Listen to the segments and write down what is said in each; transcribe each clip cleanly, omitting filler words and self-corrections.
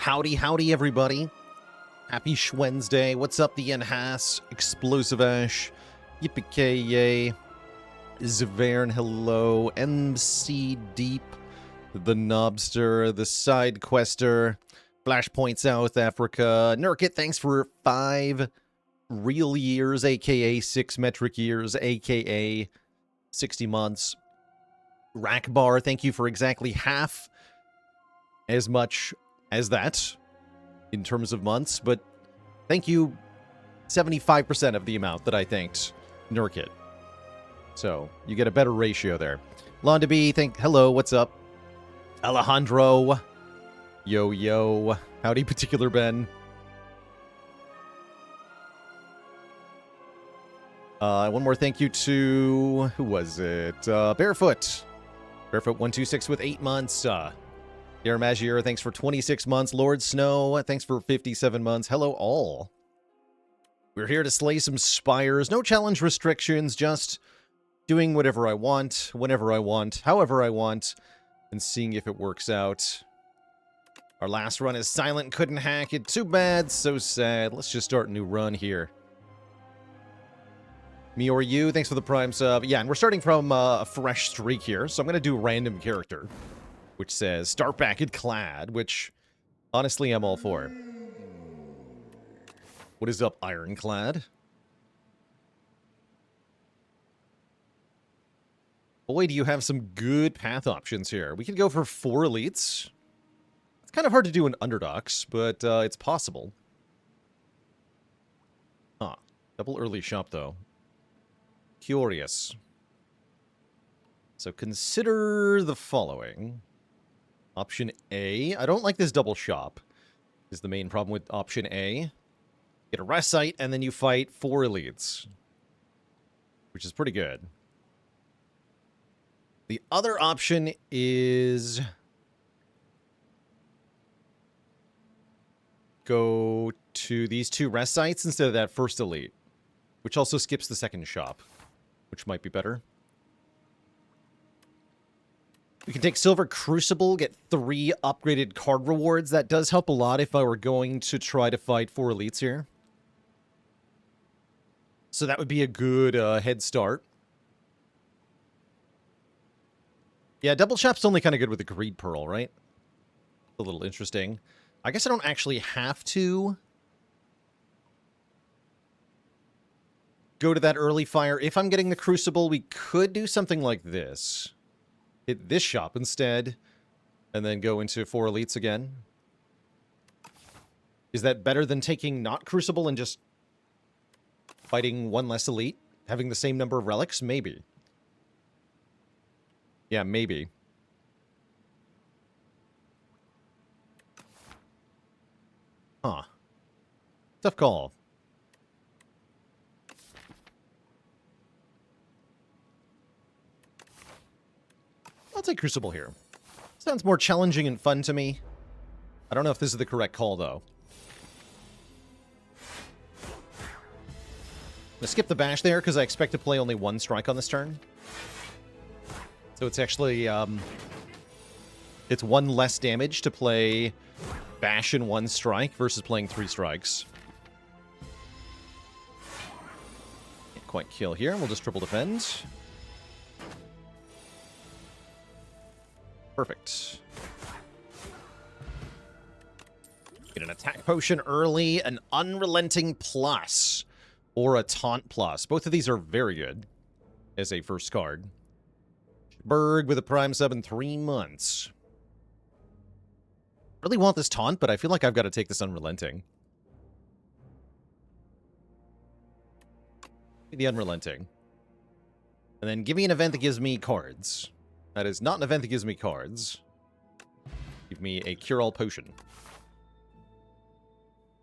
Howdy, howdy, everybody. Happy Wednesday. What's up, the Enhas, Explosive Ash, Yippee-ki-yay, Zavern, hello, MC Deep, the Knobster, the Side Quester, Flashpoint South Africa, Nurkit, thanks for 5 real years, aka 6 metric years, aka 60 months. Rackbar, thank you for exactly half as much as that in terms of months, but thank you 75% of the amount that I thanked Nurkit. So you get a better ratio there. Londa B, hello, what's up? Alejandro, yo, howdy, particular Ben. One more thank you to, who was it? Barefoot 126 with 8 months. Darren Magier, thanks for 26 months. Lord Snow, thanks for 57 months. Hello all. We're here to slay some spires. No challenge restrictions, just doing whatever I want, whenever I want, however I want, and seeing if it works out. Our last run is silent, couldn't hack it. Too bad, so sad. Let's just start a new run here. Me or you, thanks for the prime sub. Yeah, and we're starting from a fresh streak here, so I'm going to do a random character, which says start back at Clad, which honestly I'm all for. What is up, Ironclad? Boy, do you have some good path options here. We can go for 4 elites. It's kind of hard to do in Underdogs, but it's possible. Huh. Double early shop, though. Curious. So consider the following. Option A. I don't like this double shop, is the main problem with option A. Get a rest site, and then you fight 4 elites, which is pretty good. The other option is go to these 2 rest sites instead of that first elite, which also skips the second shop, which might be better. We can take Silver Crucible, get 3 upgraded card rewards. That does help a lot if I were going to try to fight 4 elites here. So that would be a good head start. Yeah, double shop's only kind of good with the Greed Pearl, right? A little interesting. I guess I don't actually have to go to that early fire. If I'm getting the Crucible, we could do something like this. Hit this shop instead, and then go into 4 elites again. Is that better than taking not Crucible and just fighting 1 less elite? Having the same number of relics? Maybe. Yeah, maybe. Huh. Tough call. I'll take Crucible here. Sounds more challenging and fun to me. I don't know if this is the correct call, though. I'm gonna skip the bash there, because I expect to play only 1 strike on this turn. So it's actually, it's 1 less damage to play bash in 1 strike versus playing 3 strikes. Can't quite kill here. We'll just triple defend. Perfect. Get an attack potion early, an Unrelenting Plus, or a Taunt Plus. Both of these are very good as a first card. Berg with a prime sub in 3 months. Really want this Taunt, but I feel like I've got to take this Unrelenting. The Unrelenting. And then give me an event that gives me cards. That is not an event that gives me cards. Give me a Cure-All Potion.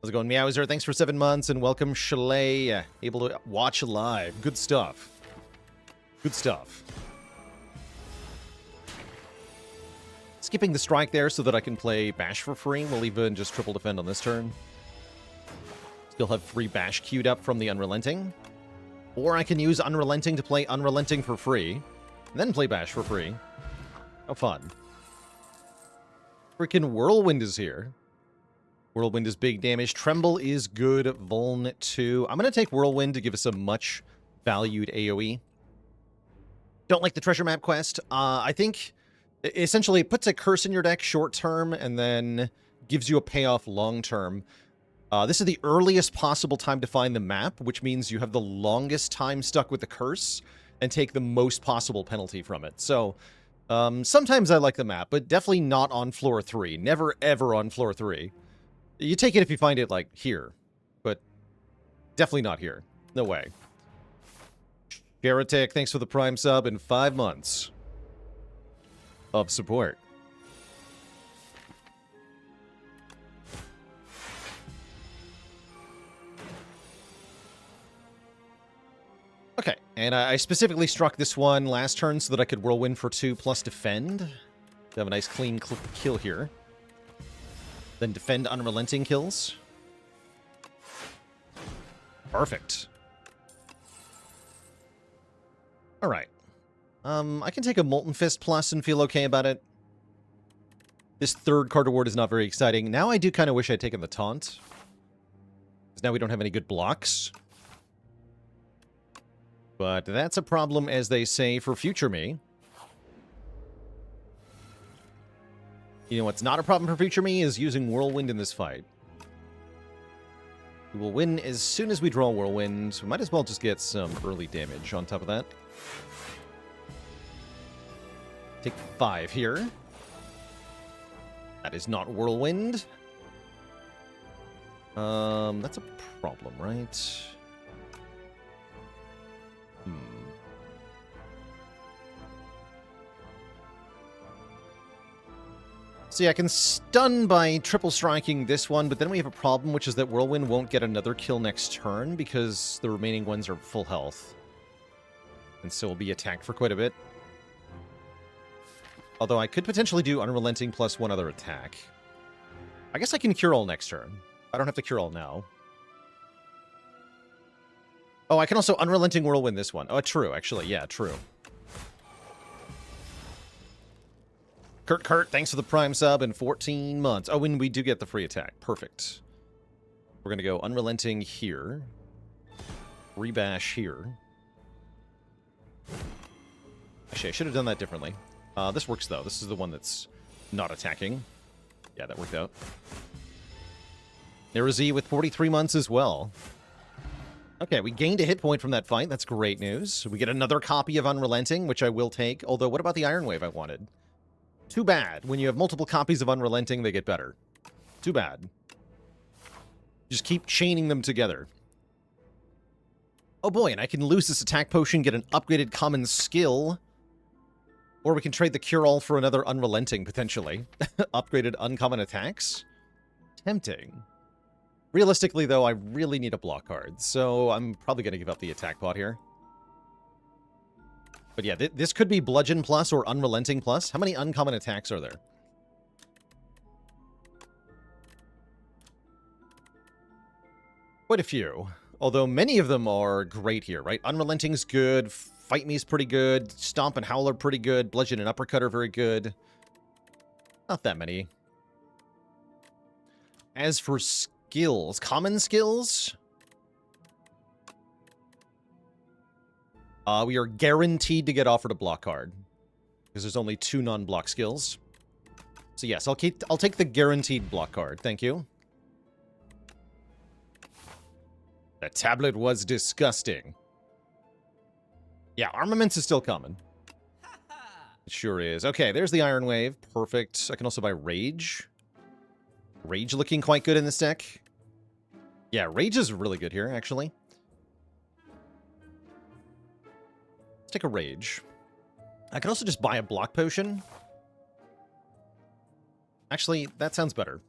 How's it going, Meowser? Thanks for 7 months, and welcome, Chalet. Able to watch live. Good stuff. Good stuff. Skipping the strike there so that I can play bash for free. We'll even just triple defend on this turn. Still have 3 bash queued up from the Unrelenting. Or I can use Unrelenting to play Unrelenting for free, and then play bash for free. How fun. Freaking Whirlwind is here. Whirlwind is big damage. Tremble is good. Vuln 2. I'm going to take Whirlwind to give us a much valued AoE. Don't like the treasure map quest. I think essentially it puts a curse in your deck short term and then gives you a payoff long term. This is the earliest possible time to find the map, which means you have the longest time stuck with the curse and take the most possible penalty from it. So sometimes I like the map, but definitely not on floor 3. Never, ever on floor 3. You take it if you find it, like, here. But definitely not here. No way. Heretic, thanks for the Prime sub and 5 months of support. Okay, and I specifically struck this one last turn so that I could Whirlwind for 2 plus defend. To have a nice clean kill here. Then defend unrelenting kills. Perfect. Alright. I can take a Molten Fist plus and feel okay about it. This third card reward is not very exciting. Now I do kind of wish I'd taken the Taunt. Because now we don't have any good blocks. But that's a problem, as they say, for future me. You know what's not a problem for future me is using Whirlwind in this fight. We will win as soon as we draw Whirlwind. We might as well just get some early damage on top of that. Take 5 here. That is not Whirlwind. That's a problem, right? See, I can stun by triple striking this one, but then we have a problem, which is that Whirlwind won't get another kill next turn because the remaining ones are full health. And so will be attacked for quite a bit. Although I could potentially do Unrelenting plus one other attack. I guess I can Cure All next turn. I don't have to Cure All now. Oh, I can also Unrelenting Whirlwind this one. Oh, true, actually. Yeah, true. Kurt, thanks for the Prime sub and 14 months. Oh, and we do get the free attack. Perfect. We're going to go Unrelenting here. Rebash here. Actually, I should have done that differently. This works, though. This is the one that's not attacking. Yeah, that worked out. Nerazee with 43 months as well. Okay, we gained a hit point from that fight. That's great news. We get another copy of Unrelenting, which I will take. Although, what about the Iron Wave I wanted? Too bad. When you have multiple copies of Unrelenting, they get better. Too bad. Just keep chaining them together. Oh boy, and I can lose this attack potion, get an upgraded common skill. Or we can trade the Cure-All for another Unrelenting, potentially. Upgraded uncommon attacks? Tempting. Realistically, though, I really need a block card, so I'm probably going to give up the attack pot here. But yeah, this could be Bludgeon Plus or Unrelenting Plus. How many uncommon attacks are there? Quite a few. Although many of them are great here, right? Unrelenting's good. Fight Me's pretty good. Stomp and Howl are pretty good. Bludgeon and Uppercut are very good. Not that many. As for skills, common skills... we are guaranteed to get offered a block card. Because there's only 2 non-block skills. So yes, I'll take the guaranteed block card. Thank you. The tablet was disgusting. Yeah, armaments is still coming. It sure is. Okay, there's the Iron Wave. Perfect. I can also buy Rage. Rage looking quite good in this deck. Yeah, Rage is really good here, actually. Let's take a Rage. I can also just buy a block potion. Actually, that sounds better.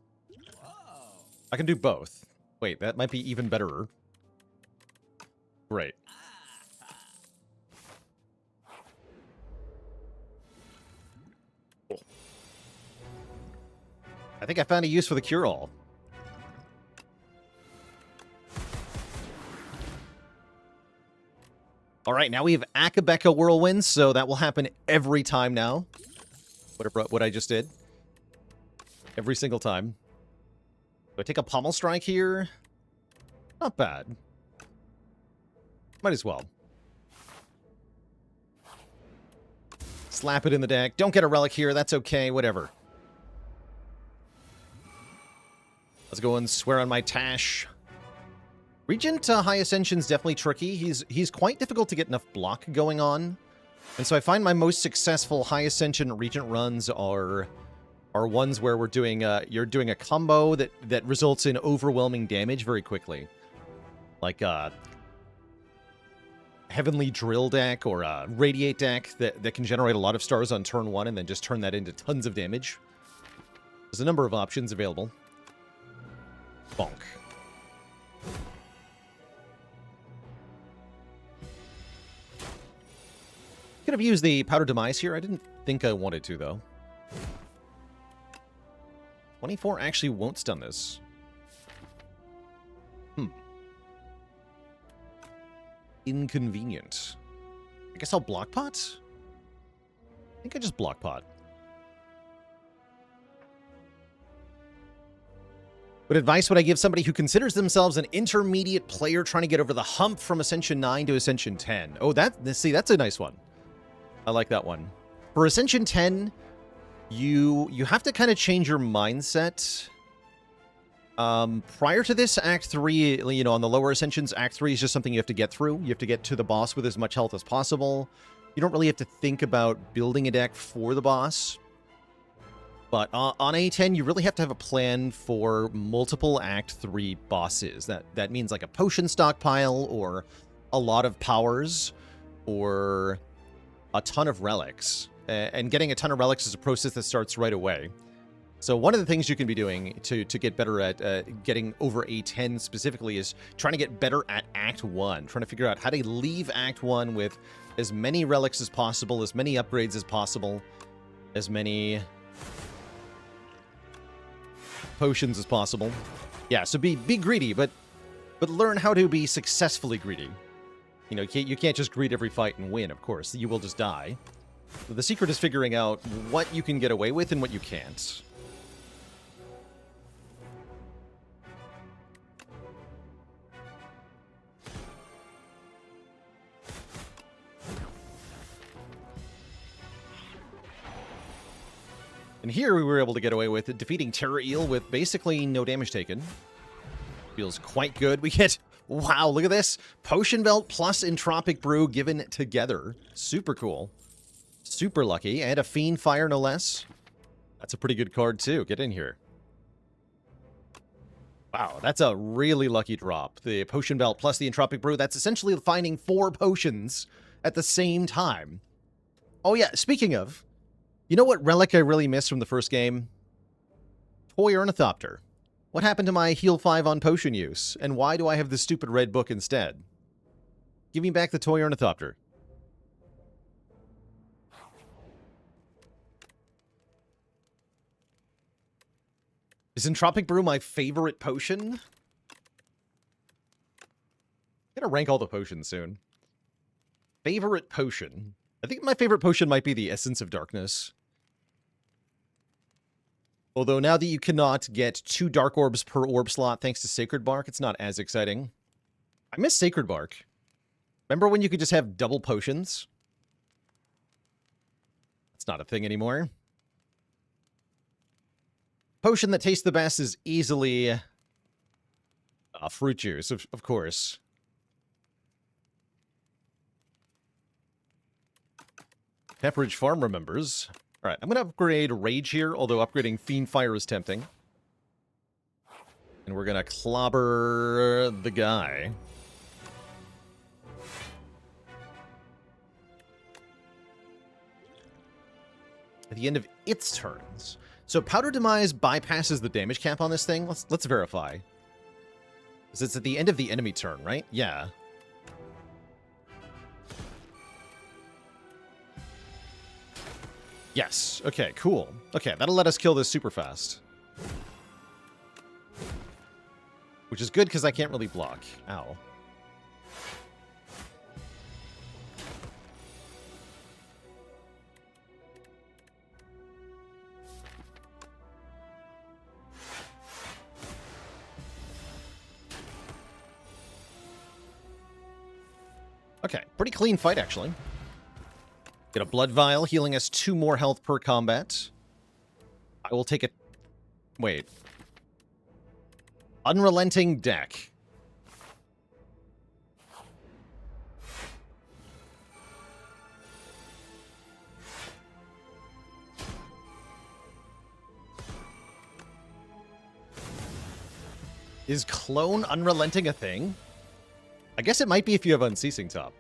I can do both. Wait, that might be even betterer. Great. Cool. I think I found a use for the Cure-All. Alright, now we have Akabeka Whirlwind, so that will happen every time now. What I just did. Every single time. Do I take a pommel strike here? Not bad. Might as well. Slap it in the deck. Don't get a relic here. That's okay. Whatever. Let's go and swear on my Tash. Regent High Ascension's definitely tricky. He's quite difficult to get enough block going on. And so I find my most successful High Ascension Regent runs are ones where we're doing you're doing a combo that results in overwhelming damage very quickly. Like Heavenly Drill deck or a Radiate deck that can generate a lot of stars on turn 1 and then just turn that into tons of damage. There's a number of options available. Bonk. Could have used the Powder Demise here. I didn't think I wanted to, though. 24 actually won't stun this. Inconvenient. I guess I'll block pot? I think I just block pot. What advice would I give somebody who considers themselves an intermediate player trying to get over the hump from Ascension 9 to Ascension 10? Oh, see, that's a nice one. I like that one. For Ascension 10, you have to kind of change your mindset. Prior to this, Act 3, you know, on the lower Ascensions, Act 3 is just something you have to get through. You have to get to the boss with as much health as possible. You don't really have to think about building a deck for the boss. But on A10, you really have to have a plan for multiple Act 3 bosses. That means like a potion stockpile, or a lot of powers, or a ton of relics. And getting a ton of relics is a process that starts right away. So one of the things you can be doing to get better at getting over A10 specifically is trying to get better at Act 1. Trying to figure out how to leave Act 1 with as many relics as possible, as many upgrades as possible, as many potions as possible. Yeah, so be greedy, but learn how to be successfully greedy. You know, you can't just greed every fight and win, of course. You will just die. So the secret is figuring out what you can get away with and what you can't. And here we were able to get away with defeating Terror Eel with basically no damage taken. Feels quite good. We get... Wow, look at this. Potion Belt plus Entropic Brew given together. Super cool. Super lucky. And a Fiend Fire, no less. That's a pretty good card, too. Get in here. Wow, that's a really lucky drop. The Potion Belt plus the Entropic Brew. That's essentially finding 4 potions at the same time. Oh, yeah. Speaking of, you know what relic I really missed from the first game? Toy Ornithopter. What happened to my heal 5 on potion use? And why do I have this stupid red book instead? Give me back the Toy Ornithopter. Is Entropic Brew my favorite potion? I'm gonna rank all the potions soon. Favorite potion. I think my favorite potion might be the Essence of Darkness. Although now that you cannot get 2 Dark Orbs per orb slot thanks to Sacred Bark, it's not as exciting. I miss Sacred Bark. Remember when you could just have double potions? That's not a thing anymore. Potion that tastes the best is easily fruit juice, of course. Pepperidge Farm remembers. All right, I'm going to upgrade Rage here, although upgrading Fiend Fire is tempting. And we're going to clobber the guy. At the end of its turns. So Powder Demise bypasses the damage cap on this thing. Let's verify. Because it's at the end of the enemy turn, right? Yeah. Yes. Okay, cool. Okay, that'll let us kill this super fast. Which is good because I can't really block. Ow. Okay, pretty clean fight, actually. Get a blood vial, healing us 2 more health per combat. I will take it. Wait. Unrelenting deck. Is Clone Unrelenting a thing? I guess it might be if you have Unceasing Top.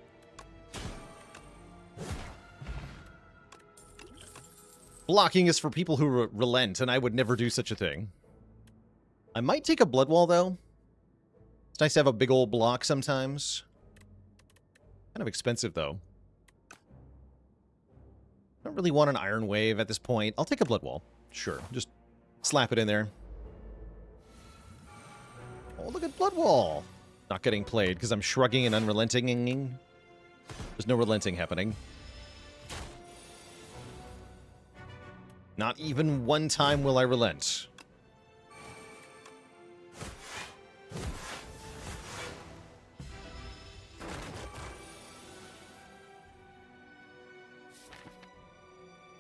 Blocking is for people who relent, and I would never do such a thing. I might take a Blood Wall, though. It's nice to have a big old block sometimes. Kind of expensive, though. I don't really want an Iron Wave at this point. I'll take a Blood Wall. Sure, just slap it in there. Oh, look at Blood Wall. Not getting played because I'm shrugging and unrelenting. There's no relenting happening. Not even one time will I relent.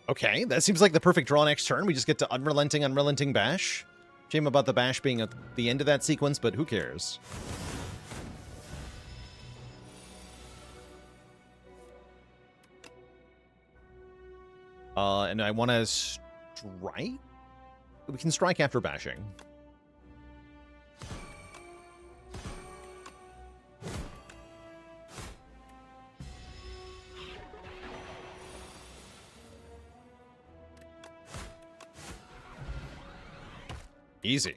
Okay, that seems like the perfect draw next turn. We just get to Unrelenting Bash. Shame about the Bash being at the end of that sequence, but who cares? And I want to strike? We can strike after bashing. Easy.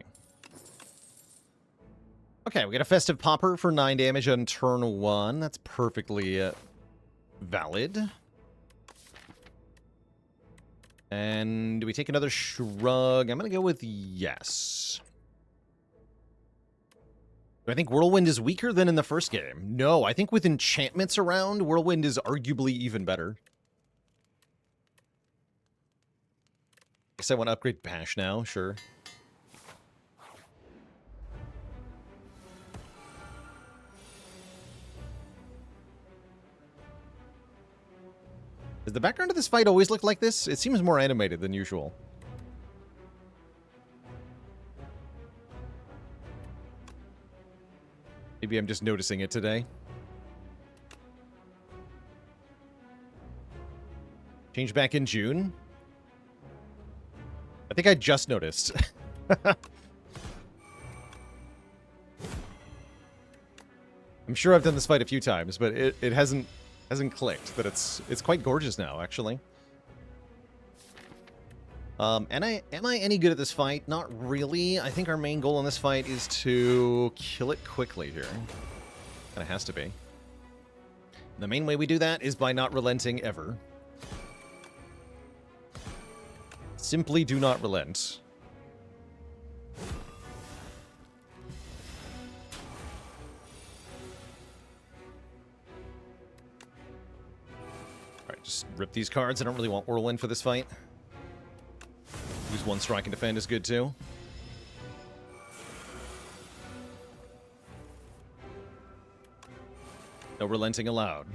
Okay, we got a Festive Popper for 9 damage on turn 1. That's perfectly valid. And do we take another Shrug? I'm going to go with yes. Do I think Whirlwind is weaker than in the first game? No, I think with enchantments around, Whirlwind is arguably even better. Guess I want to upgrade Bash now, sure. Does the background of this fight always look like this? It seems more animated than usual. Maybe I'm just noticing it today. Change back in June? I think I just noticed. I'm sure I've done this fight a few times, but it hasn't clicked, but it's quite gorgeous now, actually. Am I any good at this fight? Not really. I think our main goal in this fight is to kill it quickly here. Kinda has to be. The main way we do that is by not relenting ever. Simply do not relent. Just rip these cards. I don't really want Whirlwind for this fight. Use 1 strike and defend is good too. No relenting allowed.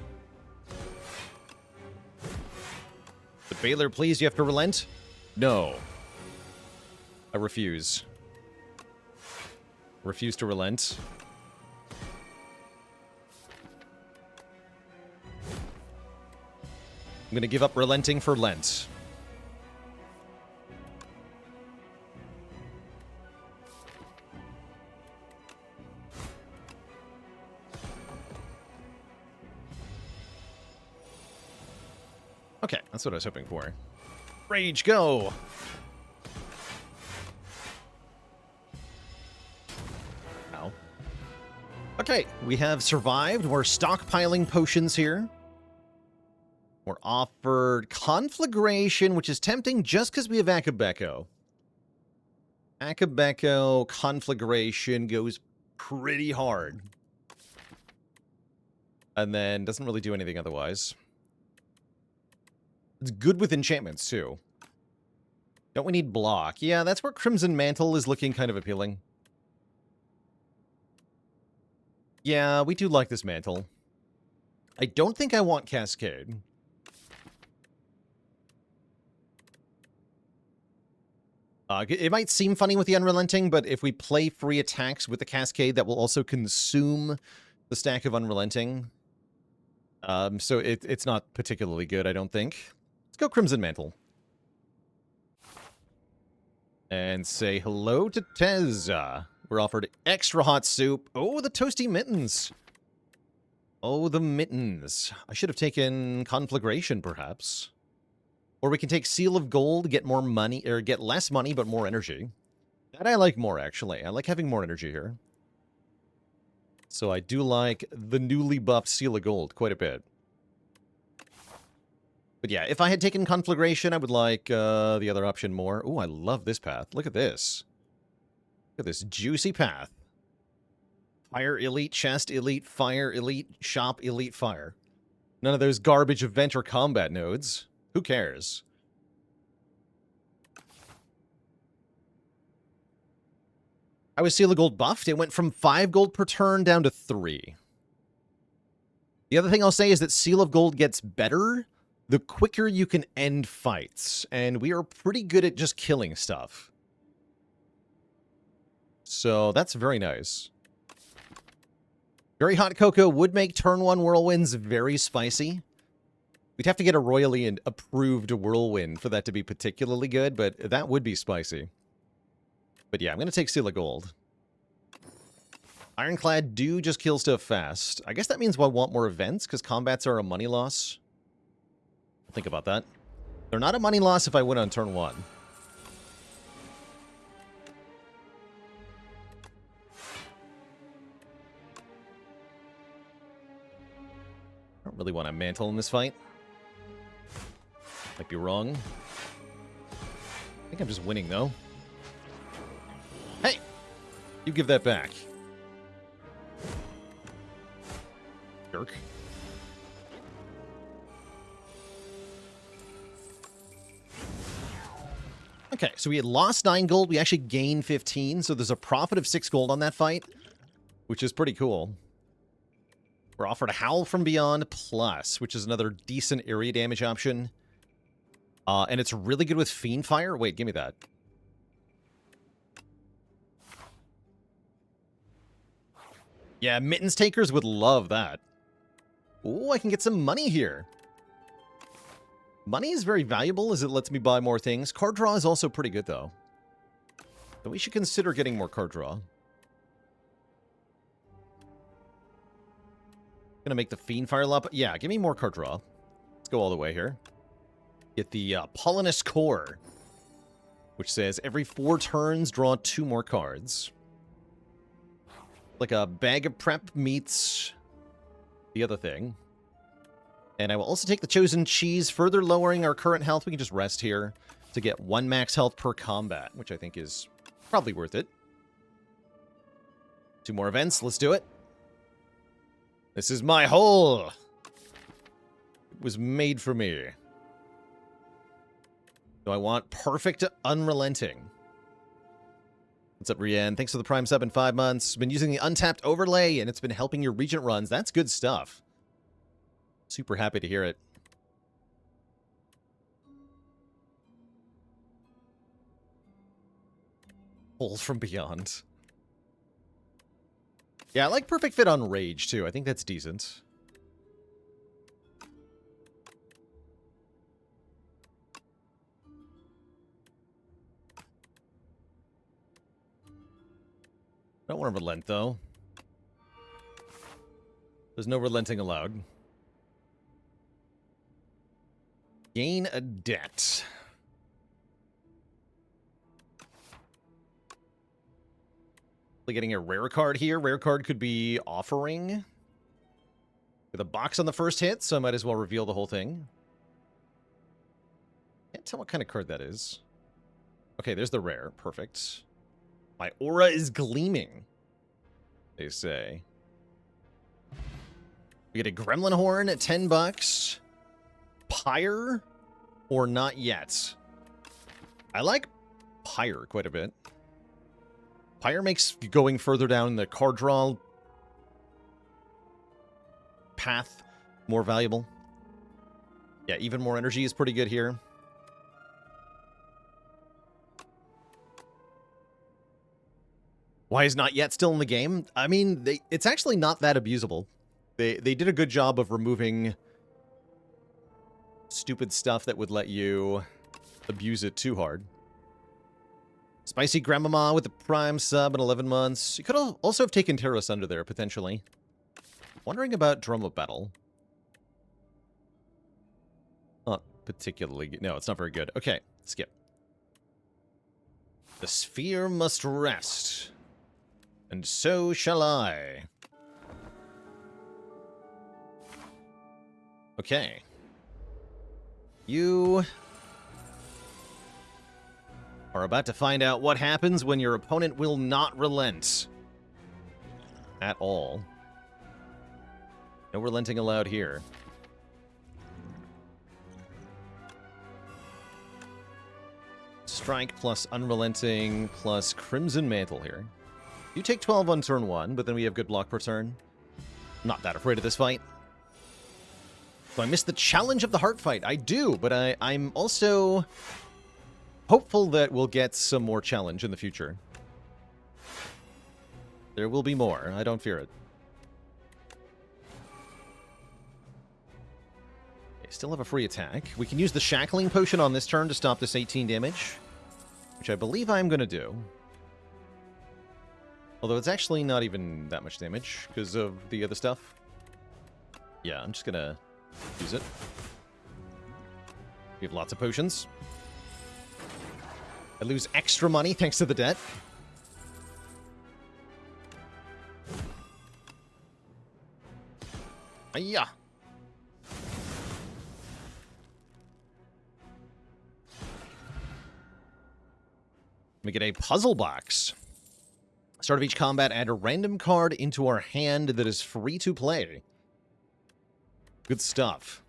But Baylor, please, you have to relent? No. I refuse. Refuse to relent. I'm going to give up relenting for Lent. Okay, that's what I was hoping for. Rage, go! Ow. Okay, we have survived. We're stockpiling potions here. We're offered Conflagration, which is tempting just because we have Akabeko. Akabeko, Conflagration goes pretty hard. And then doesn't really do anything otherwise. It's good with enchantments, too. Don't we need block? Yeah, that's where Crimson Mantle is looking kind of appealing. Yeah, we do like this mantle. I don't think I want Cascade. It might seem funny with the Unrelenting, but if we play free attacks with the Cascade, that will also consume the stack of Unrelenting. So it's not particularly good, I don't think. Let's go Crimson Mantle. And say hello to Tez. We're offered extra hot soup. Oh, the toasty mittens. Oh, the mittens. I should have taken Conflagration, perhaps. Or we can take Seal of Gold, get more money, or get less money, but more energy. That I like more, actually. I like having more energy here. So I do like the newly buffed Seal of Gold quite a bit. But yeah, if I had taken Conflagration, I would like the other option more. Oh, I love this path. Look at this. Look at this juicy path. Fire, Elite, Chest, Elite, Fire, Elite, Shop, Elite, Fire. None of those garbage event or combat nodes. Who cares? I was Seal of Gold buffed. It went from 5 gold per turn down to 3. The other thing I'll say is that Seal of Gold gets better the quicker you can end fights. And we are pretty good at just killing stuff. So that's very nice. Very hot cocoa would make turn 1 whirlwinds very spicy. We'd have to get a royally approved whirlwind for that to be particularly good, but that would be spicy. But yeah, I'm going to take Seal of Gold. Ironclad do just kill stuff fast. I guess that means I want more events, because combats are a money loss. Think about that. They're not a money loss if I win on turn 1. I don't really want a mantle in this fight. Might be wrong. I think I'm just winning, though. Hey! You give that back. Jerk. Okay, so we had lost 9 gold. We actually gained 15, so there's a profit of 6 gold on that fight, which is pretty cool. We're offered a Howl from Beyond Plus, which is another decent area damage option. And it's really good with Fiend Fire. Wait, give me that. Yeah, Mittens Takers would love that. Ooh, I can get some money here. Money is very valuable as it lets me buy more things. Card draw is also pretty good, though. So we should consider getting more card draw. Gonna make the Fiend Fire up. Yeah, give me more card draw. Let's go all the way here. Get the Polonus Core, which says every 4 turns, draw 2 more cards. Like a bag of prep meets the other thing. And I will also take the Chosen Cheese, further lowering our current health. We can just rest here to get 1 max health per combat, which I think is probably worth it. 2 more events. Let's do it. This is my hole. It was made for me. So I want perfect unrelenting. What's up, Rian? Thanks for the Prime sub in 5 months. Been using the Untapped overlay, and it's been helping your Regent runs. That's good stuff. Super happy to hear it. Holes from Beyond. Yeah, I like Perfect Fit on Rage, too. I think that's decent. Don't want to relent, though. There's no relenting allowed. Gain a debt. Getting a rare card here. Rare card could be Offering. With a box on the first hit, so I might as well reveal the whole thing. Can't tell what kind of card that is. Okay, there's the rare. Perfect. My aura is gleaming, they say. We get a Gremlin Horn at $10. Pyre or not yet? I like Pyre quite a bit. Pyre makes going further down the card draw path more valuable. Yeah, even more energy is pretty good here. Why is Not Yet still in the game? I mean, it's actually not that abusable. They did a good job of removing stupid stuff that would let you abuse it too hard. Spicy Grandmama with the Prime sub in 11 months. You could also have taken Terros under there, potentially. Wondering about Drum of Battle. Not particularly... No, it's not very good. Okay, skip. The sphere must rest. And so shall I. Okay. You are about to find out what happens when your opponent will not relent. At all. No relenting allowed here. Strike plus Unrelenting plus Crimson Mantle here. You take 12 on turn 1, but then we have good block per turn. Not that afraid of this fight. Do I miss the challenge of the heart fight? I do, but I'm also hopeful that we'll get some more challenge in the future. There will be more. I don't fear it. Okay, still have a free attack. We can use the Shackling Potion on this turn to stop this 18 damage, which I believe I'm going to do. Although it's actually not even that much damage because of the other stuff. Yeah, I'm just going to use it. We have lots of potions. I lose extra money thanks to the debt. Hiya! We get a puzzle box. Start of each combat, add a random card into our hand that is free to play. Good stuff.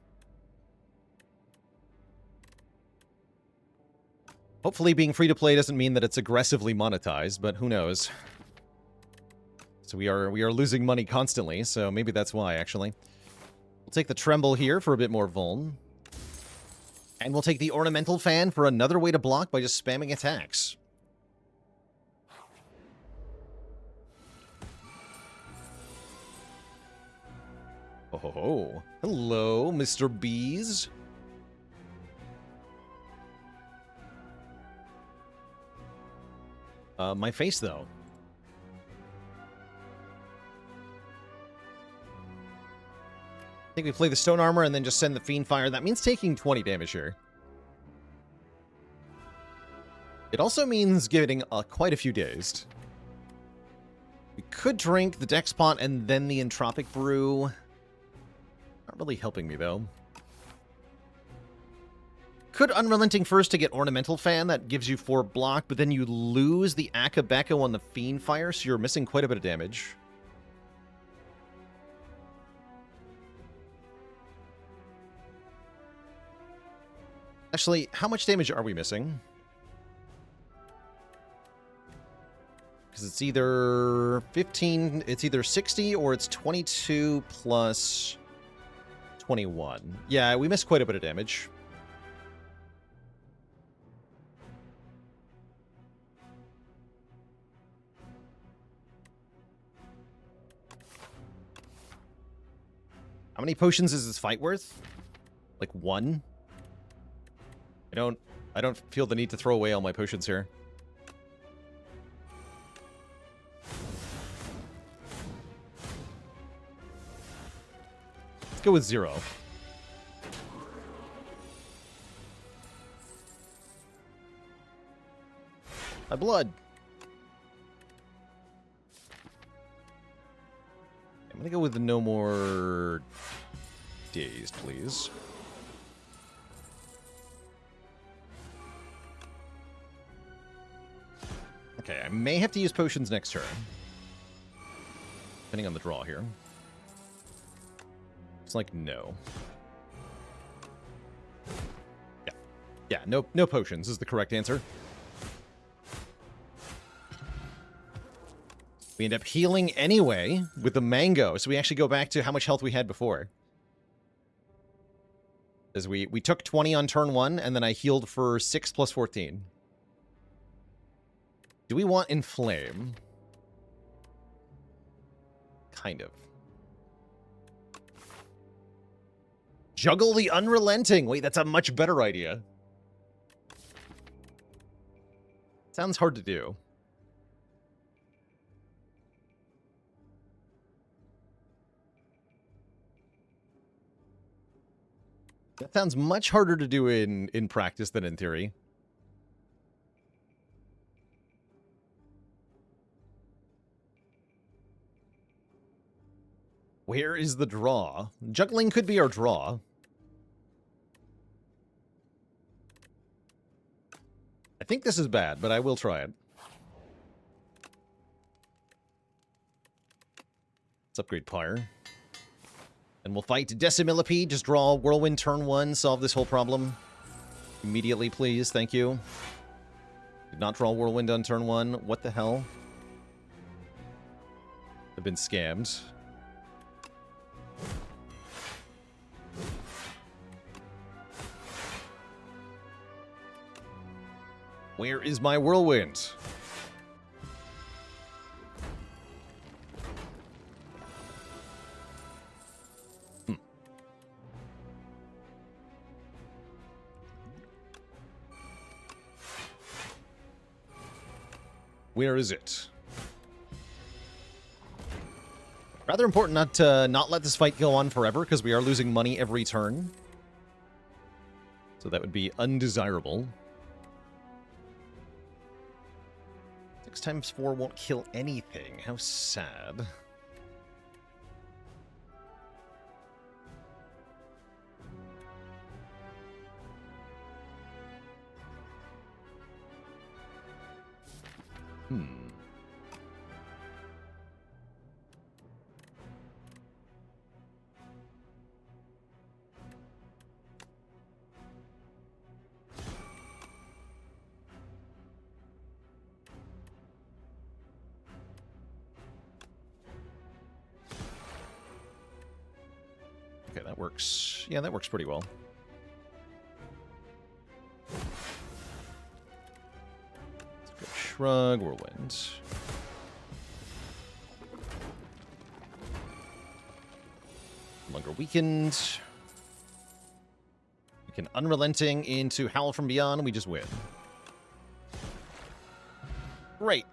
Hopefully being free to play doesn't mean that it's aggressively monetized, but who knows. So we are losing money constantly, so maybe that's why, actually. We'll take the Tremble here for a bit more vuln. And we'll take the Ornamental Fan for another way to block by just spamming attacks. Oh, ho, ho. Hello, Mr. Bees. My face, though. I think we play the Stone Armor and then just send the Fiend Fire. That means taking 20 damage here. It also means getting quite a few dazed. We could drink the Dex Pot and then the Entropic Brew. Not really helping me, though. Could Unrelenting first to get Ornamental Fan. That gives you 4 block, but then you lose the Akabeko on the Fiend Fire, so you're missing quite a bit of damage. Actually, how much damage are we missing? Because it's either 15, it's either 60 or it's 22 plus 21. Yeah, we missed quite a bit of damage. How many potions is this fight worth? Like 1? I don't feel the need to throw away all my potions here. Let's go with 0. My blood. I'm gonna go with the no more dazed, please. Okay, I may have to use potions next turn. Depending on the draw here. It's like no. Yeah, no potions is the correct answer. We end up healing anyway with the mango, so we actually go back to how much health we had before. As we took 20 on turn 1, and then I healed for 6 plus 14. Do we want Inflame? Kind of. Juggle the Unrelenting! Wait, that's a much better idea. Sounds hard to do. That sounds much harder to do in practice than in theory. Where is the draw? Juggling could be our draw. I think this is bad, but I will try it. Let's upgrade Pyre. And we'll fight Decimillipede. Just draw Whirlwind turn 1. Solve this whole problem. Immediately, please. Thank you. Did not draw Whirlwind on turn 1. What the hell? I've been scammed. Where is my Whirlwind? Where is it? Rather important not to not let this fight go on forever, because we are losing money every turn. So that would be undesirable. 6 times 4 won't kill anything. How sad. Okay, that works. Yeah, that works pretty well. Let's go Shrug, Whirlwind. Longer weakened. We can Unrelenting into Howl from Beyond, and we just win. Great.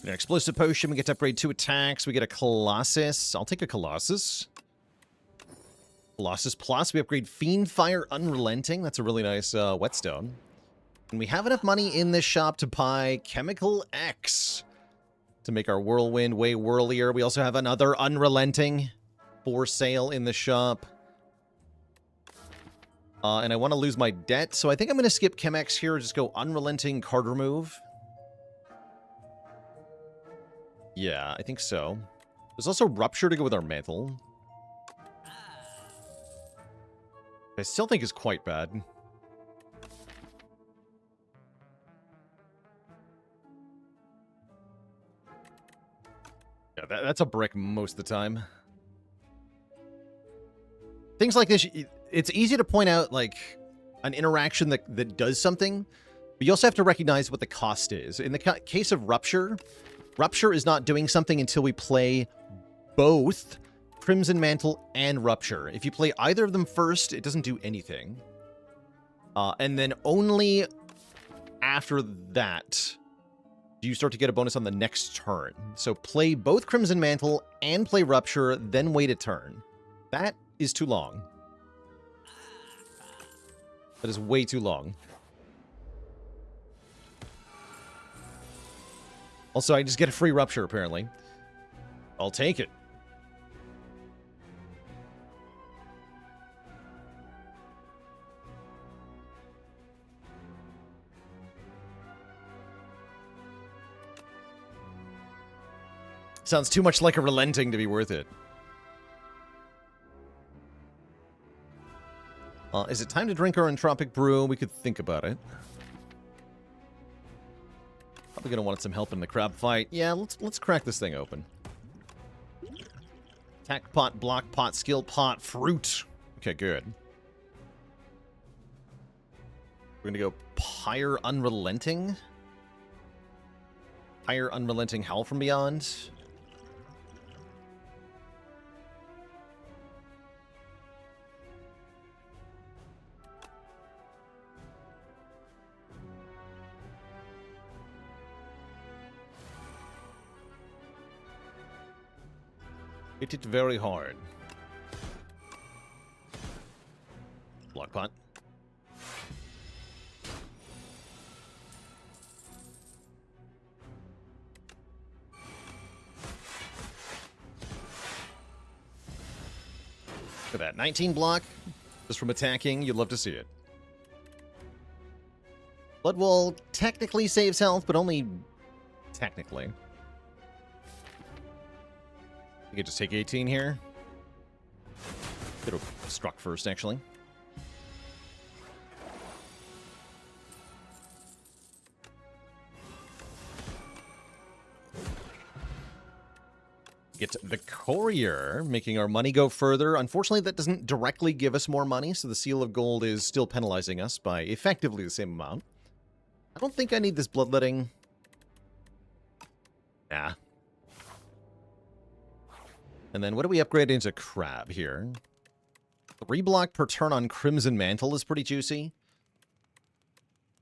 An Explosive Potion, we get to upgrade 2 attacks. We get a Colossus. I'll take a Colossus. Colossus Plus, we upgrade Fiendfire Unrelenting. That's a really nice whetstone. And we have enough money in this shop to buy Chemical X to make our Whirlwind way whirlier. We also have another Unrelenting for sale in the shop. And I want to lose my debt, so I think I'm going to skip Chemex here. Just go Unrelenting card remove. Yeah, I think so. There's also Rupture to go with our Mantle. I still think is quite bad. Yeah, that's a brick most of the time. Things like this, it's easy to point out, like, an interaction that does something, but you also have to recognize what the cost is. In the case of Rupture, Rupture is not doing something until we play both Crimson Mantle and Rupture. If you play either of them first, it doesn't do anything. And then only after that do you start to get a bonus on the next turn. So play both Crimson Mantle and play Rupture, then wait a turn. That is too long. That is way too long. Also, I just get a free Rupture, apparently. I'll take it. Sounds too much like a Relenting to be worth it. Is it time to drink our Entropic Brew? We could think about it. Probably gonna want some help in the crab fight. Yeah, let's crack this thing open. Attack pot, block pot, skill pot, fruit. Okay, good. We're going to go Pyre Unrelenting. Pyre Unrelenting Howl from Beyond. Hit it very hard. Block pot. Look at that. 19 block. Just from attacking. You'd love to see it. Blood Wall technically saves health, but only technically. You could just take 18 here. Could have struck first, actually. Get the Courier, making our money go further. Unfortunately, that doesn't directly give us more money, so the Seal of Gold is still penalizing us by effectively the same amount. I don't think I need this Bloodletting. Nah. And then what do we upgrade into Crab here? 3 block per turn on Crimson Mantle is pretty juicy.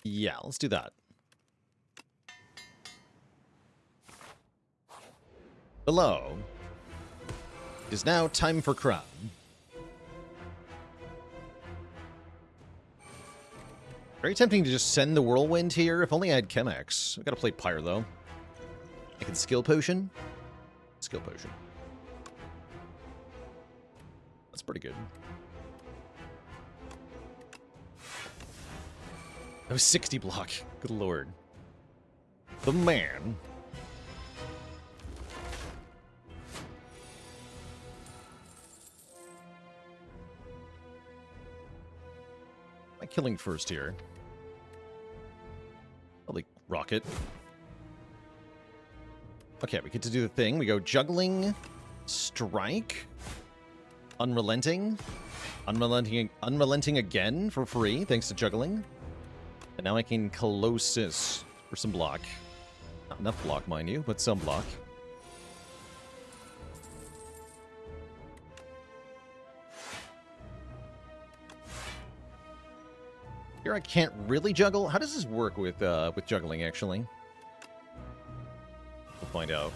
Yeah, let's do that. Below. It is now time for Crab. Very tempting to just send the Whirlwind here. If only I had Chemex. I've got to play Pyre, though. I can Skill Potion. Skill Potion. That's pretty good. That was 60 block. Good lord. The man. Am I killing first here? Probably Rocket. Okay, we get to do the thing. We go Juggling, Strike, Unrelenting, Unrelenting again for free, thanks to Juggling. And now I can Colossus for some block. Not enough block, mind you, but some block. Here I can't really juggle. How does this work with juggling, actually? We'll find out.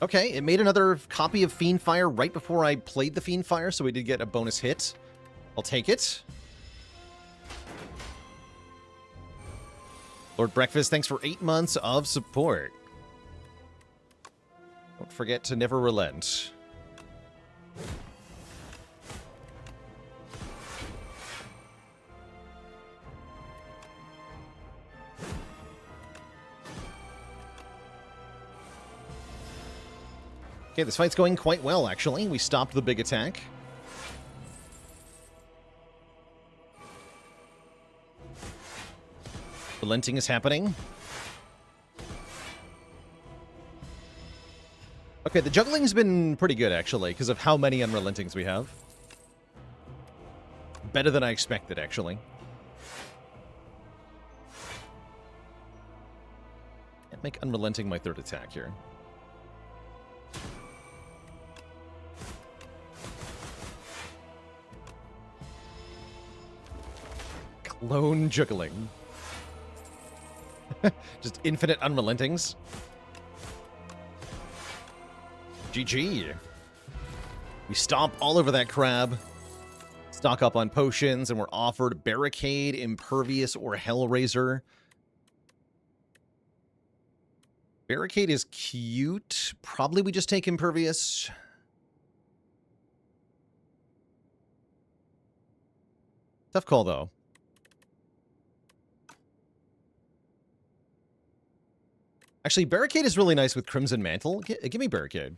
Okay, it made another copy of Fiendfire right before I played the Fiendfire, so we did get a bonus hit. I'll take it. Lord Breakfast, thanks for 8 months of support. Don't forget to never relent. Okay, this fight's going quite well, actually. We stopped the big attack. Relenting is happening. Okay, the juggling's been pretty good, actually, because of how many unrelentings we have. Better than I expected, actually. Can't make unrelenting my third attack here. Clone juggling. Just infinite unrelentings. GG. We stomp all over that crab. Stock up on potions, and we're offered Barricade, Impervious, or Hellraiser. Barricade is cute. Probably we just take Impervious. Tough call, though. Actually, Barricade is really nice with Crimson Mantle. Give me Barricade.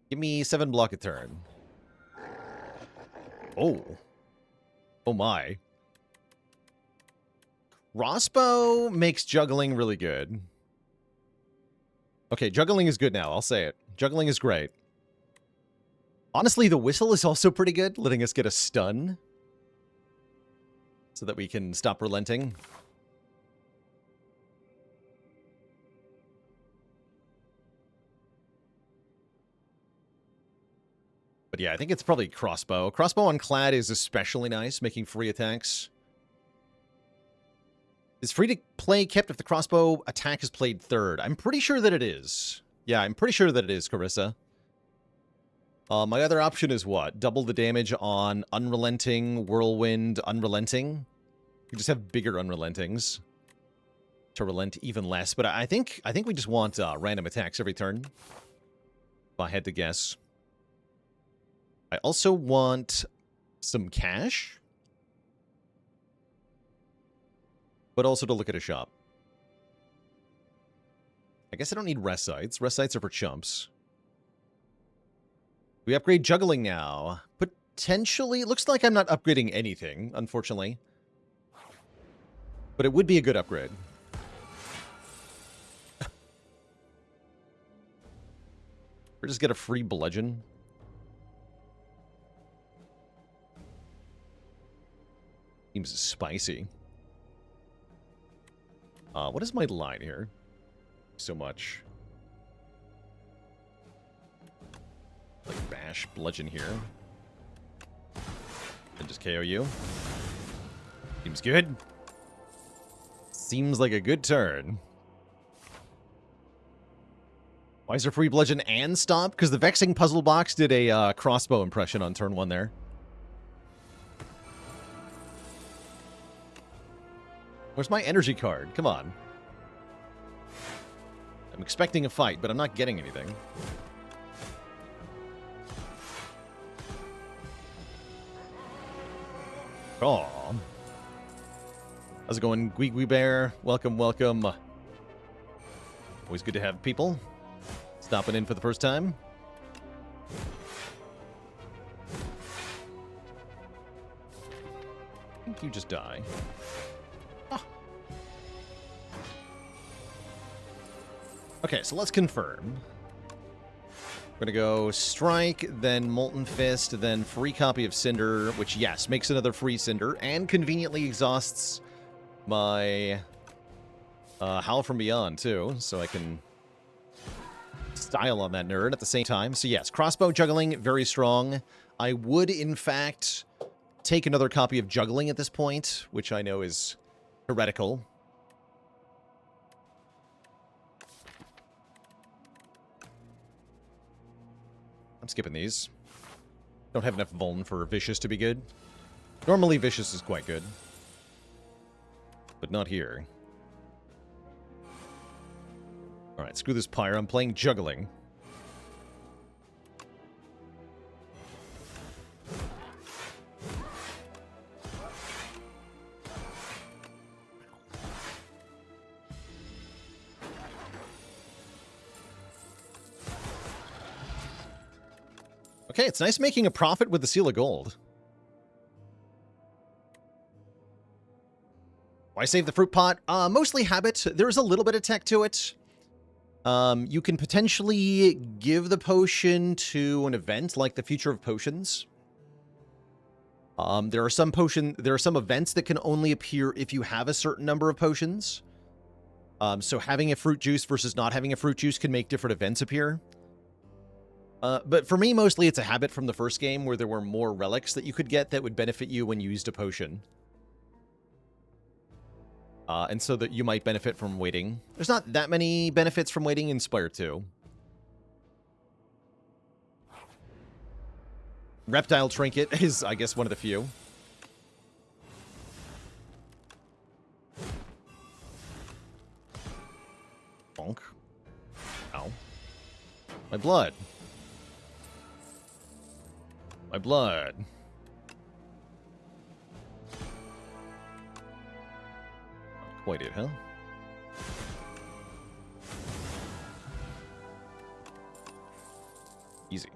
Give me 7 block a turn. Oh. Oh my. Crossbow makes juggling really good. Okay, juggling is good now. I'll say it. Juggling is great. Honestly, the whistle is also pretty good, letting us get a stun so that we can stop relenting. But yeah, I think it's probably crossbow. Crossbow on Clad is especially nice, making free attacks. Is free to play kept if the crossbow attack is played third? I'm pretty sure that it is. Yeah, I'm pretty sure that it is, Carissa. My other option is what? Double the damage on Unrelenting, Whirlwind, Unrelenting. You just have bigger Unrelentings to relent even less. But I think we just want random attacks every turn, if I had to guess. I also want some cash, but also to look at a shop. I guess I don't need rest sites. Rest sites are for chumps. We upgrade juggling now. Potentially. It looks like I'm not upgrading anything, unfortunately. But it would be a good upgrade. Or just get a free bludgeon. Seems spicy. What is my line here? So much. Like bash, bludgeon here. And just KO you. Seems good. Seems like a good turn. Why is there free bludgeon and stop? Because the Vexing Puzzle Box did a crossbow impression on turn 1 there. Where's my energy card? Come on. I'm expecting a fight, but I'm not getting anything. Oh. How's it going, Gwee Bear? Welcome, welcome. Always good to have people stopping in for the first time. I think you just die. Okay, so let's confirm. We're going to go Strike, then Molten Fist, then free copy of Cinder, which, yes, makes another free Cinder, and conveniently exhausts my Howl from Beyond, too, so I can style on that nerd at the same time. So, yes, Crossbow Juggling, very strong. I would, in fact, take another copy of Juggling at this point, which I know is heretical. I'm skipping these. Don't have enough Vuln for Vicious to be good. Normally, Vicious is quite good. But not here. Alright, screw this Pyre. I'm playing Juggling. Okay, it's nice making a profit with the Seal of Gold. Why save the fruit pot? Mostly habit. There's a little bit of tech to it. You can potentially give the potion to an event like the Future of Potions. There are some events that can only appear if you have a certain number of potions. So having a fruit juice versus not having a fruit juice can make different events appear. But for me, mostly it's a habit from the first game where there were more relics that you could get that would benefit you when you used a potion. And so that you might benefit from waiting. There's not that many benefits from waiting in Spire 2. Reptile Trinket is, I guess, one of the few. Bonk. Ow. My blood. My blood. Not quite it, huh? Easy.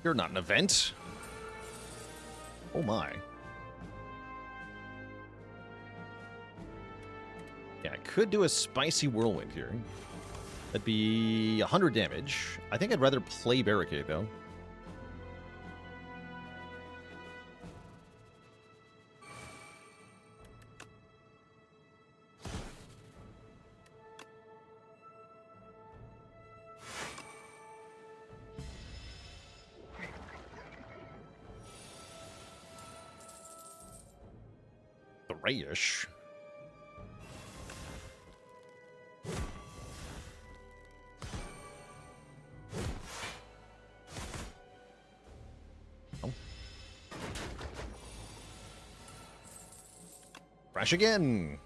You're not an event. Oh my. Yeah, I could do a spicy whirlwind here. That'd be 100 damage. I think I'd rather play Barricade, though. Grayish. Oh. Crash again.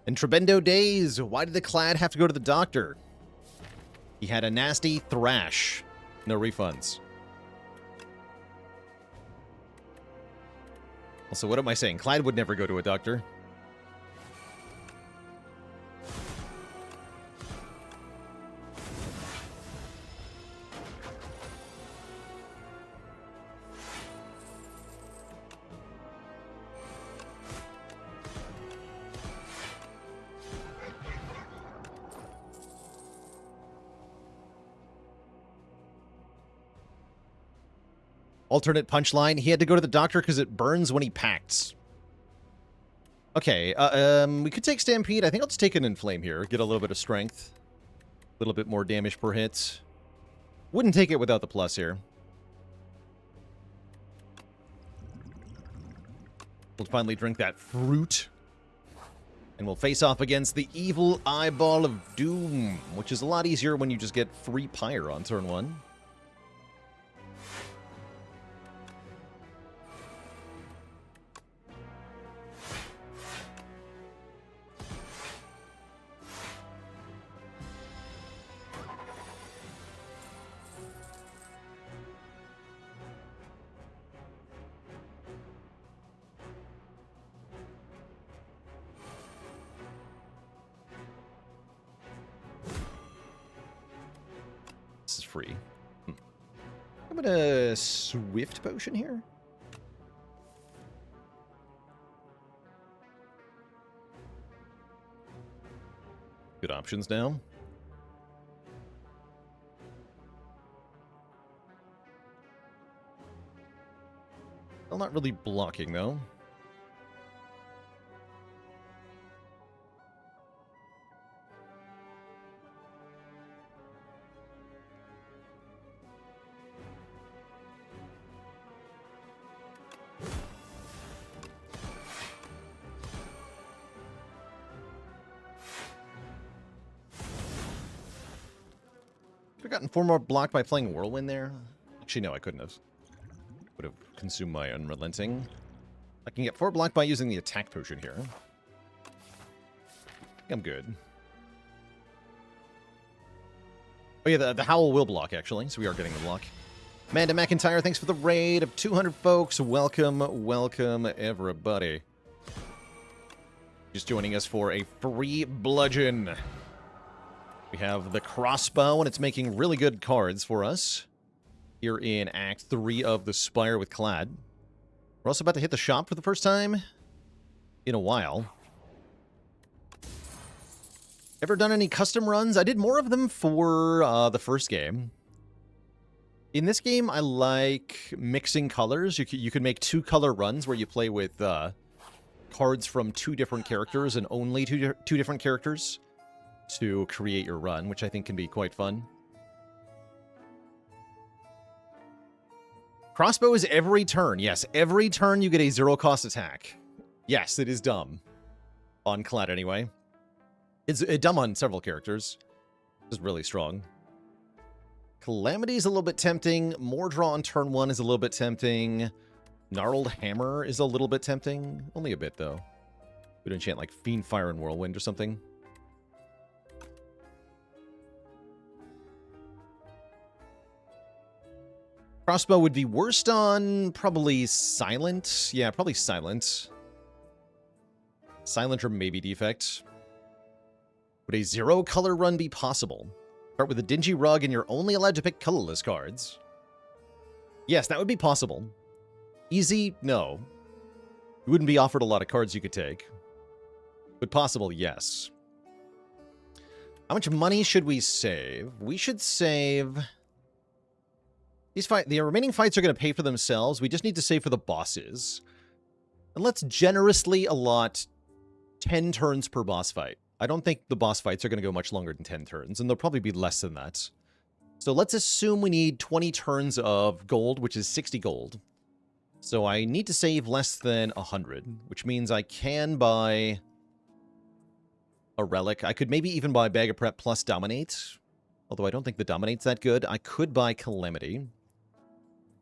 In Trebendo days, why did the Clad have to go to the doctor? He had a nasty thrash. No refunds. Also, what am I saying? Clad would never go to a doctor. Alternate punchline. He had to go to the doctor because it burns when he packs. Okay, we could take Stampede. I think I'll just take an Inflame here. Get a little bit of strength. A little bit more damage per hit. Wouldn't take it without the plus here. We'll finally drink that fruit. And we'll face off against the evil Eyeball of Doom, which is a lot easier when you just get free Pyre on turn 1. This is free. I'm gonna Swift Potion here. Good options now. Still not really blocking, though. Could have gotten 4 more block by playing Whirlwind there. Actually, no, I couldn't have. Would have consumed my Unrelenting. I can get 4 block by using the attack potion here. I think I'm good. Oh yeah, the Howl will block, actually, so we are getting the block. Amanda McIntyre, thanks for the raid of 200 folks. Welcome, welcome, everybody. Just joining us for a free bludgeon. We have the crossbow, and it's making really good cards for us here in Act 3 of the Spire with Clad. We're also about to hit the shop for the first time in a while. Ever done any custom runs? I did more of them for the first game. In this game, I like mixing colors. You can make 2-color runs where you play with cards from 2 different characters and only two different characters to create your run, which I think can be quite fun. Crossbow is every turn. Yes, every turn you get a 0-cost attack. Yes, it is dumb. On Clad, anyway. It's dumb on several characters. It's really strong. Calamity is a little bit tempting. More draw on turn 1 is a little bit tempting. Gnarled Hammer is a little bit tempting. Only a bit, though. We'd enchant like Fiend Fire and Whirlwind or something. Crossbow would be worst on probably Silent. Yeah, probably Silent. Silent or maybe Defect. Would a 0-color run be possible? Start with a Dingy Rug and you're only allowed to pick colorless cards. Yes, that would be possible. Easy? No. You wouldn't be offered a lot of cards you could take. But possible, yes. How much money should we save? We should save... The remaining fights are going to pay for themselves. We just need to save for the bosses. And let's generously allot 10 turns per boss fight. I don't think the boss fights are going to go much longer than 10 turns, and they'll probably be less than that. So let's assume we need 20 turns of gold, which is 60 gold. So I need to save less than 100, which means I can buy a relic. I could maybe even buy Bag of Prep plus Dominate, although I don't think the Dominate's that good. I could buy Calamity.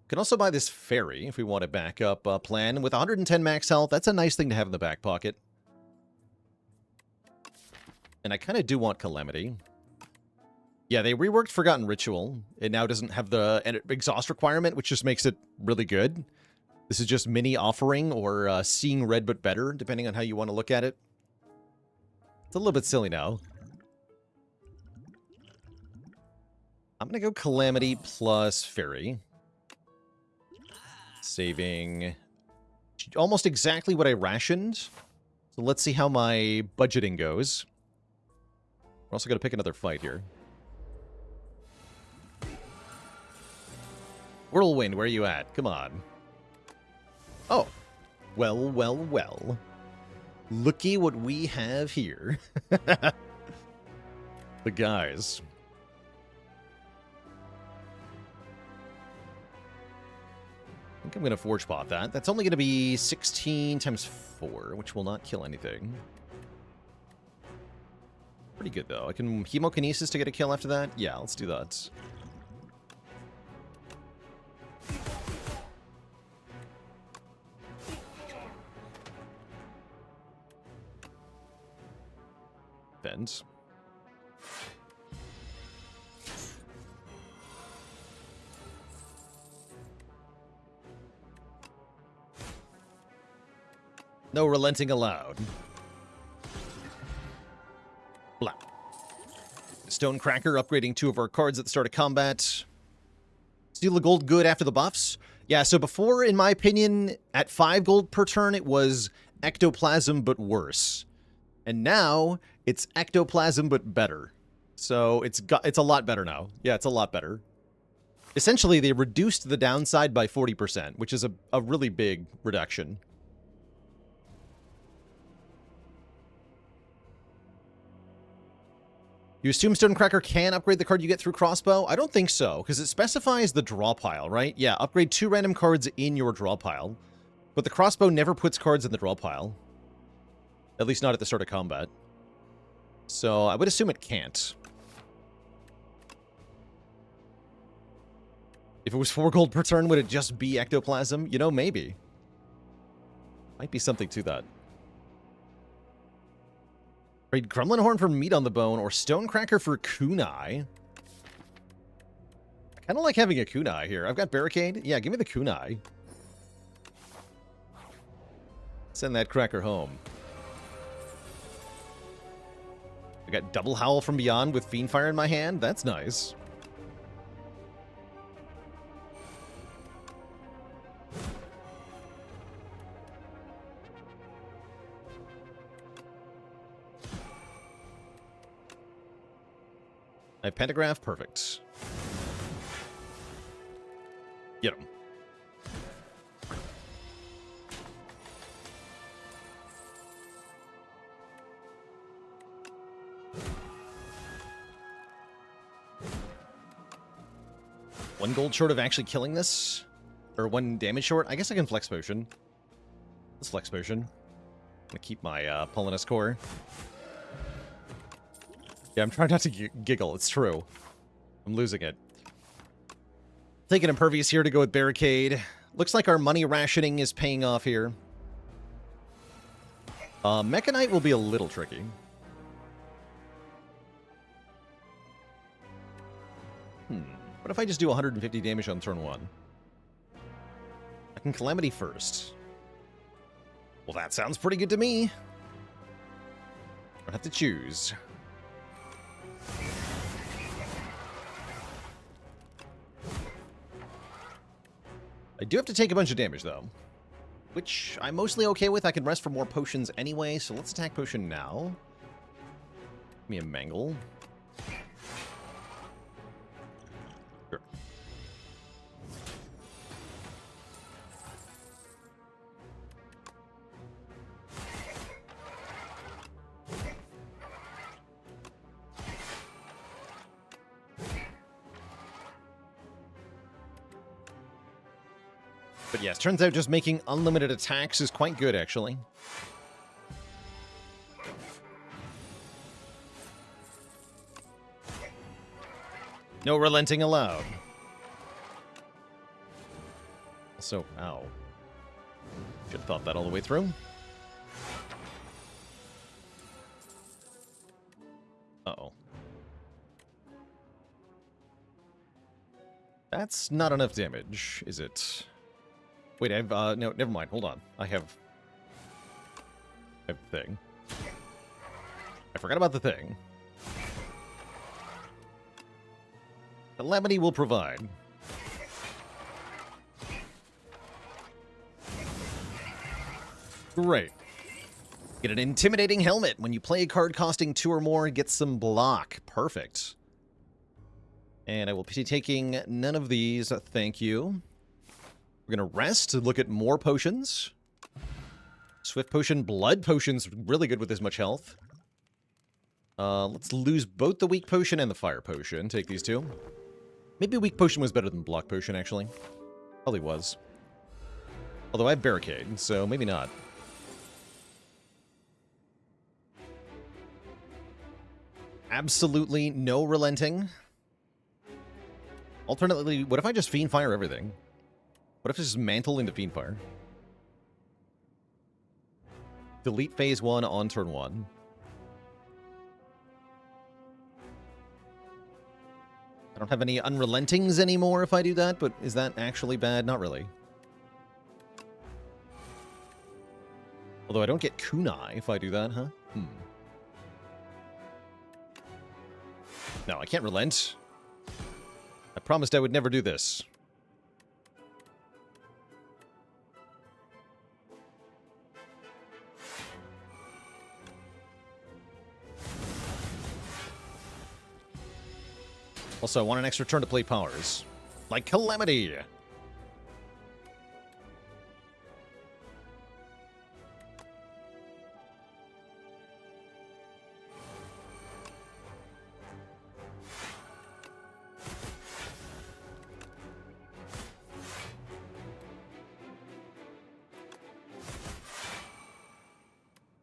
Could also buy this Fairy if we want a backup plan. With 110 max health, that's a nice thing to have in the back pocket. And I kind of do want Calamity. Yeah, they reworked Forgotten Ritual. It now doesn't have the exhaust requirement, which just makes it really good. This is just mini offering or seeing red but better, depending on how you want to look at it. It's a little bit silly now. I'm going to go Calamity plus Fairy. Saving almost exactly what I rationed. So let's see how my budgeting goes. We're also going to pick another fight here. Whirlwind, where are you at? Come on. Oh. Well, well, well. Looky what we have here. The guys. I think I'm going to Forge Pot that. That's only going to be 16 times 4, which will not kill anything. Pretty good, though. I can Hemokinesis to get a kill after that? Yeah, let's do that. Bend. No relenting allowed. Blah. Stonecracker upgrading 2 of our cards at the start of combat. Steal the gold good after the buffs. Yeah, so before, in my opinion, at 5 gold per turn, it was Ectoplasm but worse. And now, it's Ectoplasm but better. So it's a lot better now. Yeah, it's a lot better. Essentially, they reduced the downside by 40%, which is a really big reduction. You assume Stonecracker can upgrade the card you get through Crossbow? I don't think so, because it specifies the draw pile, right? Yeah, upgrade 2 random cards in your draw pile. But the Crossbow never puts cards in the draw pile. At least not at the start of combat. So I would assume it can't. If it was 4 gold per turn, would it just be Ectoplasm? You know, maybe. Might be something to that. Trade Gremlin Horn for Meat on the Bone or Stonecracker for Kunai. I kind of like having a Kunai here. I've got Barricade. Yeah, give me the Kunai. Send that cracker home. I got Double Howl from Beyond with Fiendfire in my hand. That's nice. I have Pentagraph, perfect. Get him. One gold short of actually killing this? Or 1 damage short? I guess I can Flex Potion. Let's Flex Potion. I'm gonna keep my Polinus Core. Yeah, I'm trying not to giggle. It's true. I'm losing it. Taking Impervious here to go with Barricade. Looks like our money rationing is paying off here. Mechanite will be a little tricky. What if I just do 150 damage on turn 1? I can Calamity first. Well, that sounds pretty good to me. I have to choose. I do have to take a bunch of damage, though, which I'm mostly okay with. I can rest for more potions anyway, so let's attack potion now. Give me a mangle. Sure. But yes, turns out just making unlimited attacks is quite good, actually. No relenting allowed. So, ow. Should have thought that all the way through. Uh-oh. That's not enough damage, is it? Wait, I've, no, never mind, hold on. I have a thing. I forgot about the thing. Calamity will provide. Great. Get an intimidating helmet. When you play a card costing 2 or more, get some block. Perfect. And I will be taking none of these, thank you. We're going to rest to look at more potions. Swift potion, blood potion's really good with this much health. Let's lose both the weak potion and the fire potion. Take these two. Maybe weak potion was better than block potion, actually. Probably was. Although I have barricade, so maybe not. Absolutely no relenting. Alternatively, what if I just Fiend Fire everything? What if I just mantle into Fiend Fire? Delete phase 1 on turn 1. I don't have any unrelentings anymore if I do that, but is that actually bad? Not really. Although I don't get kunai if I do that, huh? No, I can't relent. I promised I would never do this. Also, I want an extra turn to play powers. Like Calamity!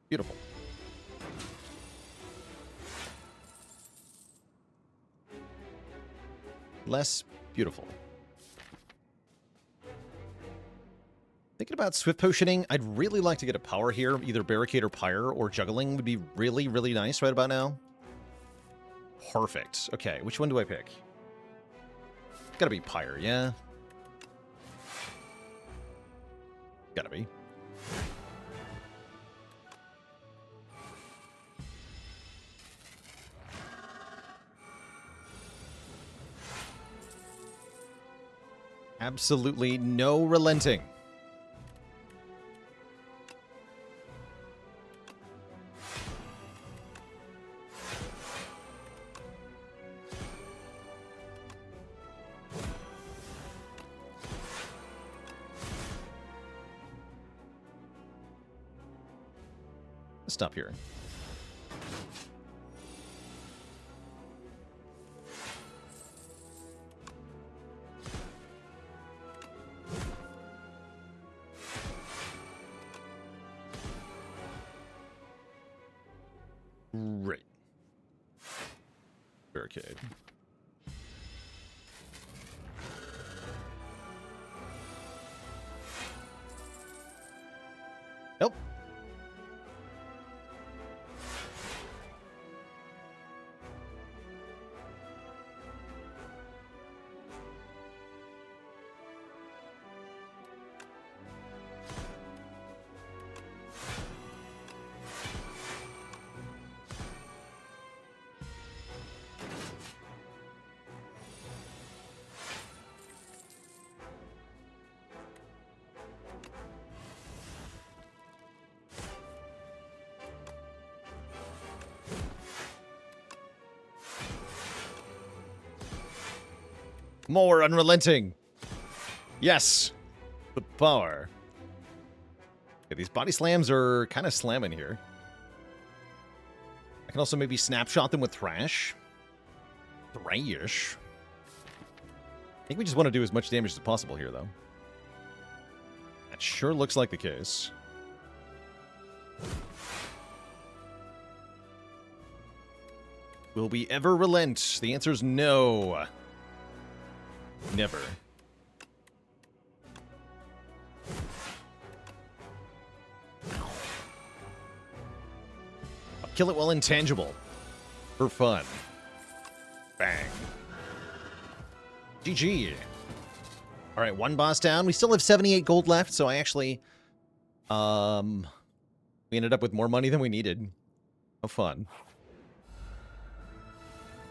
Beautiful. Less beautiful. Thinking about Swift Potioning, I'd really like to get a power here. Either Barricade or Pyre or Juggling would be really, really nice right about now. Perfect. Okay, which one do I pick? Gotta be Pyre, yeah? Gotta be. Absolutely no relenting. Stop here. Great. Barricade. Nope. More unrelenting. Yes. The power. Okay, these body slams are kind of slamming here. I can also maybe snapshot them with Thrash. Thrash. I think we just want to do as much damage as possible here, though. That sure looks like the case. Will we ever relent? The answer is no. Never. I'll kill it while intangible. For fun. Bang. GG. All right, one boss down. We still have 78 gold left, so I actually... we ended up with more money than we needed. How fun.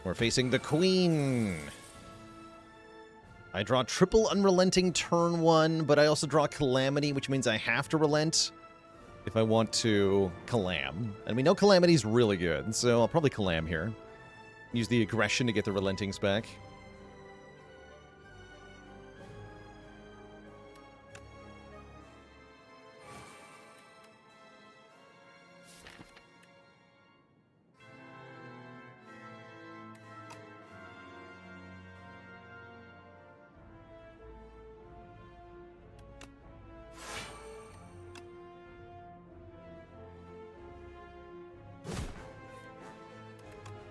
We're facing the Queen. I draw triple unrelenting turn 1, but I also draw Calamity, which means I have to relent if I want to Calam. And we know Calamity's really good, so I'll probably Calam here. Use the aggression to get the relentings back.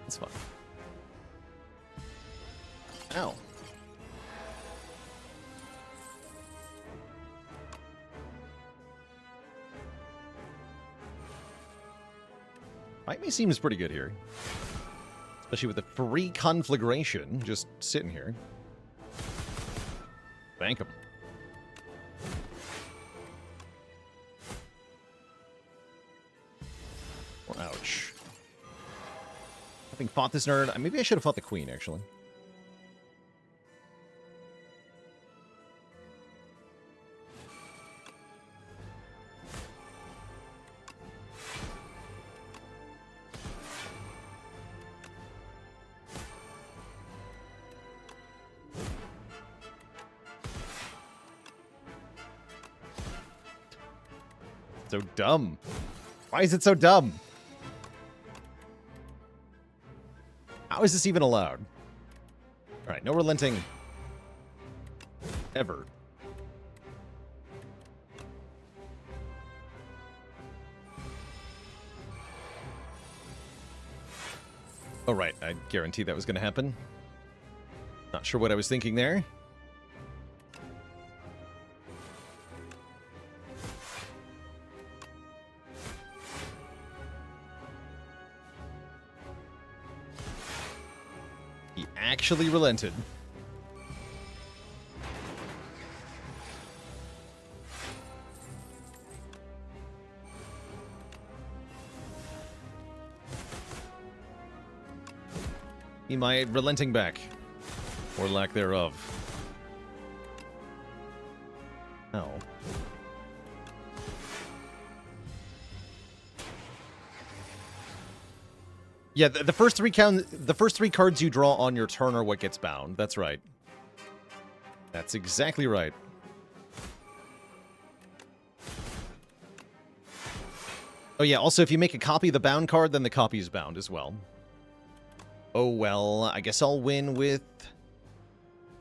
That's fine. Ow. Fight me seems pretty good here. Especially with the free conflagration just sitting here. Bank him. Oh, ouch. Having fought this nerd, maybe I should have fought the Queen, actually. So dumb. Why is it so dumb? How is this even allowed? All right, no relenting. Ever. Oh, right. I guarantee that was going to happen. Not sure what I was thinking there. He actually relented. He might relenting back. Or lack thereof. Oh. Yeah, the first three cards you draw on your turn are what gets bound. That's right. That's exactly right. Oh yeah, also if you make a copy of the bound card, then the copy is bound as well. Oh well, I guess I'll win with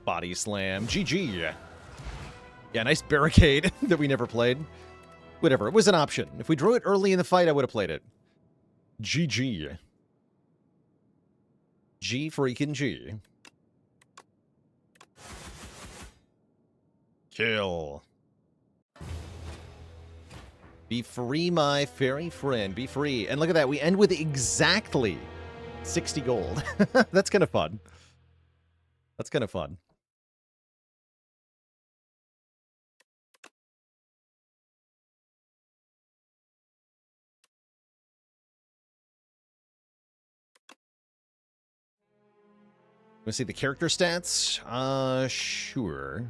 Body Slam. GG. Yeah, nice barricade that we never played. Whatever, it was an option. If we drew it early in the fight, I would have played it. GG. G freaking G. Kill. Be free, my fairy friend. Be free. And look at that. We end with exactly 60 gold. That's kind of fun. That's kind of fun. Let's see the character stats. Sure.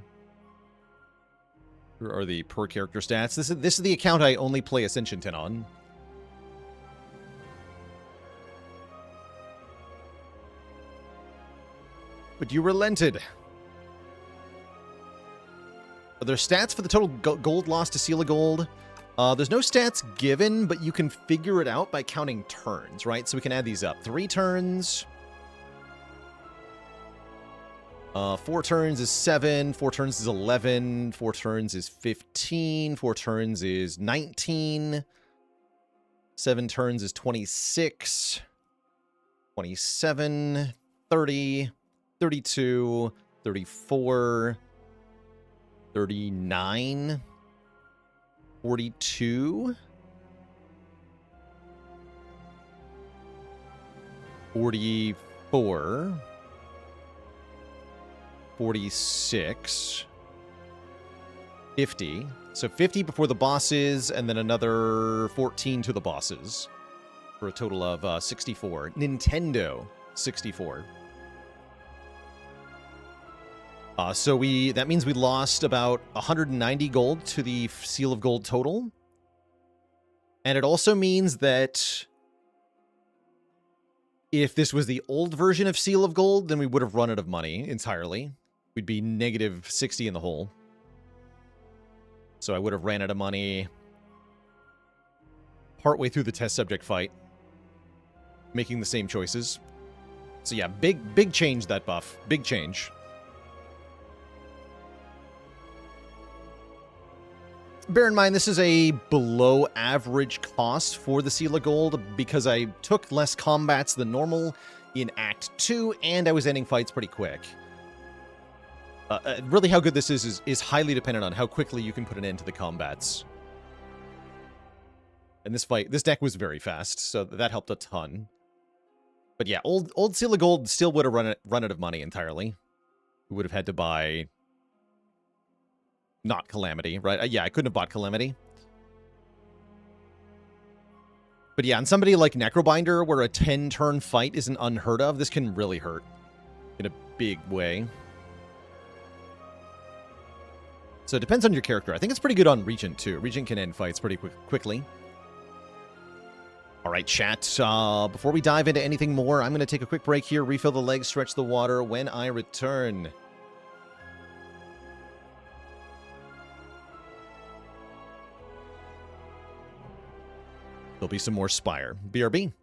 Here are the per character stats. This is the account I only play Ascension 10 on. But you relented. There's stats for the total gold lost to Seal of Gold. There's no stats given, but you can figure it out by counting turns, right? So we can add these up. 3 turns. 4 turns is 7. 4 turns is 11. 4 turns is 15. 4 turns is 19. 7 turns is 26. 27. 30. 32. 34. 39, 42, 44, 46, 50. So 50 before the bosses, and then another 14 to the bosses, for a total of 64. Nintendo 64. So that means we lost about 190 gold to the Seal of Gold total. And it also means that if this was the old version of Seal of Gold, then we would have run out of money entirely. We'd be negative 60 in the hole. So I would have ran out of money partway through the test subject fight, making the same choices. So yeah, big change, that buff. Big change. Bear in mind, this is a below average cost for the Seal of Gold because I took less combats than normal in Act 2, and I was ending fights pretty quick. Really how good this is highly dependent on how quickly you can put an end to the combats. And this deck was very fast, so that helped a ton. But yeah, old Seal of Gold still would have run out of money entirely. We would have had to buy... Not Calamity, right? Yeah, I couldn't have bought Calamity. But yeah, on somebody like Necrobinder, where a 10-turn fight isn't unheard of, this can really hurt in a big way. So it depends on your character. I think it's pretty good on Regent, too. Regent can end fights pretty quickly. All right, chat. Before we dive into anything more, I'm going to take a quick break here, refill the legs, stretch the water. When I return... there'll be some more Spire. BRB.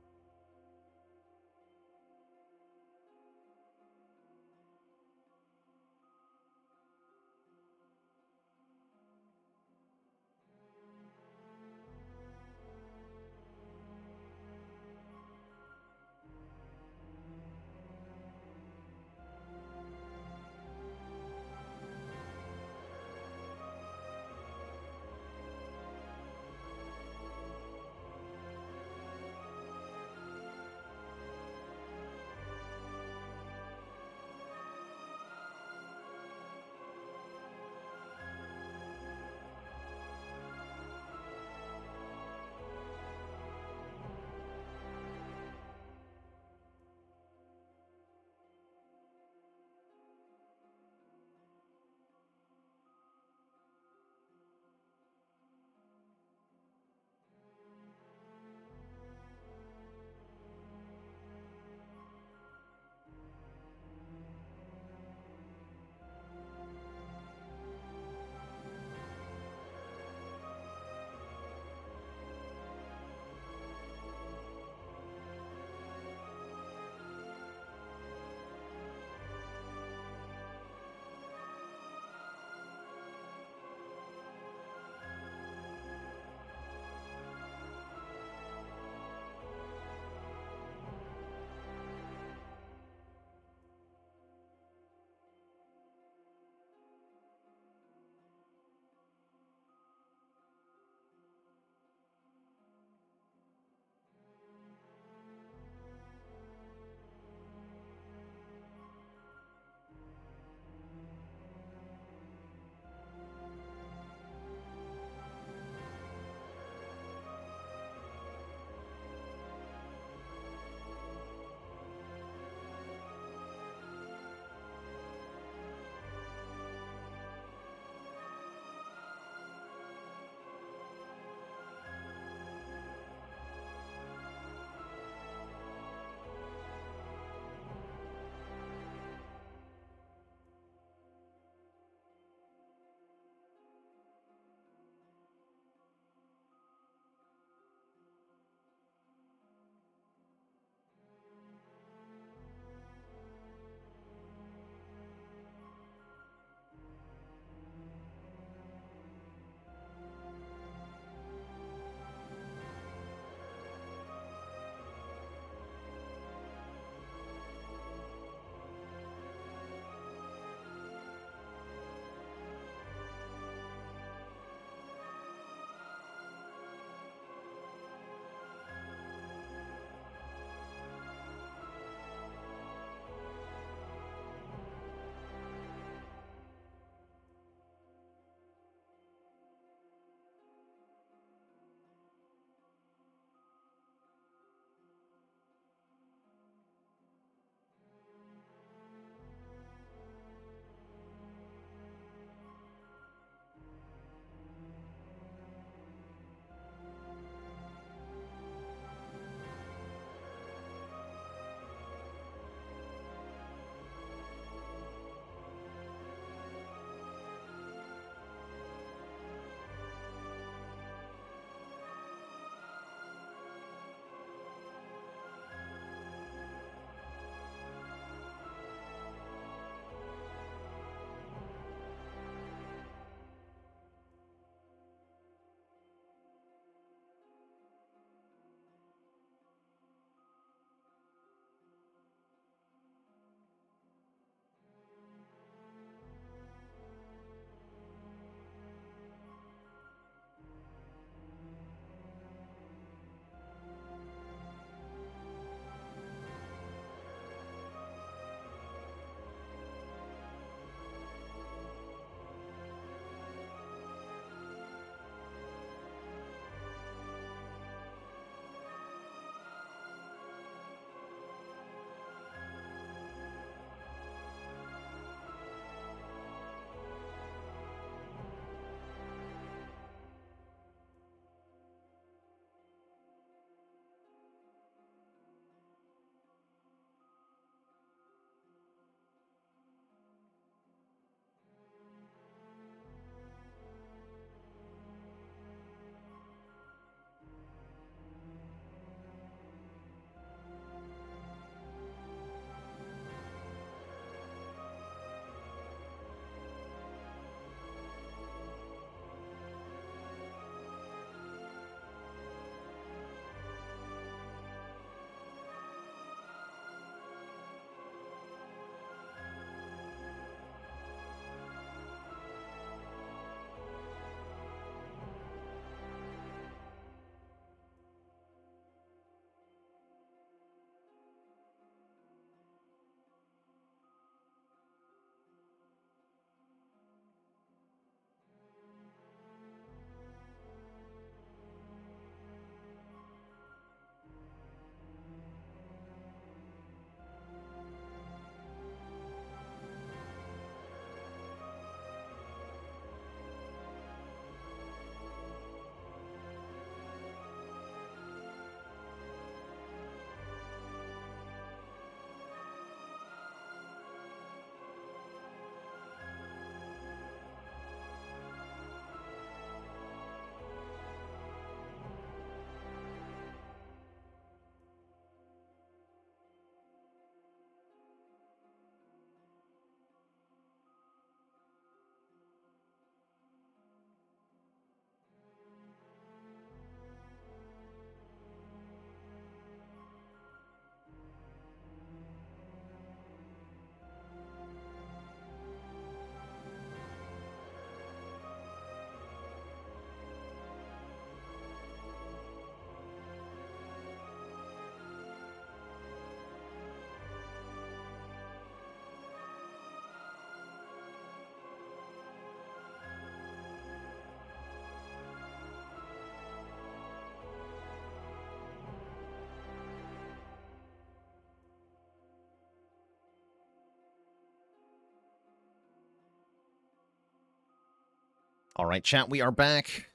All right, chat, we are back.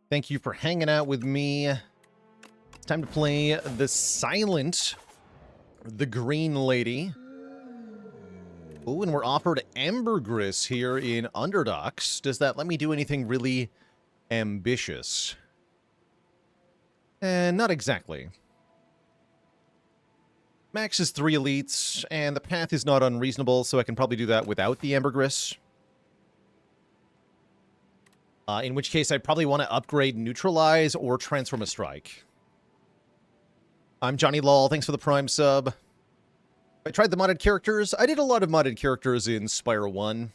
Thank you for hanging out with me. It's time to play the Silent, the Green Lady. Oh, and we're offered Ambergris here in Underdocs. Does that let me do anything really ambitious? Not exactly. Max is 3 elites, and the path is not unreasonable, so I can probably do that without the Ambergris. In which case, I'd probably want to upgrade Neutralize or Transform a Strike. I'm Johnny Lol, thanks for the Prime sub. I tried the modded characters. I did a lot of modded characters in Spire 1.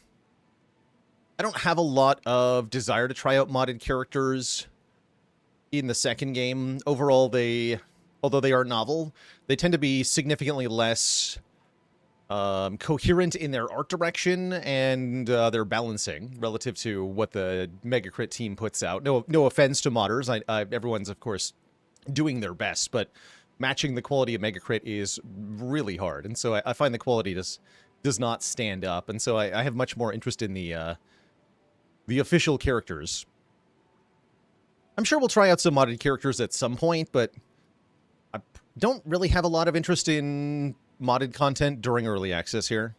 I don't have a lot of desire to try out modded characters in the second game. Overall, although they are novel, they tend to be significantly less coherent in their art direction and their balancing relative to what the Megacrit team puts out. No offense to modders. Everyone's, of course, doing their best, but matching the quality of Megacrit is really hard. And so I find the quality does not stand up. And so I have much more interest in the official characters. I'm sure we'll try out some modded characters at some point, but I don't really have a lot of interest in modded content during early access here.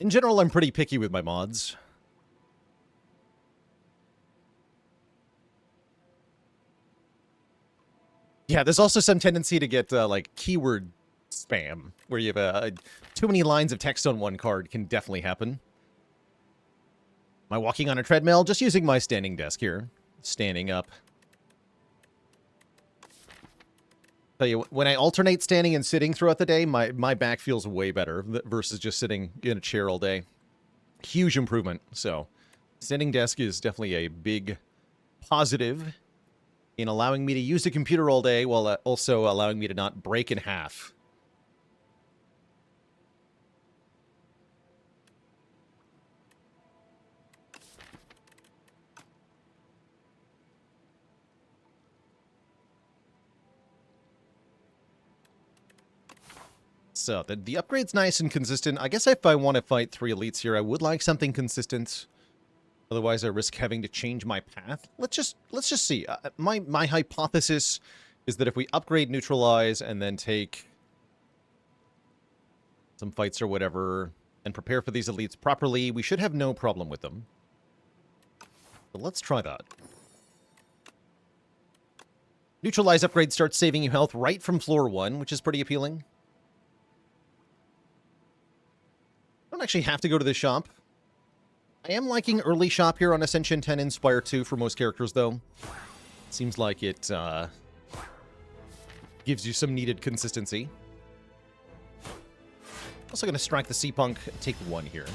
In general, I'm pretty picky with my mods. Yeah, there's also some tendency to get, like, keyword spam, where you have too many lines of text on one card can definitely happen. Am I walking on a treadmill? Just using my standing desk here. Standing up. Tell you, when I alternate standing and sitting throughout the day, my back feels way better versus just sitting in a chair all day. Huge improvement. So, standing desk is definitely a big positive in allowing me to use the computer all day while also allowing me to not break in half. So, the upgrade's nice and consistent. I guess if I want to fight 3 elites here, I would like something consistent. Otherwise, I risk having to change my path. Let's just see. My hypothesis is that if we upgrade Neutralize and then take some fights or whatever and prepare for these elites properly, we should have no problem with them. But let's try that. Neutralize upgrade starts saving you health right from floor 1, which is pretty appealing. I don't actually have to go to the shop. I am liking early shop here on Ascension 10 and Spire 2 for most characters, though. Seems like it gives you some needed consistency. Also going to strike the Sea-Punk, take 1 here.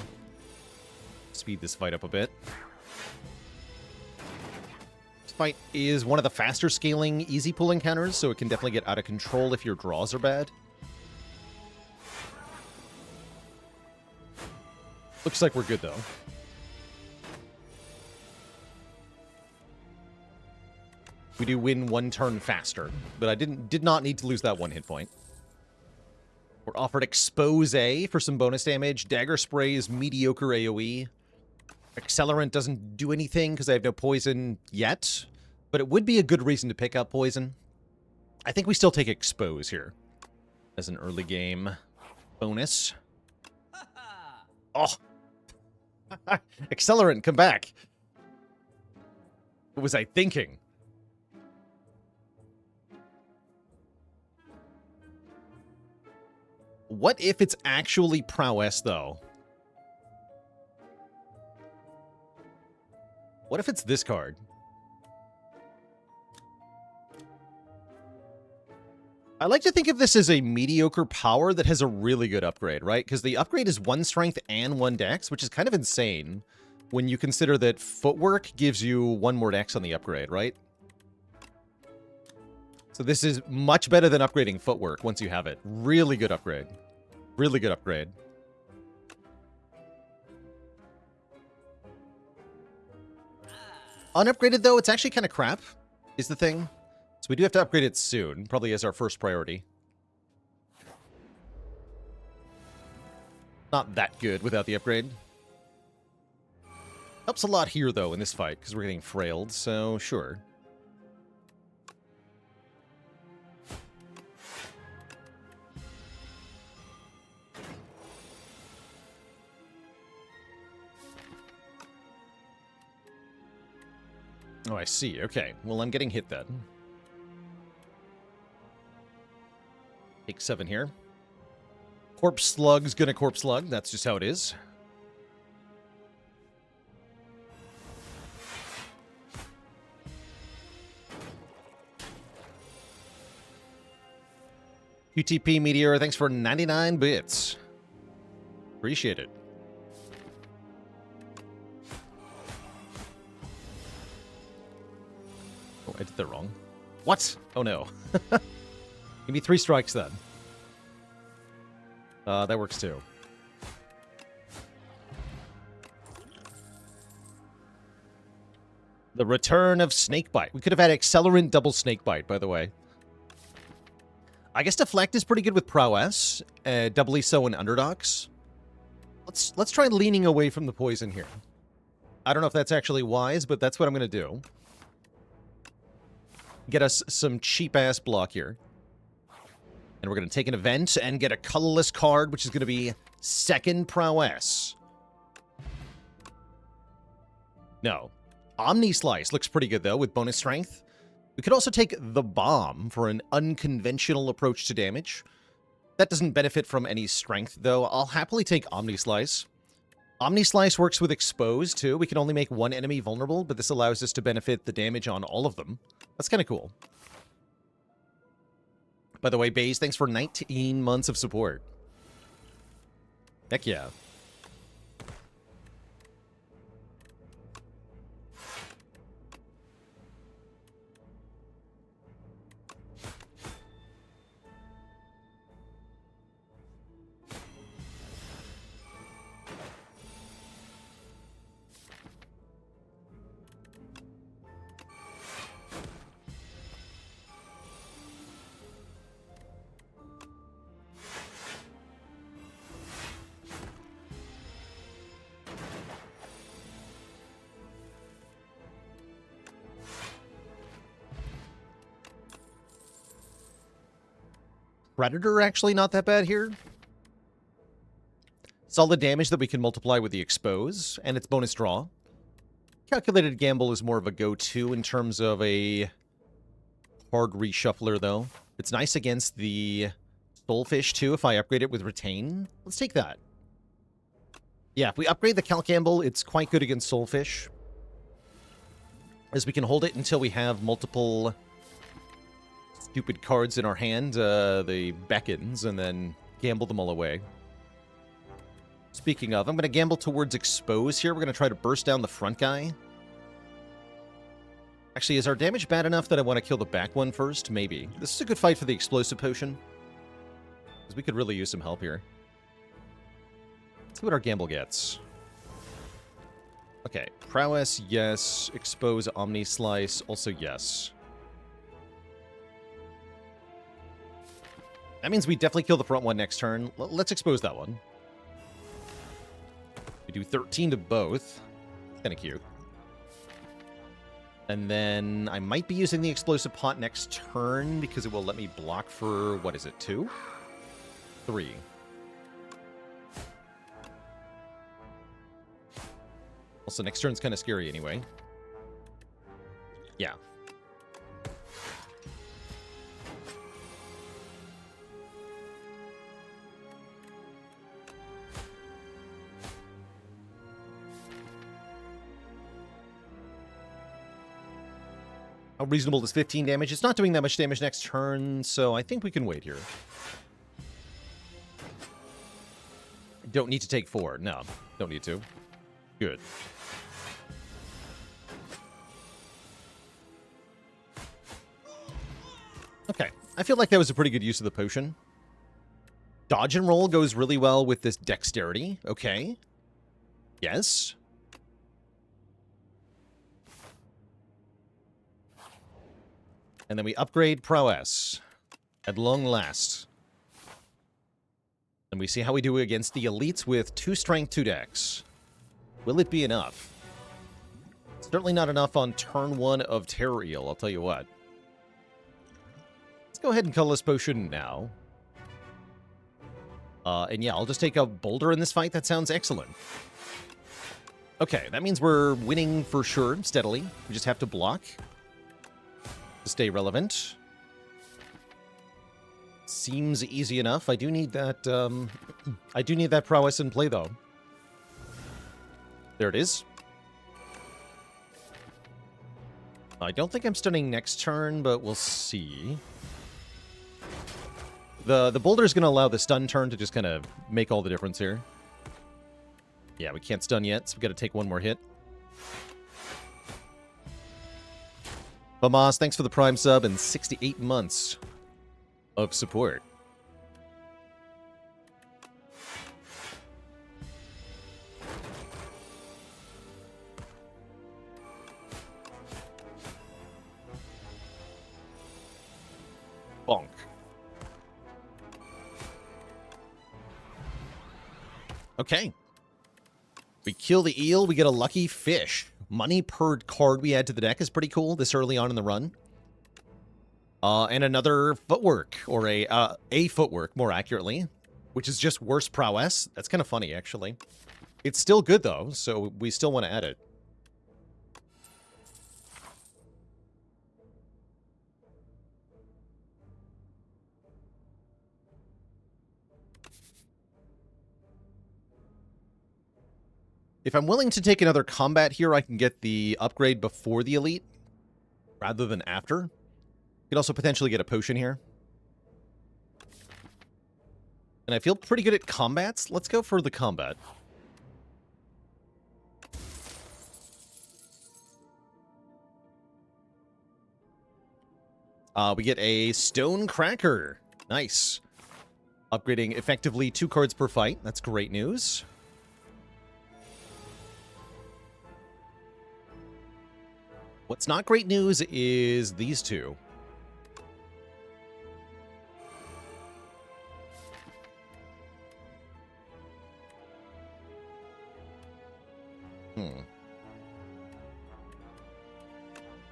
Speed this fight up a bit. This fight is one of the faster scaling easy pull encounters, so it can definitely get out of control if your draws are bad. Looks like we're good, though. We do win 1 turn faster, but I did not need to lose that 1 hit point. We're offered Expose for some bonus damage. Dagger Spray is mediocre AoE. Accelerant doesn't do anything because I have no poison yet, but it would be a good reason to pick up poison. I think we still take Expose here as an early game bonus. Oh! Accelerant, come back! What was I thinking? What if it's actually prowess, though? What if it's this card? I like to think of this as a mediocre power that has a really good upgrade, right? Because the upgrade is 1 strength and 1 dex, which is kind of insane when you consider that footwork gives you 1 more dex on the upgrade, right? So this is much better than upgrading footwork once you have it. Really good upgrade. Really good upgrade. Unupgraded, though, it's actually kind of crap, is the thing. So we do have to upgrade it soon, probably as our first priority. Not that good without the upgrade. Helps a lot here, though, in this fight, because we're getting frailed, so sure. Oh, I see. Okay. Well, I'm getting hit then. Take 7 here. Corpse Slug's gonna Corpse Slug. That's just how it is. UTP Meteor, thanks for 99 bits. Appreciate it. Oh, I did that wrong. What? Oh, no. Give me 3 strikes, then. That works, too. The return of Snakebite. We could have had Accelerant double Snakebite, by the way. I guess Deflect is pretty good with Prowess. Doubly so in Underdogs. Let's try leaning away from the poison here. I don't know if that's actually wise, but that's what I'm going to do. Get us some cheap-ass block here. And we're going to take an event and get a colorless card, which is going to be second Prowess. No. Omni Slice looks pretty good, though, with bonus strength. We could also take the Bomb for an unconventional approach to damage. That doesn't benefit from any strength, though. I'll happily take Omni Slice. Omni Slice works with Expose, too. We can only make one enemy vulnerable, but this allows us to benefit the damage on all of them. That's kind of cool. By the way, Baze, thanks for 19 months of support. Heck yeah. Predator actually not that bad here. Solid damage that we can multiply with the Expose, and its bonus draw. Calculated Gamble is more of a go-to in terms of a hard reshuffler, though. It's nice against the Soulfish, too, if I upgrade it with Retain. Let's take that. Yeah, if we upgrade the Cal Gamble, it's quite good against Soulfish, as we can hold it until we have multiple stupid cards in our hand, the beckons, and then gamble them all away. Speaking of, I'm going to gamble towards Expose here. We're going to try to burst down the front guy. Actually, is our damage bad enough that I want to kill the back one first? Maybe. This is a good fight for the Explosive Potion, because we could really use some help here. Let's see what our gamble gets. Okay, Prowess, yes. Expose, Omni Slice, also yes. That means we definitely kill the front one next turn. Let's expose that one. We do 13 to both. Kind of cute. And then I might be using the Explosive Pot next turn because it will let me block for, what is it, 2? 3. Also, next turn's kind of scary anyway. Yeah. How reasonable is 15 damage? It's not doing that much damage next turn, so I think we can wait here. Don't need to take 4. No, don't need to. Good. Okay, I feel like that was a pretty good use of the potion. Dodge and roll goes really well with this dexterity. Okay. Yes. And then we upgrade prowess at long last. And we see how we do against the elites with 2 strength, 2 dex. Will it be enough? Certainly not enough on turn 1 of Terror Eel, I'll tell you what. Let's go ahead and Colorless Potion now. And yeah, I'll just take a boulder in this fight. That sounds excellent. Okay, that means we're winning for sure, steadily. We just have to block to stay relevant. Seems easy enough. I do need that, I do need that prowess in play, though. There it is. I don't think I'm stunning next turn, but we'll see. The boulder is going to allow the stun turn to just kind of make all the difference here. Yeah, we can't stun yet, so we've got to take one more hit. Famas, thanks for the Prime sub and 68 months of support. Bonk. Okay. We kill the eel, we get a lucky fish. Money per card we add to the deck is pretty cool this early on in the run. And another footwork, or a footwork, more accurately, which is just worse prowess. That's kind of funny, actually. It's still good, though, so we still want to add it. If I'm willing to take another combat here, I can get the upgrade before the elite, rather than after. You could also potentially get a potion here. And I feel pretty good at combats. Let's go for the combat. We get a Stone Cracker. Nice. Upgrading effectively 2 cards per fight. That's great news. What's not great news is these two.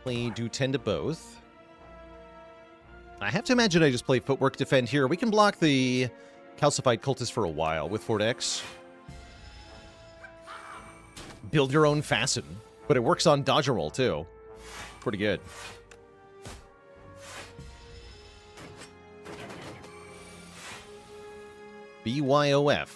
We do tend to both. I have to imagine I just play Footwork Defend here. We can block the Calcified Cultist for a while with 4-Dex. Build your own Fasten. But it works on Dodge and Roll, too. Pretty good. BYOF.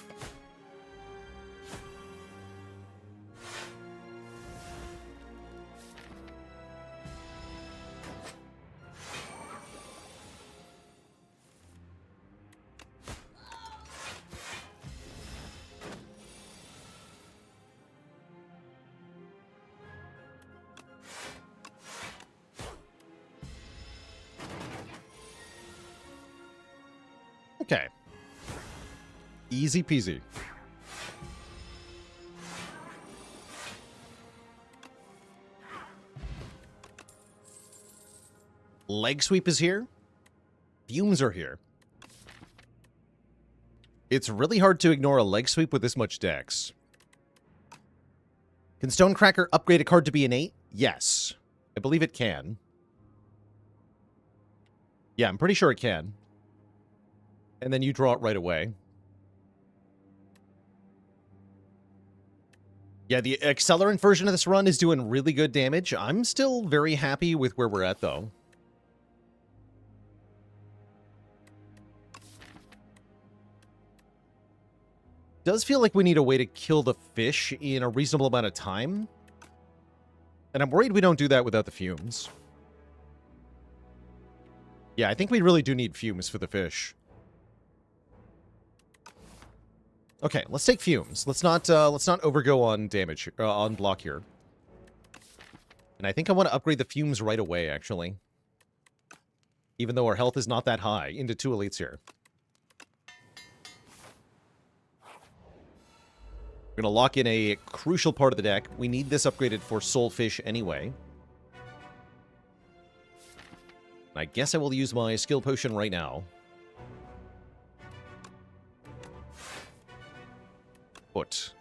Okay. Easy peasy. Leg Sweep is here. Fumes are here. It's really hard to ignore a Leg Sweep with this much dex. Can Stonecracker upgrade a card to be an 8? Yes. I believe it can. Yeah, I'm pretty sure it can. And then you draw it right away. Yeah, the accelerant version of this run is doing really good damage. I'm still very happy with where we're at, though. Does feel like we need a way to kill the fish in a reasonable amount of time. And I'm worried we don't do that without the fumes. Yeah, I think we really do need fumes for the fish. Okay, let's take fumes. Let's not overgo on damage on block here. And I think I want to upgrade the fumes right away, actually. Even though our health is not that high, into 2 elites here. We're going to lock in a crucial part of the deck. We need this upgraded for Soulfish anyway. I guess I will use my skill potion right now. Put.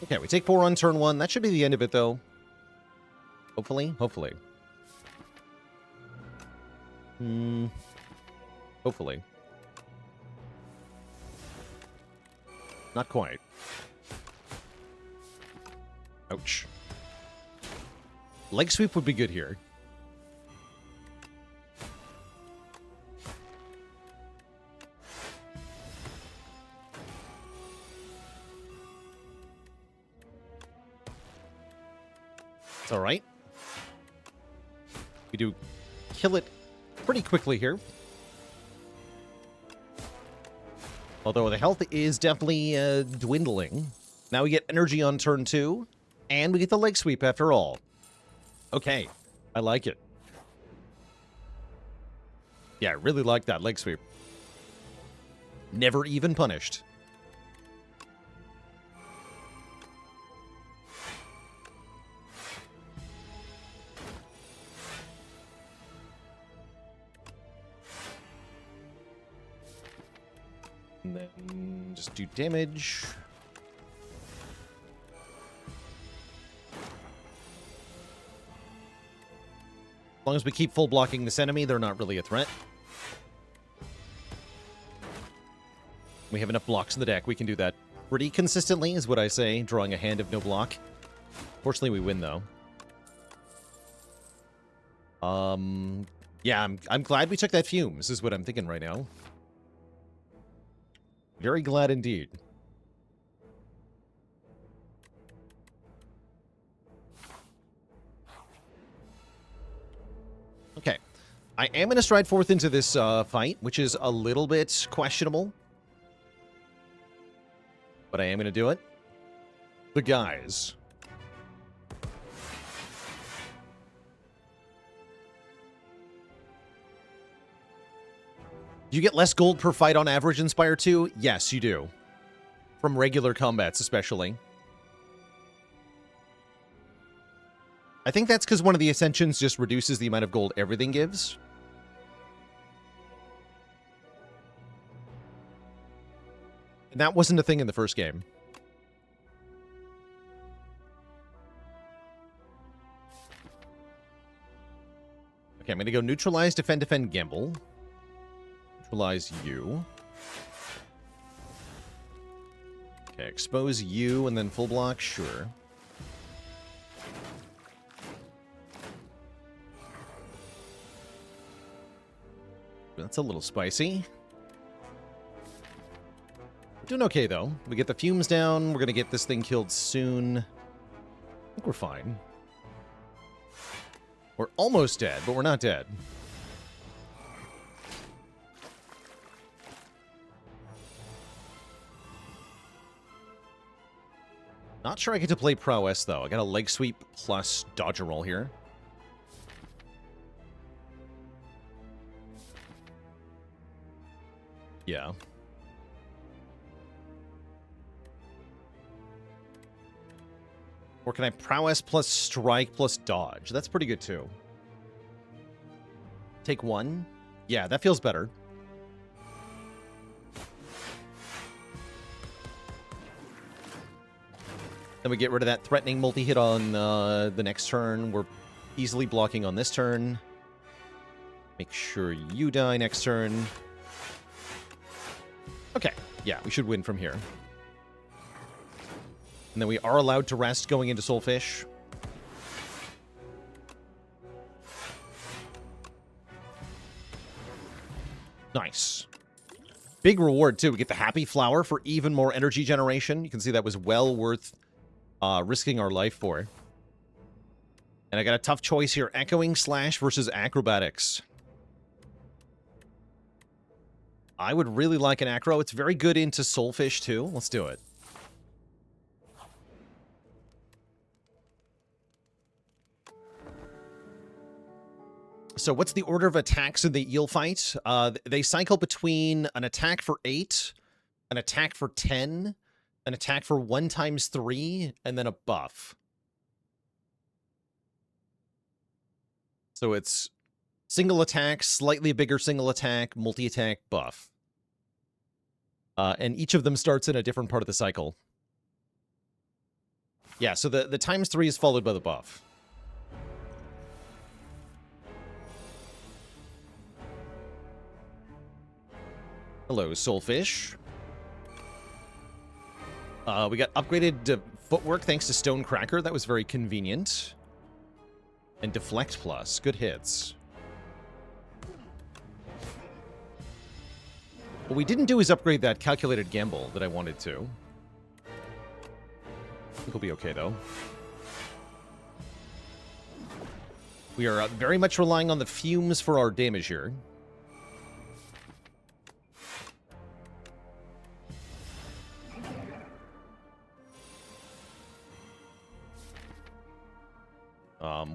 Okay, we take 4 on turn 1. That should be the end of it, though. Hopefully. Hopefully. Hopefully. Not quite. Ouch. Leg sweep would be good here. It's all right. We do kill it pretty quickly here. Although the health is definitely dwindling. Now we get energy on turn 2, and we get the leg sweep after all. Okay, I like it. Yeah, I really like that leg sweep. Never even punished. And then just do damage. As long as we keep full blocking this enemy, they're not really a threat. We have enough blocks in the deck. We can do that pretty consistently, is what I say, drawing a hand of no block. Fortunately, we win, though. Yeah, I'm glad we took that Fumes, is what I'm thinking right now. Very glad indeed. Okay. I am going to stride forth into this fight, which is a little bit questionable. But I am going to do it. The guys. Do you get less gold per fight on average in Spire 2? Yes, you do. From regular combats, especially. I think that's because one of the Ascensions just reduces the amount of gold everything gives. And that wasn't a thing in the first game. Okay, I'm going to go neutralize, defend, defend, gamble. Neutralize you. Okay, expose you and then full block, sure. That's a little spicy. We're doing okay, though. We get the fumes down. We're going to get this thing killed soon. I think we're fine. We're almost dead, but we're not dead. Not sure I get to play prowess, though. I got a leg sweep plus dodge and roll here. Yeah. Or can I prowess plus strike plus dodge? That's pretty good, too. Take 1. Yeah, that feels better. Then we get rid of that threatening multi-hit on the next turn. We're easily blocking on this turn. Make sure you die next turn. Okay, yeah, we should win from here. And then we are allowed to rest going into Soulfish. Nice. Big reward, too. We get the Happy Flower for even more energy generation. You can see that was well worth risking our life for. And I got a tough choice here. Echoing Slash versus Acrobatics. I would really like an Acro. It's very good into Soulfish, too. Let's do it. So what's the order of attacks in the eel fight? They cycle between an attack for 8, an attack for 10, an attack for 1 times 3, and then a buff. So it's single attack, slightly bigger single attack, multi-attack, buff. And each of them starts in a different part of the cycle. Yeah, so the ×3 is followed by the buff. Hello, Soulfish. We got upgraded footwork thanks to Stonecracker. That was very convenient. And Deflect Plus. Good hits. What we didn't do is upgrade that Calculated Gamble that I wanted to. I think we'll be okay, though. We are very much relying on the fumes for our damage here.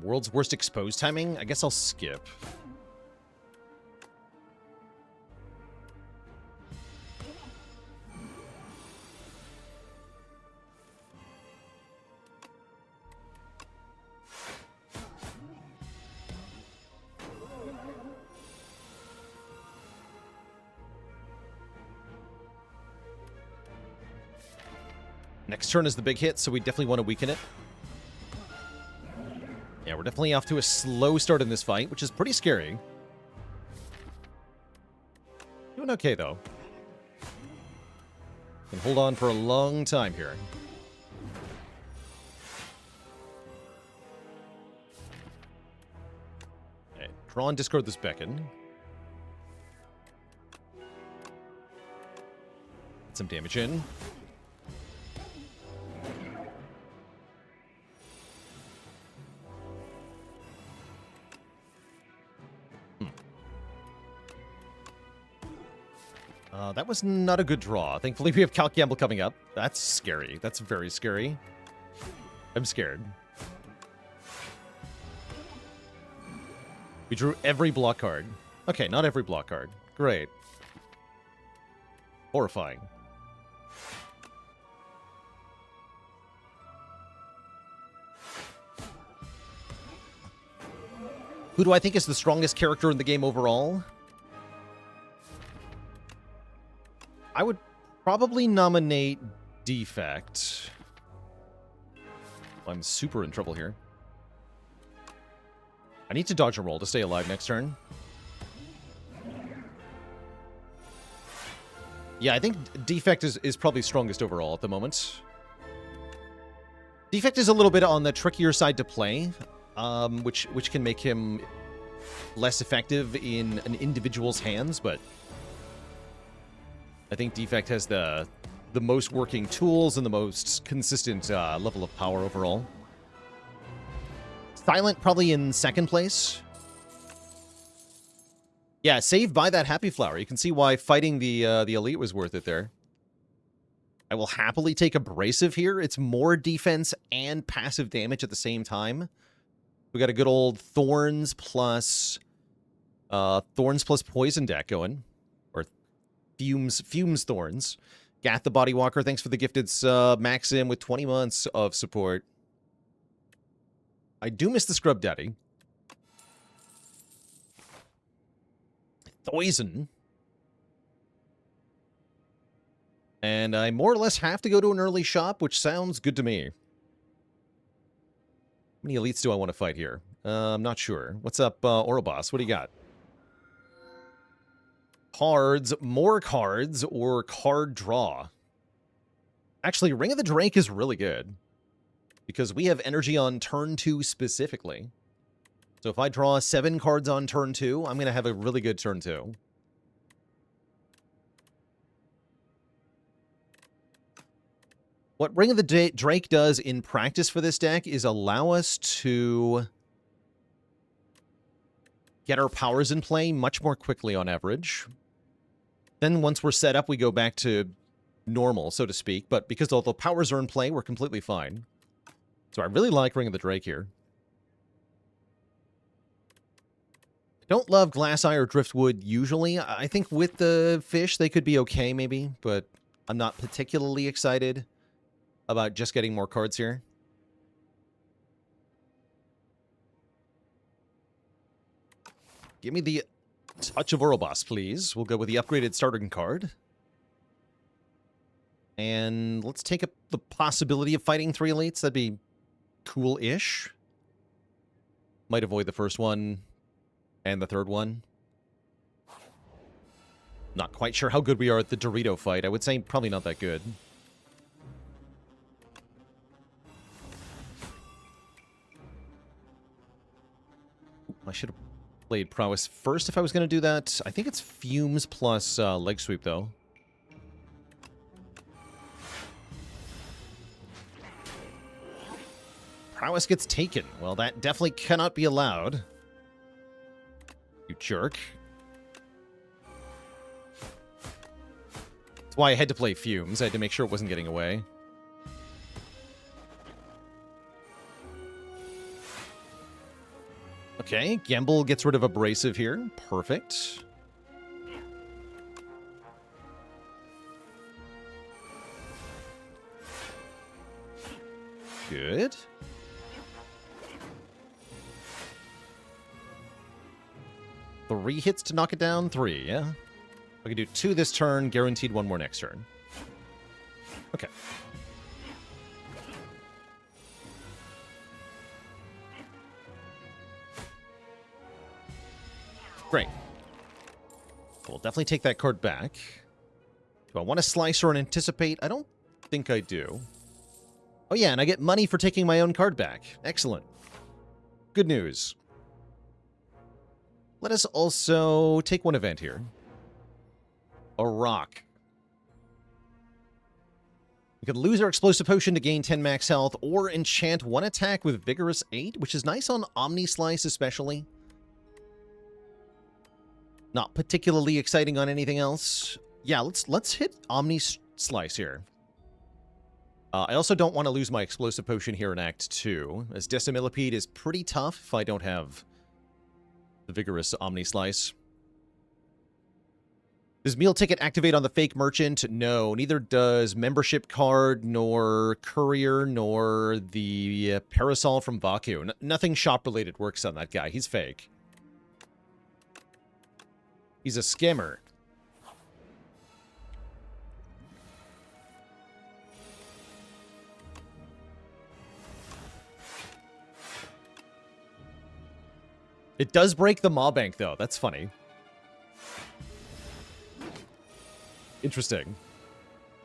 World's worst exposed timing? I guess I'll skip. Next turn is the big hit, so we definitely want to weaken it. Yeah, we're definitely off to a slow start in this fight, which is pretty scary. Doing okay, though. Can hold on for a long time here. Okay, draw and discard this beacon. Get some damage in. That was not a good draw. Thankfully, we have Calc Gamble coming up. That's scary. That's very scary. I'm scared. We drew every block card. Okay, not every block card. Great. Horrifying. Who do I think is the strongest character in the game overall? I would probably nominate Defect. I'm super in trouble here. I need to dodge a roll to stay alive next turn. Yeah, I think Defect is probably strongest overall at the moment. Defect is a little bit on the trickier side to play, which can make him less effective in an individual's hands, but I think Defect has the most working tools and the most consistent level of power overall. Silent probably in second place. Yeah, saved by that Happy Flower. You can see why fighting the Elite was worth it there. I will happily take Abrasive here. It's more defense and passive damage at the same time. We got a good old Thorns plus Poison deck going. Fumes Thorns. Gath the Body Walker, thanks for the gifted sub. Maxim with 20 months of support. I do miss the Scrub Daddy. Thoisin. And I more or less have to go to an early shop, which sounds good to me. How many elites do I want to fight here? I'm not sure. What's up, Ouroboros? What do you got? Cards, more cards, or card draw. Actually, Ring of the Drake is really good because we have energy on turn 2 specifically. So if I draw 7 cards on turn 2, I'm going to have a really good turn 2. What Ring of the Drake does in practice for this deck is allow us to get our powers in play much more quickly on average. Then once we're set up, we go back to normal, so to speak. But because all the powers are in play, we're completely fine. So I really like Ring of the Drake here. I don't love Glass Eye or Driftwood usually. I think with the fish, they could be okay maybe. But I'm not particularly excited about just getting more cards here. Give me the Touch of Ouroboros, please. We'll go with the upgraded starting card. And let's take up the possibility of fighting 3 elites. That'd be cool-ish. Might avoid the first one and the third one. Not quite sure how good we are at the Dorito fight. I would say probably not that good. I should have played Prowess first if I was going to do that. I think it's Fumes plus Leg Sweep, though. Prowess gets taken. Well, that definitely cannot be allowed. You jerk. That's why I had to play Fumes. I had to make sure it wasn't getting away. Okay, Gamble gets rid of Abrasive here. Perfect. Good. Three hits to knock it down? 3, yeah? I can do 2 this turn, guaranteed 1 more next turn. Okay. Great. We'll definitely take that card back. Do I want to slice or anticipate? I don't think I do. Oh yeah, and I get money for taking my own card back. Excellent. Good news. Let us also take one event here. A rock. We could lose our Explosive Potion to gain 10 max health, or enchant 1 attack with Vigorous 8, which is nice on Omni Slice especially. Not particularly exciting on anything else. Yeah, let's hit Omni Slice here. I also don't want to lose my Explosive Potion here in Act 2, as Decimillipede is pretty tough if I don't have the Vigorous Omni Slice. Does Meal Ticket activate on the Fake Merchant? No, neither does Membership Card, nor Courier, nor the Parasol from Vaku. Nothing shop-related works on that guy. He's fake. He's a scammer. It does break the Maw Bank, though. That's funny. Interesting.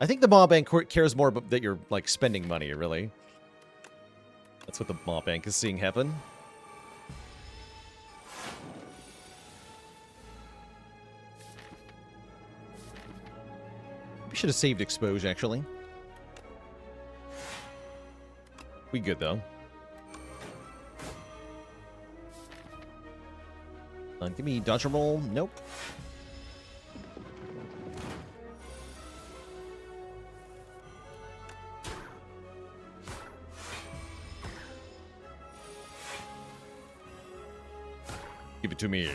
I think the Maw Bank cares more about that you're, like, spending money, really. That's what the Maw Bank is seeing happen. We should have saved Expose, actually. We good, though. Give me dodge roll. Nope. Give it to me.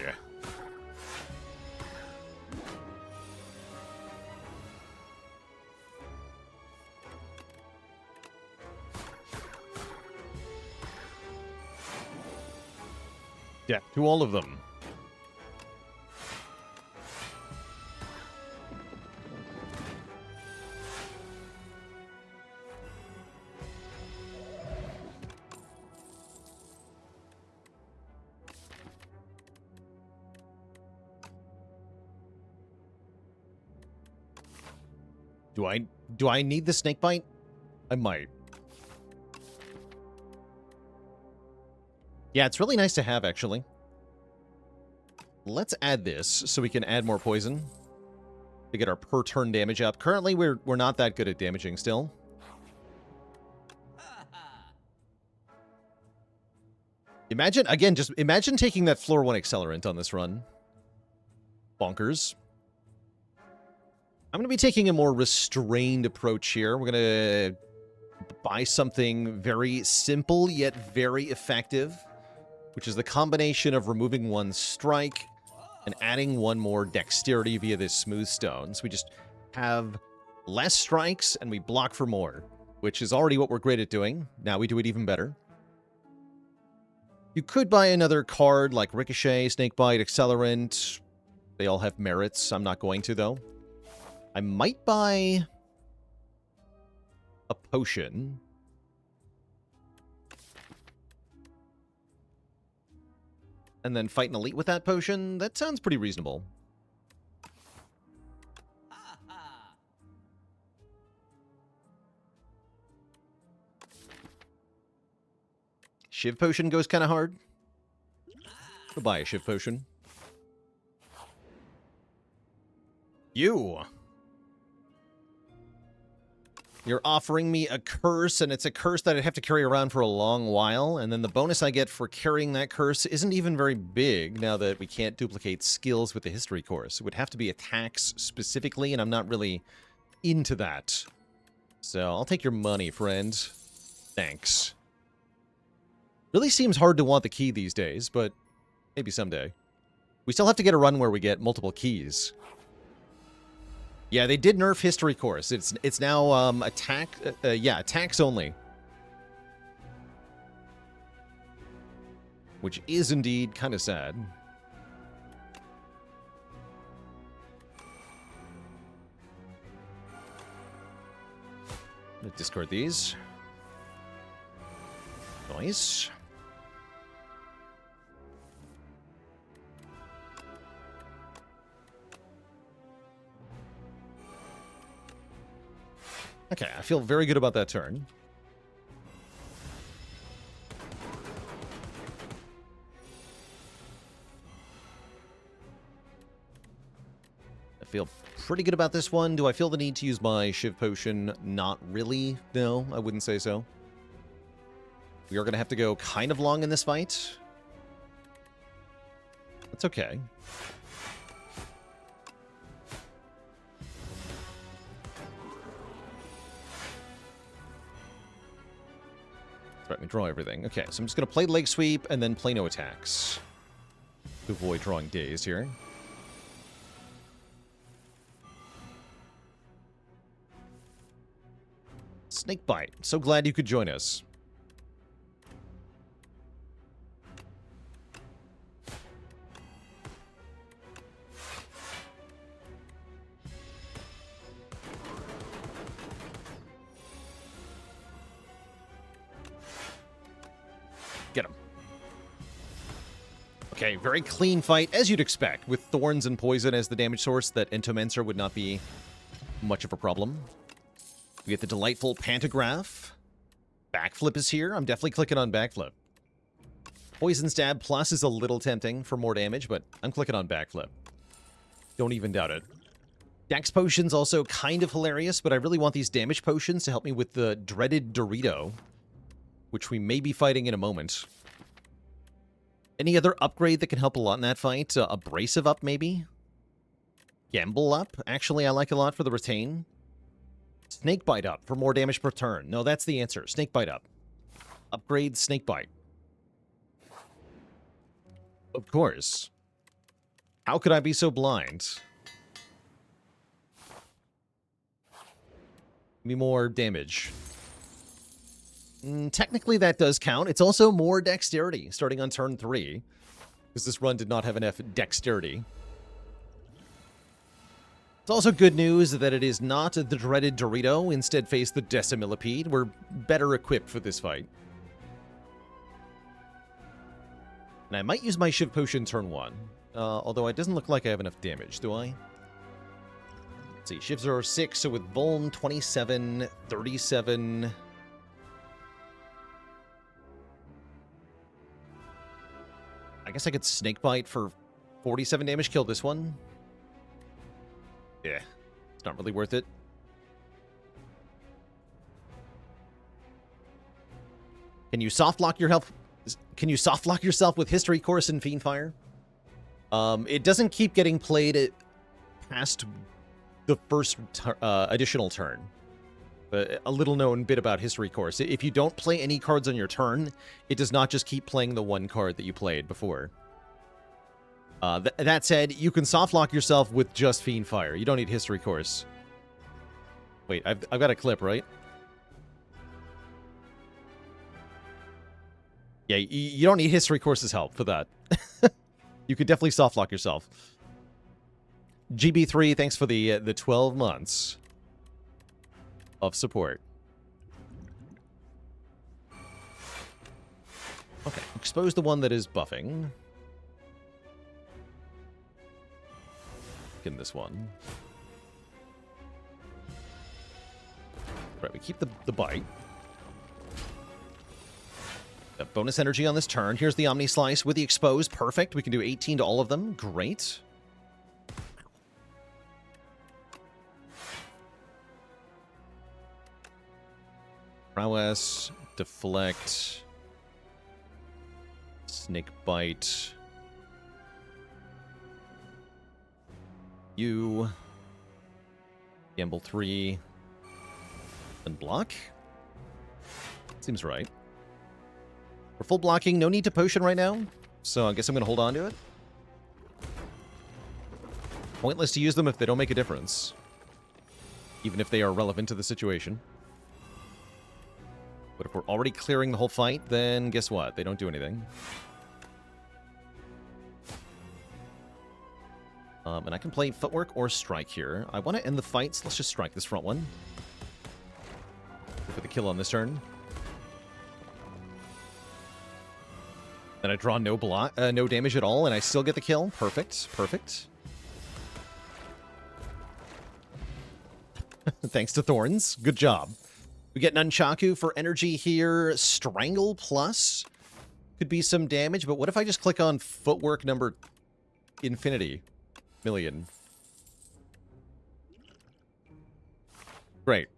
Yeah, to all of them. Do I need the snake bite? I might. Yeah, it's really nice to have, actually. Let's add this so we can add more poison to get our per turn damage up. Currently, we're not that good at damaging still. Imagine, again, just imagine taking that floor 1 accelerant on this run. Bonkers. I'm going to be taking a more restrained approach here. We're going to buy something very simple yet very effective, which is the combination of removing 1 strike and adding 1 more dexterity via this smooth stone. So we just have less strikes and we block for more, which is already what we're great at doing. Now we do it even better. You could buy another card like Ricochet, Snakebite, Accelerant. They all have merits. I'm not going to, though. I might buy a potion. And then fight an elite with that potion. That sounds pretty reasonable. Shiv potion goes kind of hard. We'll buy a Shiv potion. You're offering me a curse, and it's a curse that I'd have to carry around for a long while, and then the bonus I get for carrying that curse isn't even very big now that we can't duplicate skills with the history course. It would have to be attacks specifically, and I'm not really into that. So I'll take your money, friend. Thanks. Really seems hard to want the key these days, but maybe someday. We still have to get a run where we get multiple keys. Yeah, they did nerf history course. It's now attacks only. Which is indeed kind of sad. Let's discard these. Nice. Okay, I feel very good about that turn. I feel pretty good about this one. Do I feel the need to use my Shiv potion? Not really. No, I wouldn't say so. We are going to have to go kind of long in this fight. That's okay. Let me draw everything. Okay, so I'm just going to play leg sweep and then play no attacks to avoid drawing days here. Snakebite. So glad you could join us. Get him. Okay, very clean fight, as you'd expect. With thorns and poison as the damage source, that Entomancer would not be much of a problem. We get the delightful Pantograph. Backflip is here. I'm definitely clicking on Backflip. Poison Stab Plus is a little tempting for more damage, but I'm clicking on Backflip. Don't even doubt it. Dex Potion's also kind of hilarious, but I really want these damage potions to help me with the dreaded Dorito, which we may be fighting in a moment. Any other upgrade that can help a lot in that fight? Abrasive up, maybe? Gamble up? Actually, I like a lot for the retain. Snakebite up for more damage per turn. No, that's the answer. Snakebite up. Upgrade Snakebite. Of course. How could I be so blind? Give me more damage. Technically, that does count. It's also more dexterity, starting on turn 3. Because this run did not have enough dexterity. It's also good news that it is not the dreaded Dorito, instead face the Decimillipede. We're better equipped for this fight. And I might use my Shiv Potion turn 1. Although it doesn't look like I have enough damage, do I? Let's see, Shivs are 6, so with Vuln, 27, 37... I guess I could Snakebite for 47 damage, kill this one. Yeah, it's not really worth it. Can you soft lock your health? Can you soft lock yourself with History Course and Fiendfire? It doesn't keep getting played past the first additional turn. A little known bit about History Course. If you don't play any cards on your turn, it does not just keep playing the one card that you played before. That said, you can softlock yourself with just Fiendfire. You don't need History Course. Wait, I've got a clip, right? Yeah, you don't need history courses help for that. You could definitely soft lock yourself. GB3, thanks for the 12 months of support. Okay, expose the one that is buffing. In this one. Right, we keep the bite. Got bonus energy on this turn. Here's the Omni Slice with the expose. Perfect. We can do 18 to all of them. Great. Prowess, deflect, snake bite. You gamble 3 and block. Seems right. We're full blocking. No need to potion right now, so I guess I'm going to hold on to it. Pointless to use them if they don't make a difference, even if they are relevant to the situation. But if we're already clearing the whole fight, then guess what? They don't do anything. And I can play footwork or strike here. I want to end the fight, so let's just strike this front one. Go for the kill on this turn. Then I draw no damage at all, and I still get the kill. Perfect, perfect. Thanks to Thorns. Good job. We get Nunchaku for energy here. Strangle plus could be some damage, but what if I just click on footwork number infinity? Million. Great.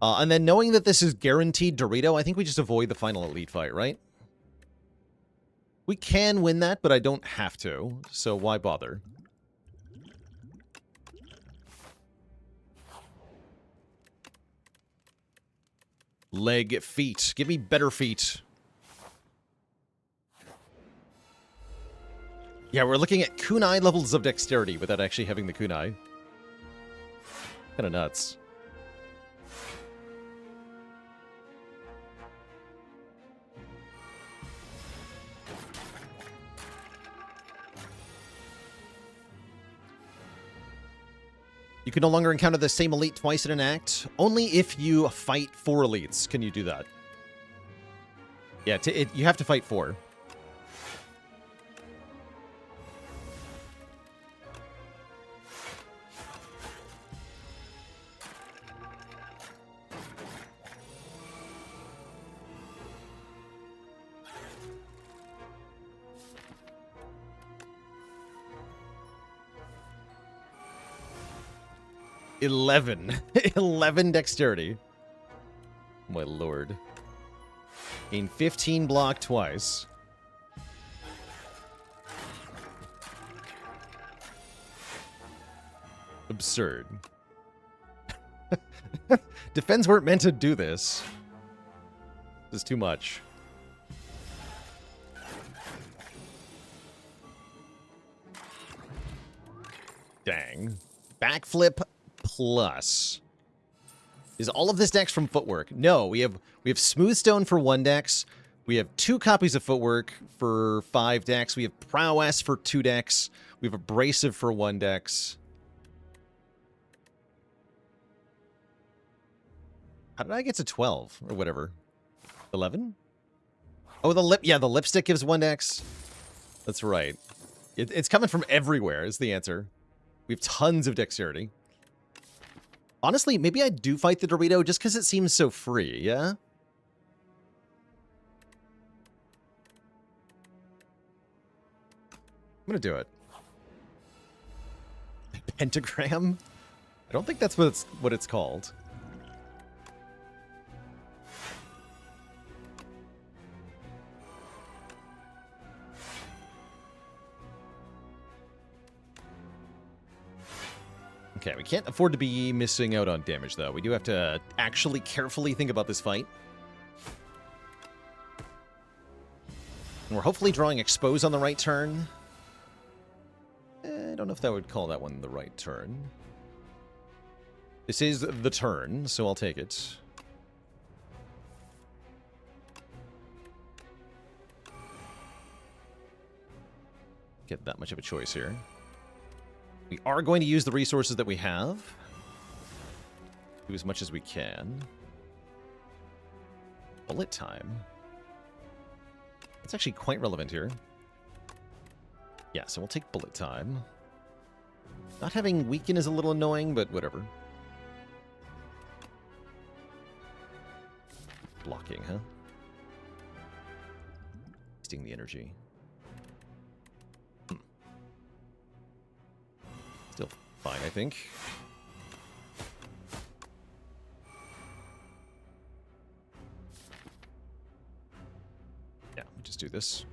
And then knowing that this is guaranteed Dorito, I think we just avoid the final elite fight, right? We can win that, but I don't have to, so why bother? Leg, feet. Give me better feet. Yeah, we're looking at kunai levels of dexterity without actually having the kunai. Kind of nuts. You can no longer encounter the same elite twice in an act. Only if you fight 4 elites can you do that. Yeah, you have to fight 4. $11. 11 dexterity. My lord. Gain 15 block twice. Absurd. Defense weren't meant to do this. This is too much. Dang. Backflip plus. Is all of this dex from footwork? No, we have smooth stone for 1 dex. We have 2 copies of footwork for 5 dex. We have prowess for 2 dex. We have abrasive for 1 dex. How did I get to 12 or whatever? 11? Oh, the lipstick gives 1 dex. That's right. It's coming from everywhere is the answer. We have tons of dexterity. Honestly, maybe I do fight the Dorito just because it seems so free, yeah? I'm gonna do it. Pentagram? I don't think that's what it's called. Okay, we can't afford to be missing out on damage, though. We do have to actually carefully think about this fight. And we're hopefully drawing Expose on the right turn. I don't know if that would call that one the right turn. This is the turn, so I'll take it. get that much of a choice here. We are going to use the resources that we have. Do as much as we can. Bullet time. That's actually quite relevant here. Yeah, so we'll take bullet time. Not having weaken is a little annoying, but whatever. Blocking, huh? Wasting the energy. Still fine, I think. Yeah, we'll just do this.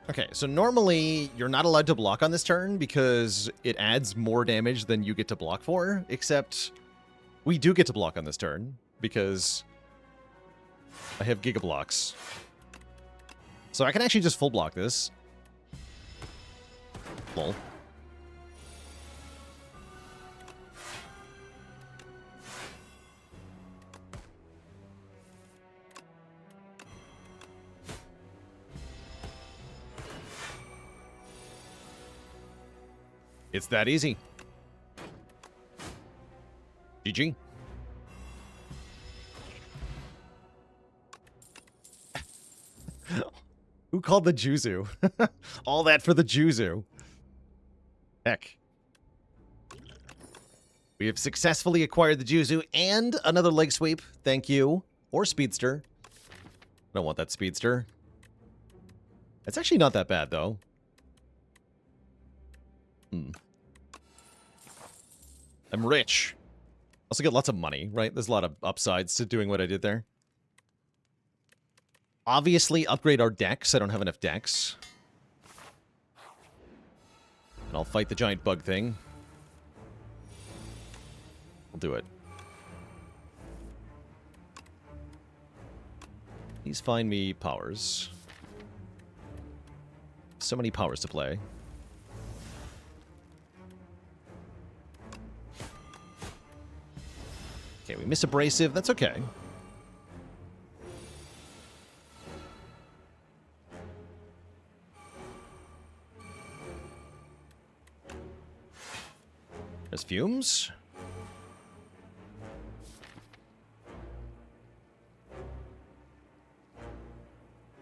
Okay, so normally you're not allowed to block on this turn because it adds more damage than you get to block for, except we do get to block on this turn because I have Giga Blocks. So I can actually just full block this. Lol. It's that easy. GG. Who called the Juzu? All that for the Juzu. Heck. We have successfully acquired the Juzu and another leg sweep. Thank you. Or Speedster. I don't want that Speedster. It's actually not that bad, though. I'm rich. Also get lots of money, right? There's a lot of upsides to doing what I did there. Obviously, upgrade our decks. I don't have enough decks. And I'll fight the giant bug thing. I'll do it. Please find me powers. So many powers to play. Okay, we miss abrasive. That's okay. There's fumes.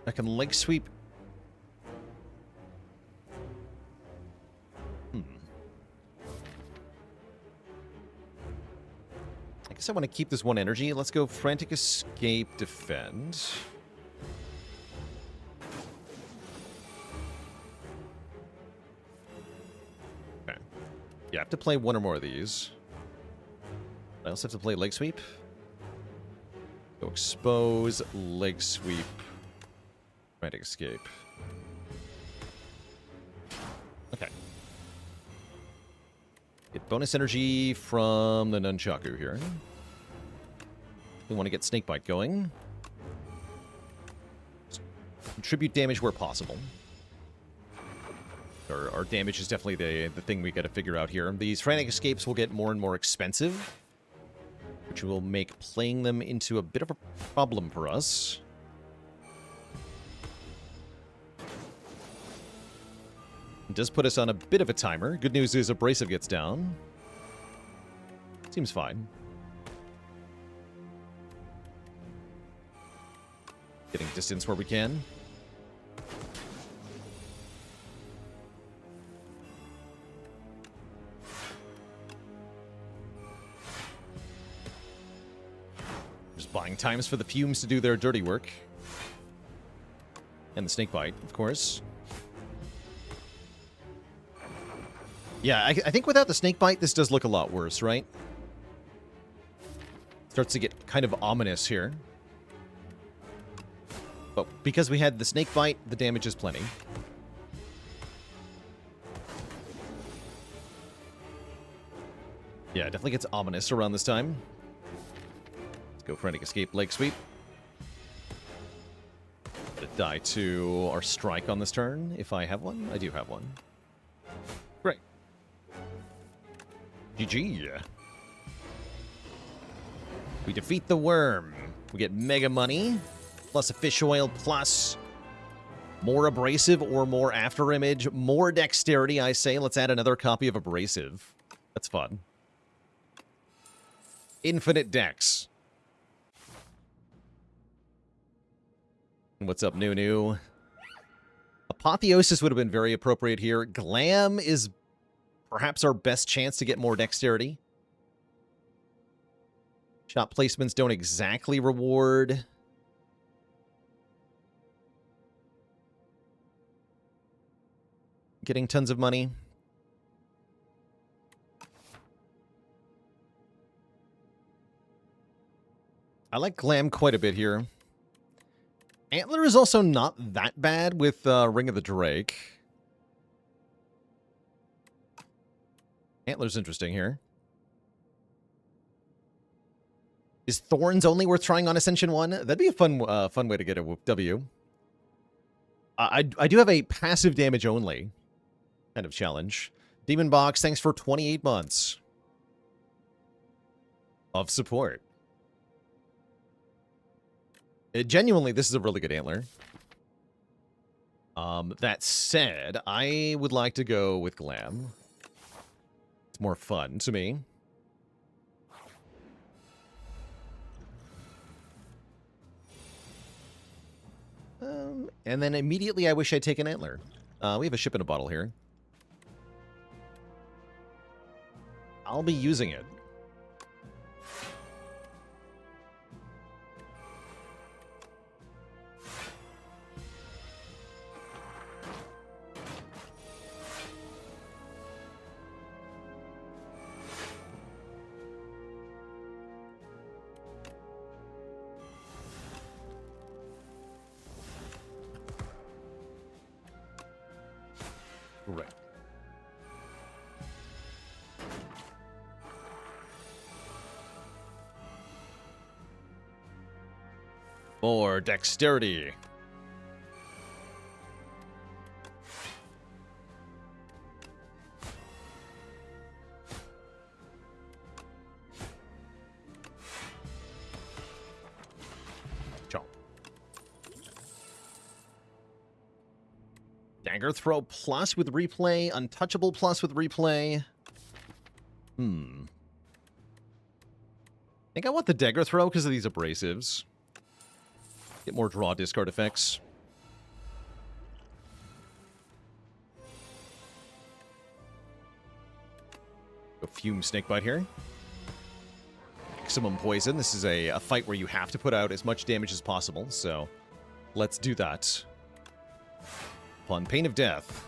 I can leg sweep. I guess I want to keep this one energy. Let's go Frantic Escape, Defend. Okay. Yeah, I have to play one or more of these. I also have to play Leg Sweep. Go Expose, Leg Sweep, Frantic Escape. Okay. Get bonus energy from the Nunchaku here. We want to get Snakebite going. Contribute damage where possible. Our damage is definitely the thing we got to figure out here. These Frantic Escapes will get more and more expensive, which will make playing them into a bit of a problem for us. It does put us on a bit of a timer. Good news is Abrasive gets down. Seems fine. Getting distance where we can. Just buying times for the fumes to do their dirty work. And the Snakebite, of course. Yeah, I think without the Snakebite, this does look a lot worse, right? Starts to get kind of ominous here. But because we had the Snakebite, the damage is plenty. Yeah, it definitely gets ominous around this time. Let's go Frantic Escape, Leg Sweep. Let it die to our Strike on this turn, if I have one. I do have one. Great. GG. We defeat the worm. We get mega money, plus a fish oil, plus more abrasive or more after image, more dexterity, I say. Let's add another copy of abrasive. That's fun. Infinite dex. What's up, Nunu? Apotheosis would have been very appropriate here. Glam is perhaps our best chance to get more dexterity. Shot placements don't exactly reward. Getting tons of money. I like Glam quite a bit here. Antler is also not that bad with Ring of the Drake. Antler's interesting here. Is Thorns only worth trying on Ascension 1? That'd be a fun way to get a W. I do have a passive damage only kind of challenge. Demon Box, thanks for 28 months of support. Genuinely, this is a really good antler. That said, I would like to go with Glam. It's more fun to me. And then immediately I wish I'd taken antler. We have a ship in a bottle here. I'll be using it. Right. More dexterity. Chomp. Dagger throw plus with replay. Untouchable plus with replay. I think I want the dagger throw because of these abrasives. Get more draw discard effects. Go fume snakebite here. Maximum poison. This is a fight where you have to put out as much damage as possible, so let's do that. Upon pain of death.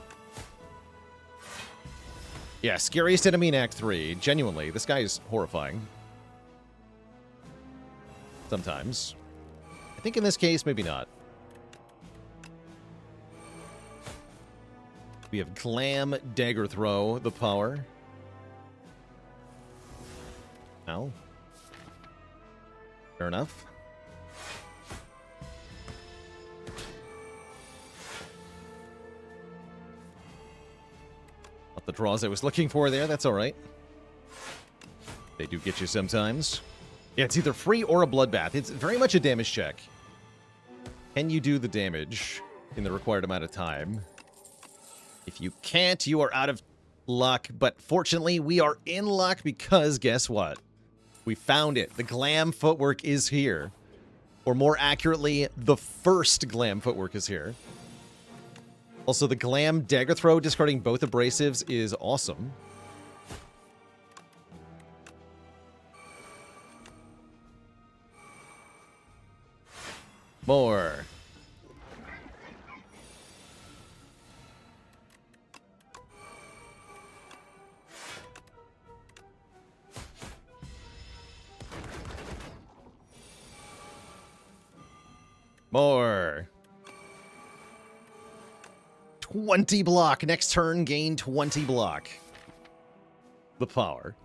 Yeah, scariest enemy in Act 3. Genuinely, this guy is horrifying. Sometimes. I think in this case, maybe not. We have Glam, Dagger Throw, the power. Ow. Fair enough. Not the draws I was looking for there, that's alright. They do get you sometimes. Yeah, it's either free or a bloodbath. It's very much a damage check. Can you do the damage in the required amount of time? If you can't, you are out of luck. But fortunately, we are in luck because guess what? We found it. The Glam footwork is here. Or more accurately, the first Glam footwork is here. Also, the Glam Dagger Throw discarding both abrasives is awesome. More. More. 20 block. Next turn, gain 20 block. The power.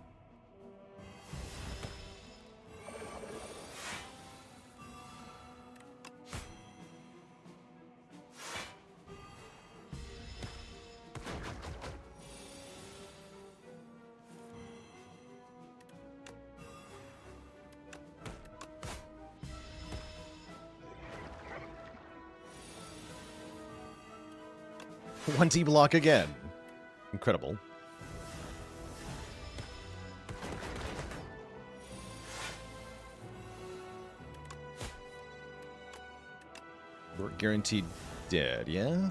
1T block again. Incredible. We're guaranteed dead, yeah?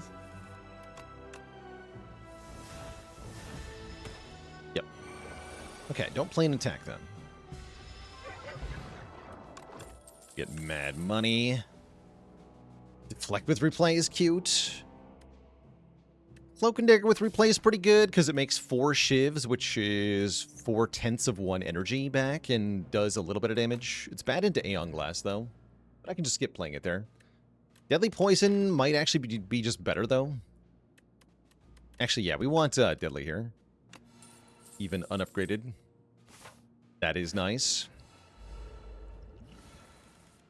Yep. Okay, don't play an attack then. Get mad money. Deflect with replay is cute. Cloak and Dagger with replay is pretty good because it makes 4 shivs, which is 4/10 of 1 energy back and does a little bit of damage. It's bad into Aeon Glass though, but I can just skip playing it there. Deadly Poison might actually be just better though. Actually, yeah, we want Deadly here. Even unupgraded. That is nice.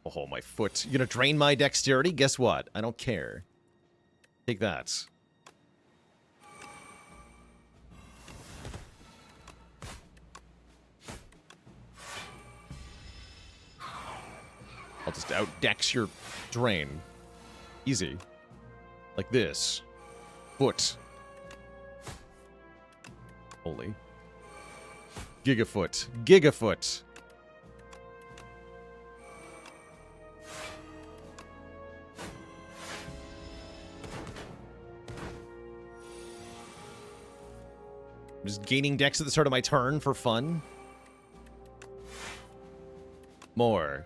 Oh, my foot. You're gonna drain my dexterity? Guess what? I don't care. Take that. I'll just out-dex your drain. Easy. Like this. Foot. Holy. Gigafoot. Gigafoot. I'm just gaining dex at the start of my turn for fun. More.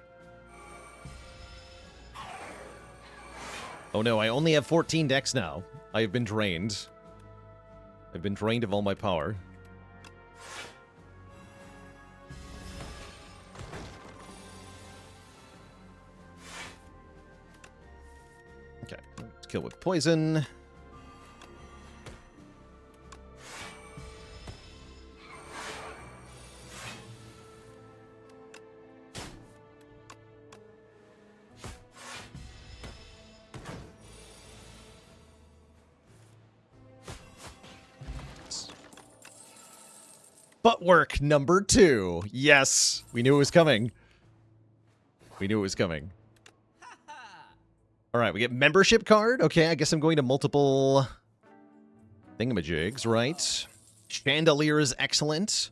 Oh no, I only have 14 dex now. I have been drained. I've been drained of all my power. Okay, let's kill with poison. Footwork number 2. Yes, we knew it was coming. We knew it was coming. All right, we get membership card. Okay, I guess I'm going to multiple thingamajigs, right? Chandelier is excellent.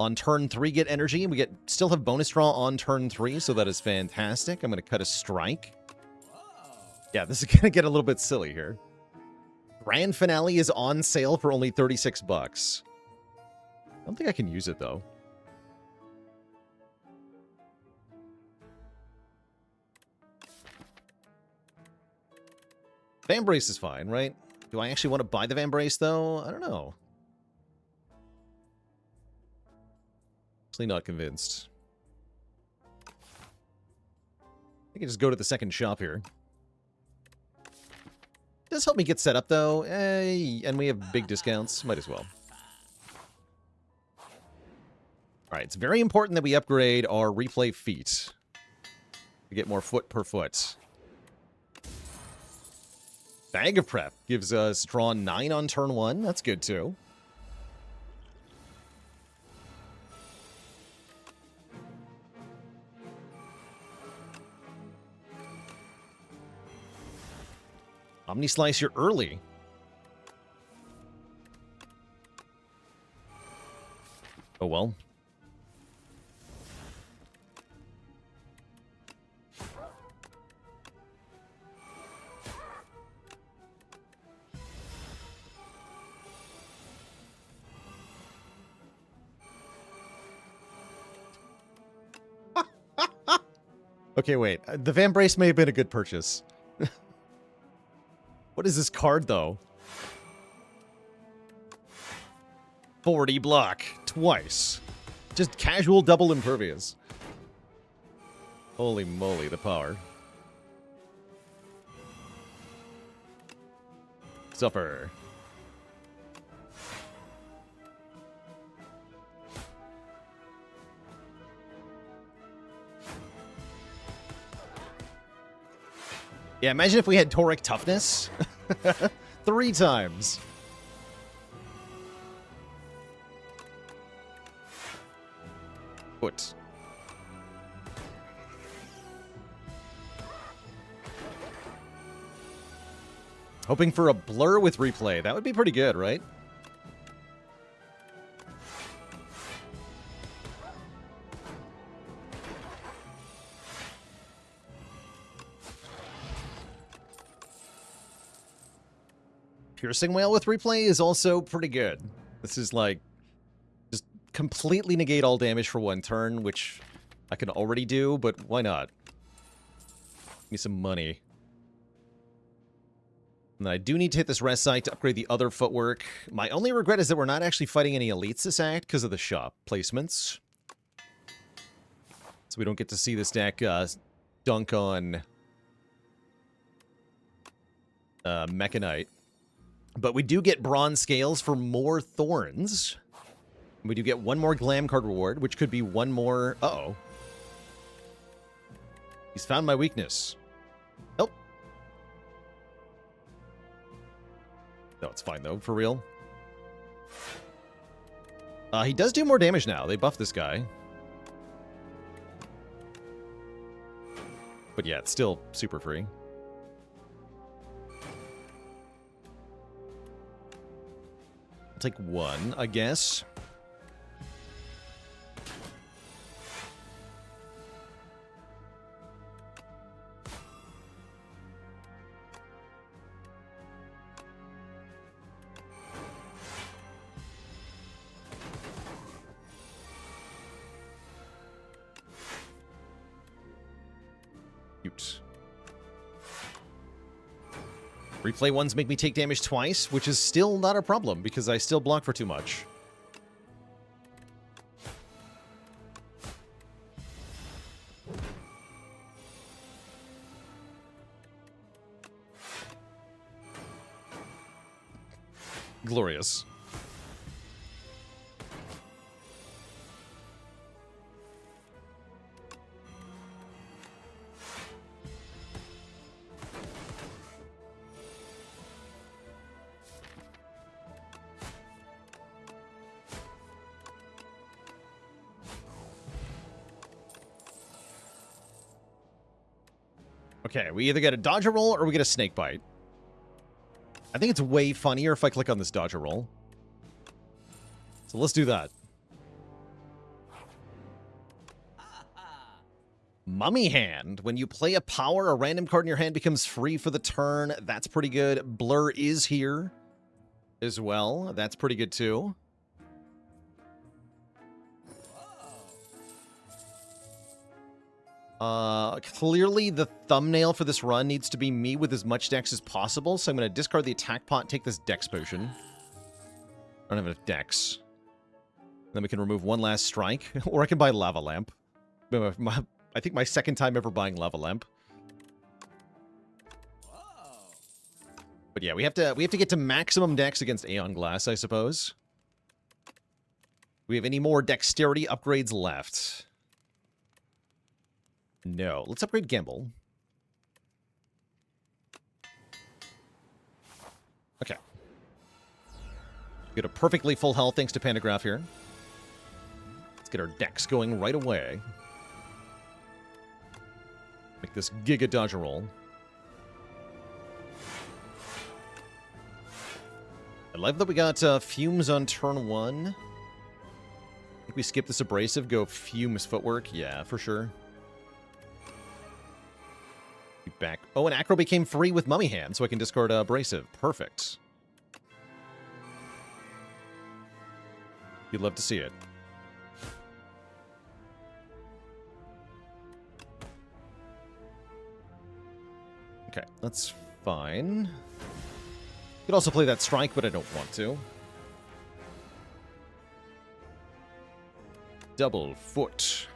On turn 3, get energy. We still have bonus draw on turn 3, so that is fantastic. I'm going to cut a strike. Yeah, this is going to get a little bit silly here. Grand Finale is on sale for only 36 bucks. I don't think I can use it, though. Vambrace is fine, right? Do I actually want to buy the Vambrace, though? I don't know. Actually not convinced. I can just go to the second shop here. Does help me get set up, though. And we have big discounts. Might as well. Alright, it's very important that we upgrade our replay feat to get more foot per foot. Bag of Prep gives us draw 9 on turn 1. That's good, too. Omni Slice, you're early. Oh, well. Okay, wait. The Vambrace may have been a good purchase. What is this card, though? 40 block. Twice. Just casual double impervious. Holy moly, the power. Suffer. Yeah, imagine if we had Toric Toughness. 3 times. Foot. Hoping for a blur with replay. That would be pretty good, right? Piercing Whale with replay is also pretty good. This is like, just completely negate all damage for one turn, which I can already do, but why not? Give me some money. And then I do need to hit this rest site to upgrade the other footwork. My only regret is that we're not actually fighting any elites this act because of the shop placements. So we don't get to see this deck dunk on Mechanite. But we do get bronze scales for more thorns. We do get one more glam card reward, which could be one more... Uh-oh. He's found my weakness. Nope. No, it's fine, though, for real. He does do more damage now. They buffed this guy. But yeah, it's still super free. Take one, I guess. Cute. Replay ones make me take damage twice, which is still not a problem because I still block for too much. Glorious. Okay, we either get a dodger roll or we get a snake bite. I think it's way funnier if I click on this dodger roll. So let's do that. Mummy Hand. When you play a power, a random card in your hand becomes free for the turn. That's pretty good. Blur is here as well. That's pretty good too. Clearly the thumbnail for this run needs to be me with as much dex as possible, so I'm going to discard the attack pot, take this dex potion. I don't have enough dex. Then we can remove one last strike, or I can buy lava lamp. I think my second time ever buying lava lamp. But yeah, we have to get to maximum dex against Aeon Glass, I suppose. Do we have any more dexterity upgrades left? No. Let's upgrade Gamble. Okay. Get a perfectly full health thanks to Pandagraph here. Let's get our dex going right away. Make this Giga Dodger roll. I love that we got Fumes on turn 1. I think we skip this Abrasive, go Fumes Footwork. Yeah, for sure. Back. Oh, and Acro became free with Mummy Hand, so I can discard Abrasive. Perfect. You'd love to see it. Okay, that's fine. You could also play that Strike, but I don't want to. Double Foot.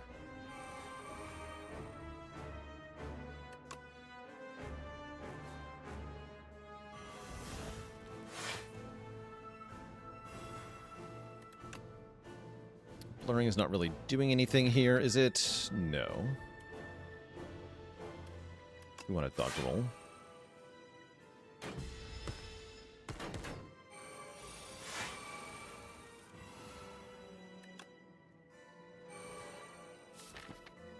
Blurring is not really doing anything here, is it? No. We want to dodge roll.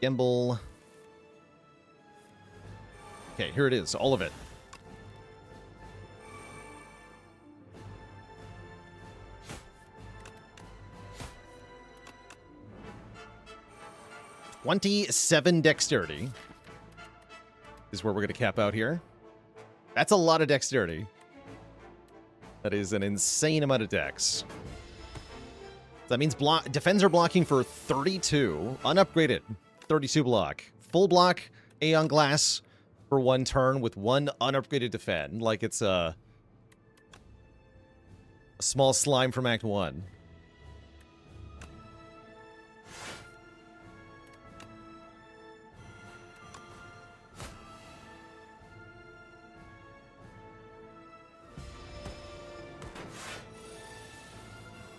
Gamble. Okay, here it is, all of it. 27 dexterity is where we're going to cap out here. That's a lot of dexterity. That is an insane amount of dex. That means defends are blocking for 32. Unupgraded, 32 block. Full block, Aeon Glass for 1 turn with 1 unupgraded defend. Like it's a small slime from Act 1.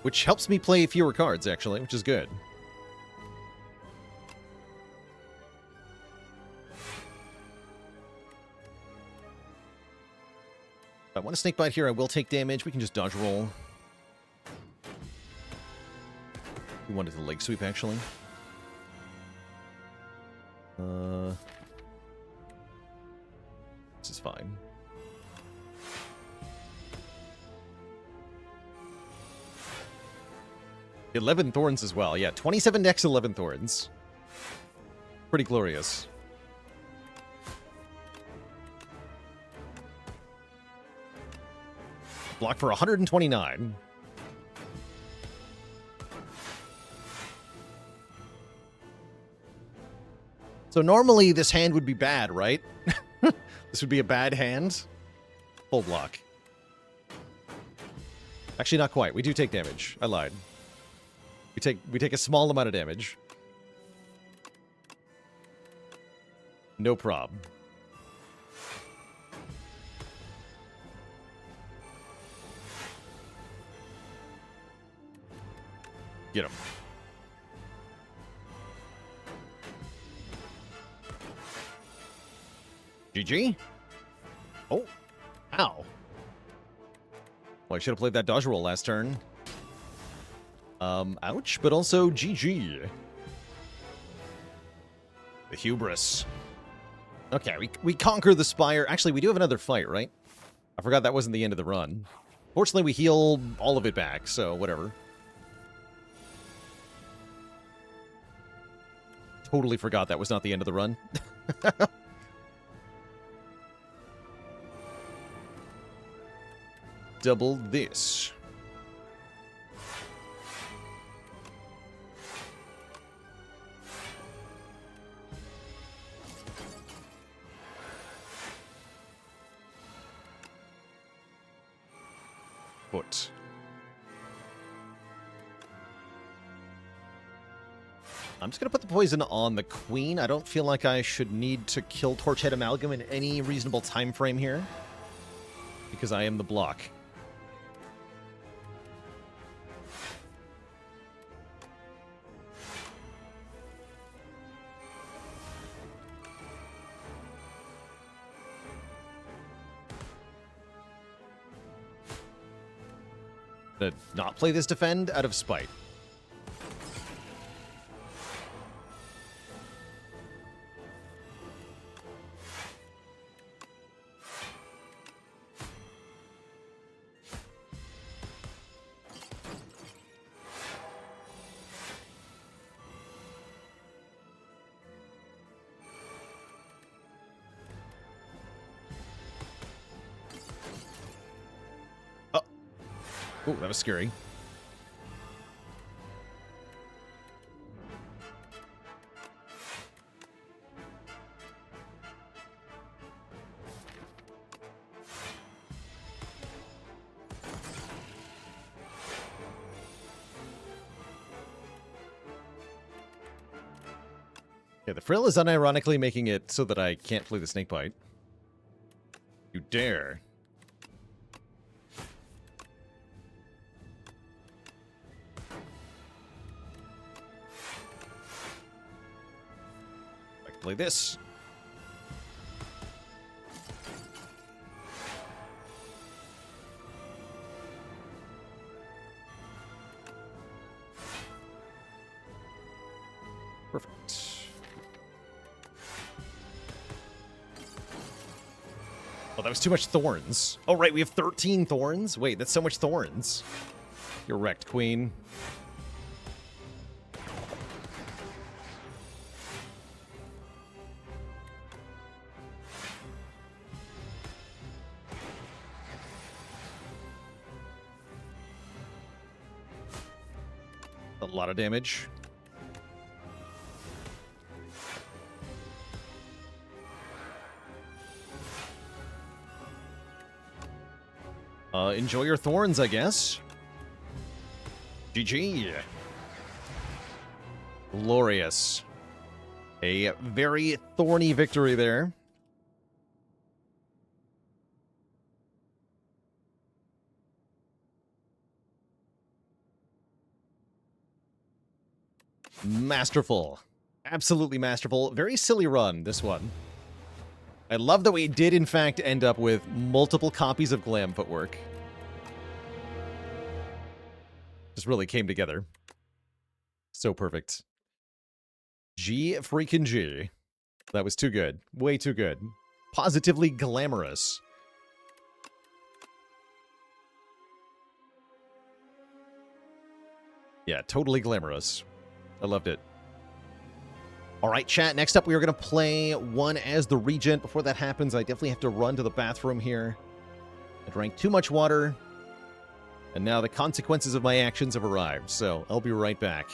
Which helps me play fewer cards, actually, which is good. If I want a snake bite here, I will take damage. We can just dodge roll. We wanted the leg sweep, actually. This is fine. $11 thorns as well. Yeah, 27 dex, 11 thorns. Pretty glorious. Block for 129. So normally this hand would be bad, right? This would be a bad hand. Full block. Actually, not quite. We do take damage. I lied. We take a small amount of damage. No prob. Get him. GG. Oh. Ow. Well, I should have played that dodge roll last turn. Ouch, but also GG. The hubris. Okay, we conquer the Spire. Actually, we do have another fight, right? I forgot that wasn't the end of the run. Fortunately, we heal all of it back, so whatever. Totally forgot that was not the end of the run. Double this. Foot. I'm just going to put the poison on the queen. I don't feel like I should need to kill Torchhead Amalgam in any reasonable time frame here, because I am the block. To not play this defend out of spite. Oh, that was scary. Yeah, the frill is unironically making it so that I can't play the snakebite. You dare. Play this. Perfect. Oh, that was too much thorns. Oh, right, we have 13 thorns? Wait, that's so much thorns. You're wrecked, queen. A lot of damage. Enjoy your thorns, I guess. GG. Glorious. A very thorny victory there. Masterful. Absolutely masterful. Very silly run, this one. I love that we did, in fact, end up with multiple copies of Glam Footwork. Just really came together. So perfect. G freaking G. That was too good. Way too good. Positively glamorous. Yeah, totally glamorous. I loved it. All right, chat. Next up, we are going to play one as the Regent. Before that happens, I definitely have to run to the bathroom here. I drank too much water, and now the consequences of my actions have arrived, so I'll be right back.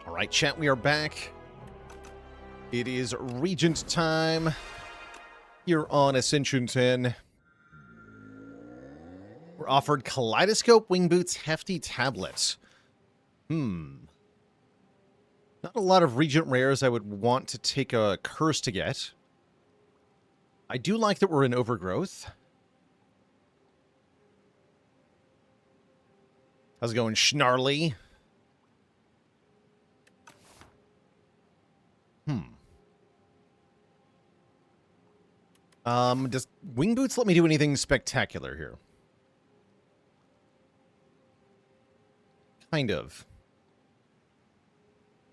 All right, chat, we are back. It is Regent time here on Ascension 10. We're offered Kaleidoscope, Wing Boots, Hefty Tablet. Not a lot of Regent rares I would want to take a curse to get. I do like that we're in Overgrowth. How's it going, Schnarly? Does Wing Boots let me do anything spectacular here? Kind of.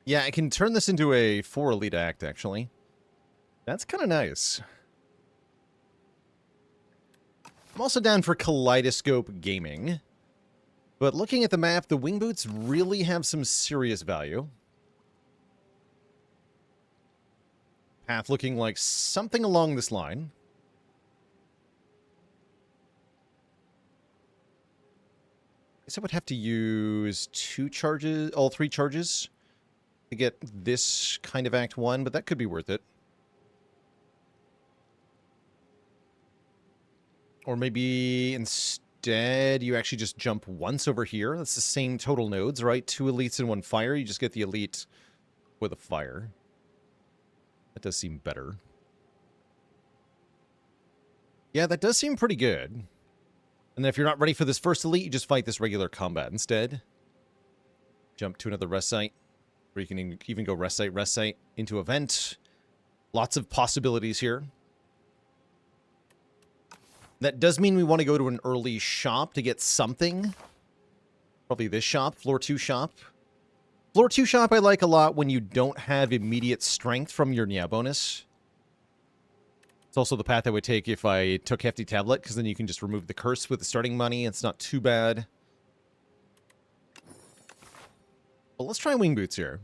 Yeah, I can turn this into a 4 elite act, actually. That's kind of nice. I'm also down for Kaleidoscope Gaming. But looking at the map, the Wing Boots really have some serious value. Path looking like something along this line. I guess I would have to use 2 charges, all 3 charges, to get this kind of Act 1, but that could be worth it. Or maybe instead you actually just jump once over here. That's the same total nodes, right? 2 elites and 1 fire. You just get the elite with a fire. That does seem better. Yeah, that does seem pretty good. And then if you're not ready for this first elite, you just fight this regular combat instead. Jump to another rest site. Or you can even go rest site, into event. Lots of possibilities here. That does mean we want to go to an early shop to get something. Probably this shop, floor 2 shop. Floor 2 shop I like a lot when you don't have immediate strength from your Nya bonus. It's also the path I would take if I took Hefty Tablet, because then you can just remove the curse with the starting money. It's not too bad. Well, let's try Wing Boots here.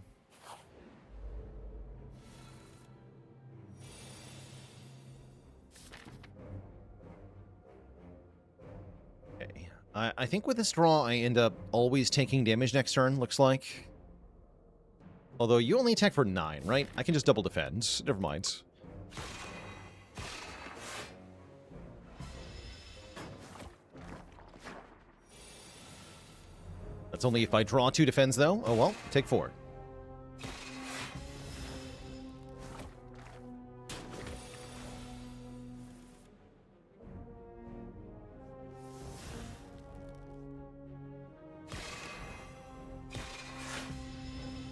Okay. I think with this draw, I end up always taking damage next turn, looks like. Although you only attack for 9, right? I can just double defend. Never mind. That's only if I draw 2 defends, though. Oh, well, take 4.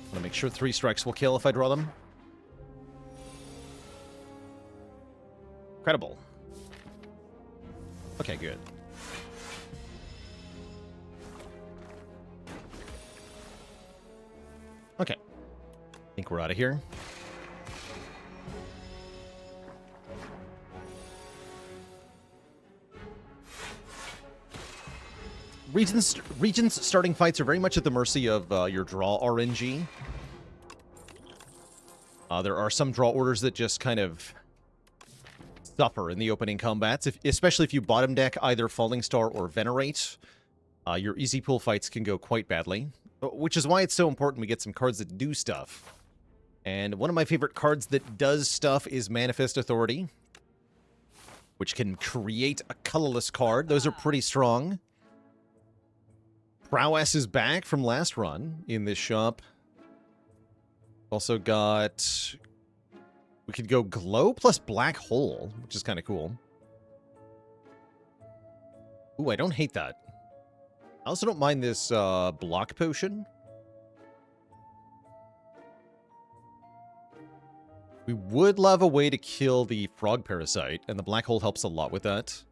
I'm gonna make sure 3 strikes will kill if I draw them. Incredible. Okay, good. Okay. I think we're out of here. Regent's starting fights are very much at the mercy of your draw RNG. There are some draw orders that just kind of suffer in the opening combats, especially if you bottom deck either Falling Star or Venerate. Your easy pool fights can go quite badly. Which is why it's so important we get some cards that do stuff. And one of my favorite cards that does stuff is Manifest Authority, which can create a colorless card. Those are pretty strong. Prowess is back from last run in this shop. Also got... We could go Glow plus Black Hole, which is kind of cool. Ooh, I don't hate that. I also don't mind this block potion. We would love a way to kill the frog parasite, and the black hole helps a lot with that.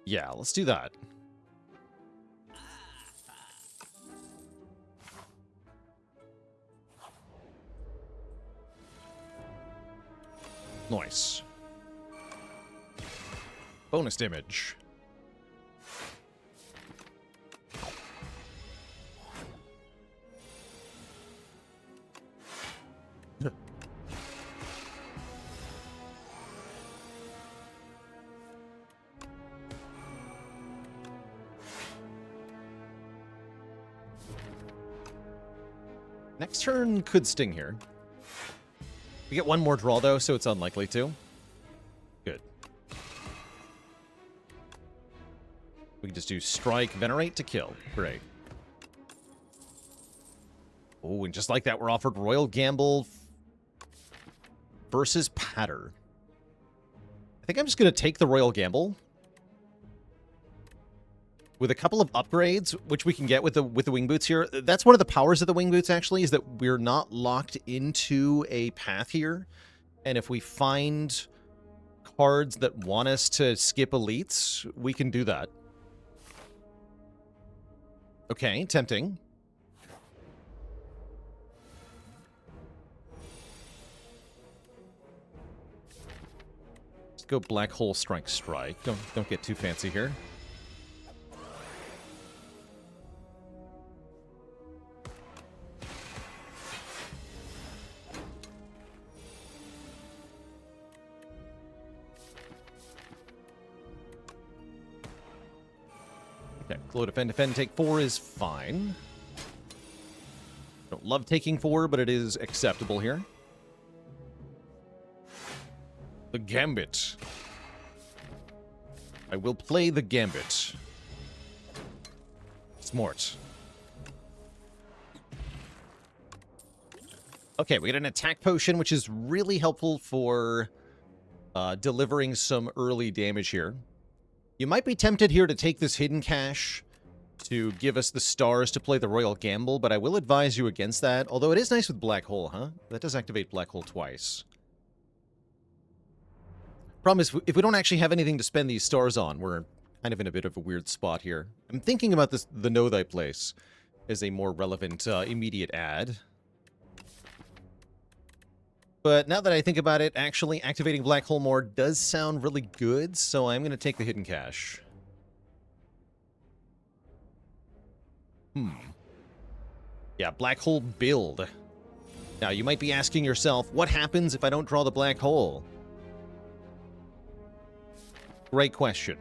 Yeah, let's do that. Nice. Bonus damage. Next turn could sting here. We get one more draw, though, so it's unlikely to. Good. We can just do strike, venerate to kill. Great. Oh, and just like that, we're offered Royal Gamble versus Patter. I think I'm just going to take the Royal Gamble. With a couple of upgrades, which we can get with the wing boots here. That's one of the powers of the wing boots, actually, is that we're not locked into a path here. And if we find cards that want us to skip elites, we can do that. Okay, tempting. Let's go Black Hole Strike Strike. Don't get too fancy here. Okay, glow, defend, take 4 is fine. Don't love taking 4, but it is acceptable here. The Gambit. I will play the Gambit. Smart. Okay, we get an attack potion, which is really helpful for delivering some early damage here. You might be tempted here to take this hidden cache to give us the stars to play the Royal Gamble, but I will advise you against that. Although it is nice with Black Hole, huh? That does activate Black Hole twice. Problem is, if we don't actually have anything to spend these stars on, we're kind of in a bit of a weird spot here. I'm thinking about this, the Know Thy Place as a more relevant immediate ad. But now that I think about it, actually activating Black Hole more does sound really good, so I'm going to take the hidden cache. Yeah, Black Hole build. Now, you might be asking yourself, what happens if I don't draw the Black Hole? Great question.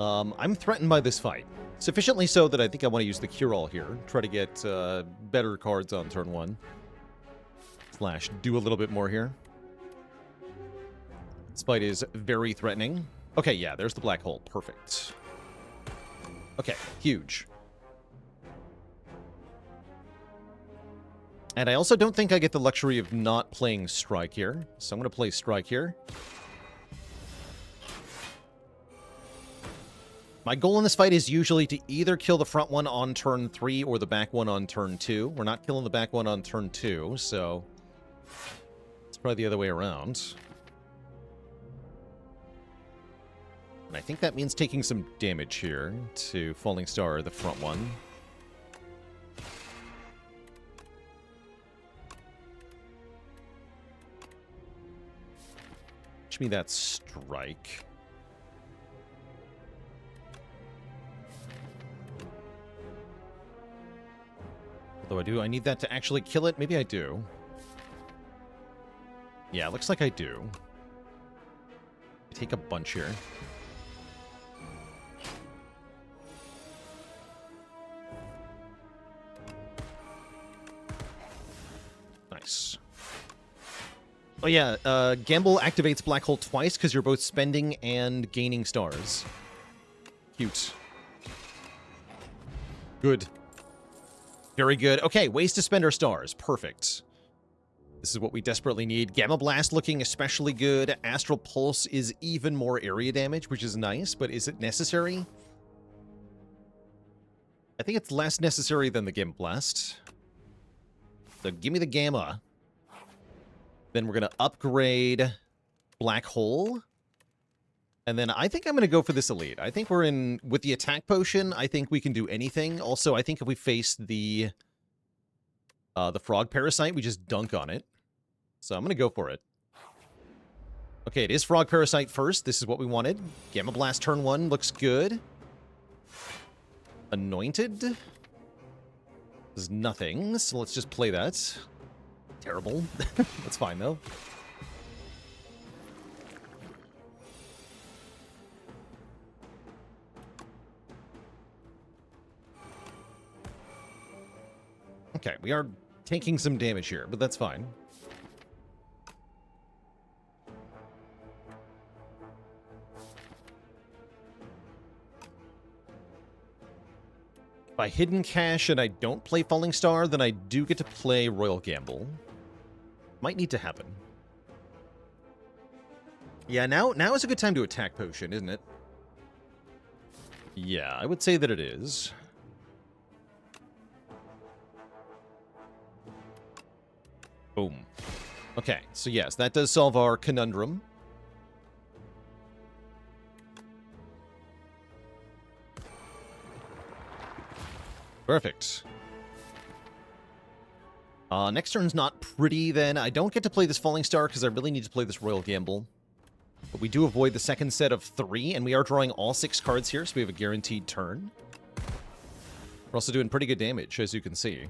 I'm threatened by this fight. Sufficiently so that I think I want to use the Cure-All here. Try to get better cards on turn 1. Slash do a little bit more here. This fight is very threatening. Okay, yeah, there's the Black Hole. Perfect. Okay, huge. And I also don't think I get the luxury of not playing Strike here. So I'm going to play Strike here. My goal in this fight is usually to either kill the front one on turn 3 or the back one on turn 2. We're not killing the back one on turn 2, so it's probably the other way around. And I think that means taking some damage here to Falling Star, the front one. Give me that Strike. Although I need that to actually kill it? Maybe I do. Yeah, looks like I do. Take a bunch here. Nice. Oh yeah, Gamble activates Black Hole twice because you're both spending and gaining stars. Cute. Good. Very good. Okay, ways to spend our stars. Perfect. This is what we desperately need. Gamma Blast looking especially good. Astral Pulse is even more area damage, which is nice, but is it necessary? I think it's less necessary than the Gamma Blast. So give me the Gamma. Then we're going to upgrade Black Hole. And then I think I'm going to go for this Elite. I think we're in... With the attack potion, I think we can do anything. Also, I think if we face the Frog Parasite, we just dunk on it. So I'm going to go for it. Okay, it is Frog Parasite first. This is what we wanted. Gamma Blast turn 1 looks good. Anointed. There's nothing, so let's just play that. Terrible. That's fine, though. Okay, we are taking some damage here, but that's fine. If I hidden cache and I don't play Falling Star, then I do get to play Royal Gamble. Might need to happen. Yeah, now is a good time to attack Potion, isn't it? Yeah, I would say that it is. Boom. Okay, so yes, that does solve our conundrum. Perfect. Next turn's not pretty, then. I don't get to play this Falling Star because I really need to play this Royal Gamble. But we do avoid the second set of 3, and we are drawing all 6 cards here, so we have a guaranteed turn. We're also doing pretty good damage, as you can see.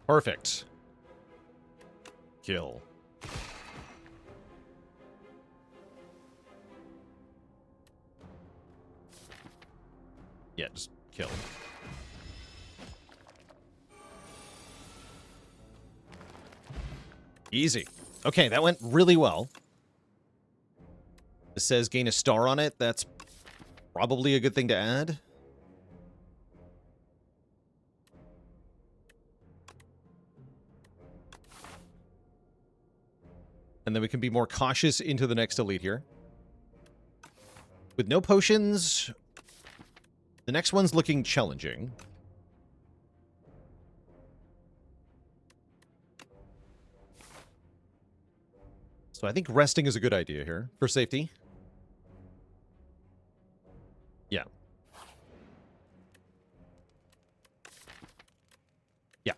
Perfect. Kill. Yeah, just kill. Easy. Okay, that went really well. It says gain a star on it. That's probably a good thing to add. And then we can be more cautious into the next elite here. With no potions, the next one's looking challenging. So I think resting is a good idea here for safety. Yeah. Yeah.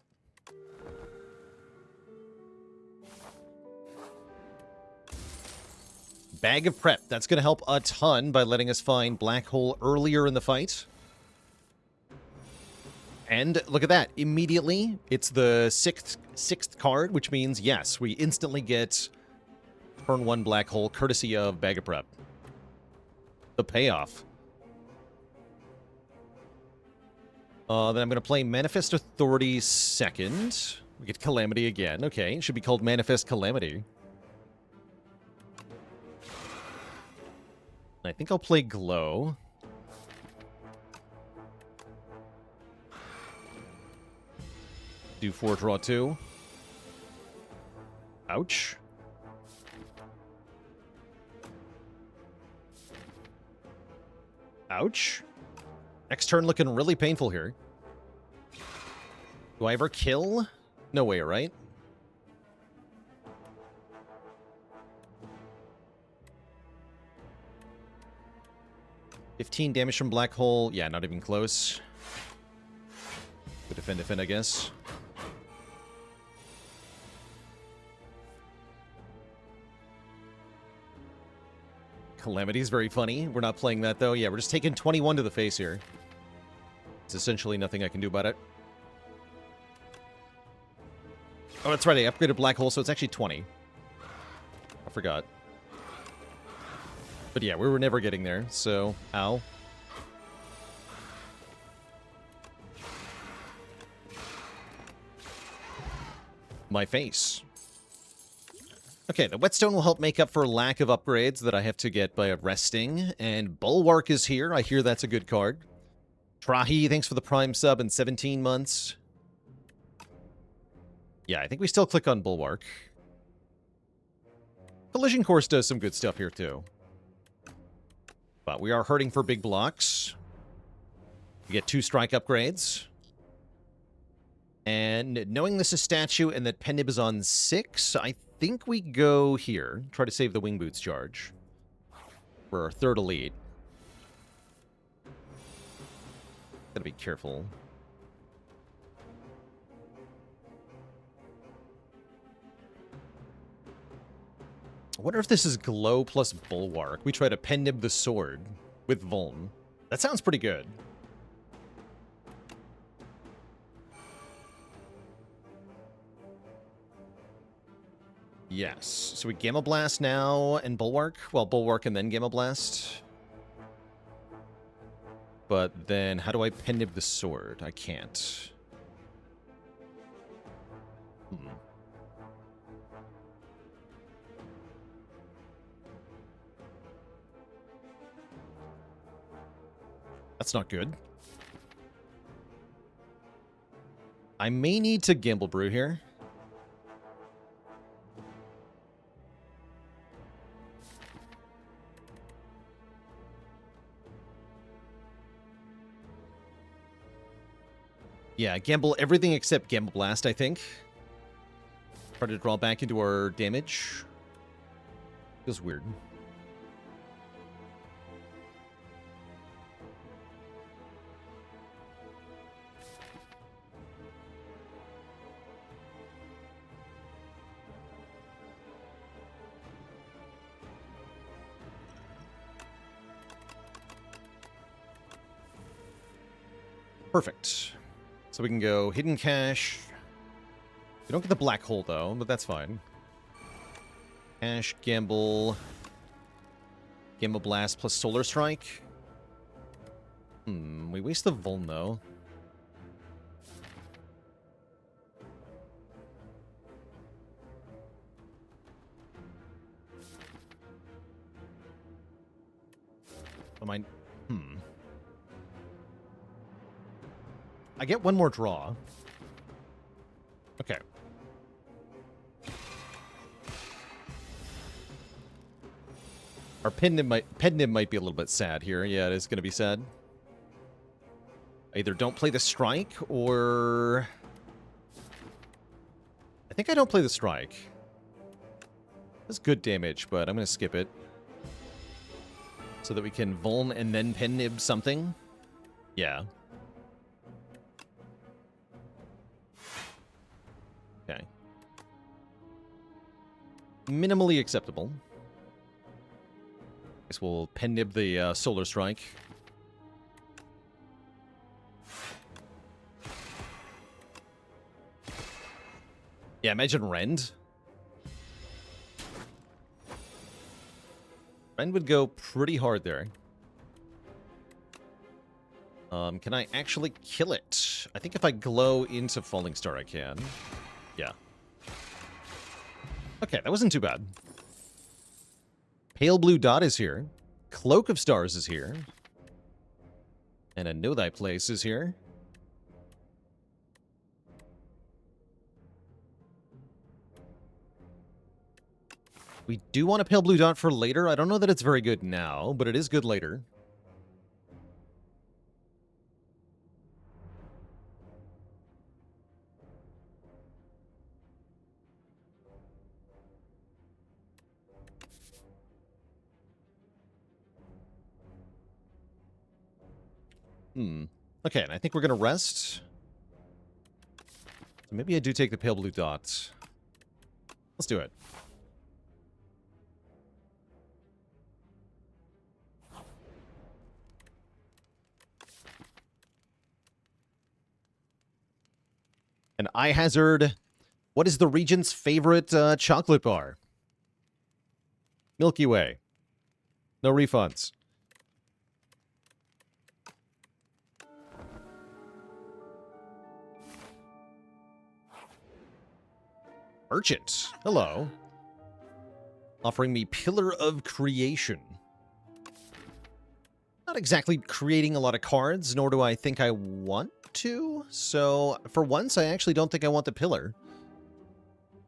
Bag of Prep. That's going to help a ton by letting us find Black Hole earlier in the fight. And look at that. Immediately, it's the sixth card, which means, yes, we instantly get turn 1 Black Hole, courtesy of Bag of Prep. The payoff. Then I'm going to play Manifest Authority second. We get Calamity again. Okay, it should be called Manifest Calamity. I think I'll play Glow. Do 4, draw 2. Ouch. Ouch. Next turn looking really painful here. Do I ever kill? No way, right? $15 damage from Black Hole. Yeah, not even close. Good defend, I guess. Calamity is very funny. We're not playing that, though. Yeah, we're just taking 21 to the face here. It's essentially nothing I can do about it. Oh, that's right. I upgraded Black Hole, so it's actually 20. I forgot. But yeah, we were never getting there, so... Ow. My face. Okay, the Whetstone will help make up for lack of upgrades that I have to get by resting. And Bulwark is here. I hear that's a good card. Trahi, thanks for the Prime sub in 17 months. Yeah, I think we still click on Bulwark. Collision Course does some good stuff here, too. But we are hurting for big blocks. We get 2 strike upgrades. And knowing this is statue and that Pendib is on 6, I think we go here. Try to save the Wing Boots charge for our 3rd elite. Gotta be careful. I wonder if this is Glow plus Bulwark. We try to Pendib the sword with Vuln. That sounds pretty good. Yes. So we Gamma Blast now and Bulwark. Well, Bulwark and then Gamma Blast. But then how do I Pen-Nib the sword? I can't. That's not good. I may need to Gamble Brew here. Yeah, gamble everything except Gamble Blast, I think. Try to draw back into our damage. Feels weird. Perfect. So we can go Hidden Cache. We don't get the Black Hole, though, but that's fine. Cache, Gamble. Gamma Blast plus Solar Strike. We waste the Vuln, though. Am I... I get one more draw. Okay. Our Pen-Nib might be a little bit sad here. Yeah, it is going to be sad. I either don't play the strike, or... I think I don't play the strike. That's good damage, but I'm going to skip it. So that we can Vuln and then Pen-Nib something. Yeah. Okay. Minimally acceptable. Guess we'll Pen-Nib the Solar Strike. Yeah, imagine Rend. Rend would go pretty hard there. Can I actually kill it? I think if I glow into Falling Star, I can. Yeah. Okay, that wasn't too bad. Pale Blue Dot is here. Cloak of Stars is here. And a Know Thy Place is here. We do want a Pale Blue Dot for later. I don't know that it's very good now, but it is good later. Okay, and I think we're going to rest. So maybe I do take the Pale Blue Dot. Let's do it. An Eye Hazard. What is the Regent's favorite chocolate bar? Milky Way. No refunds. Merchant. Hello. Offering me Pillar of Creation. Not exactly creating a lot of cards, nor do I think I want to. So, for once, I actually don't think I want the Pillar.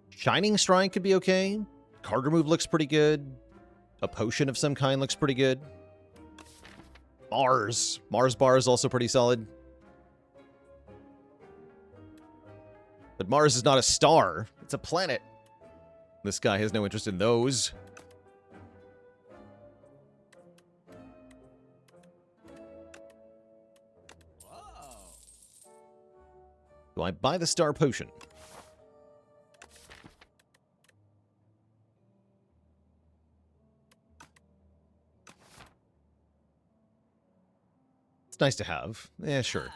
Shining Strike could be okay. Card remove looks pretty good. A potion of some kind looks pretty good. Mars. Mars bar is also pretty solid. But Mars is not a star. It's a planet. This guy has no interest in those. Do I buy the star potion? It's nice to have. Yeah, sure.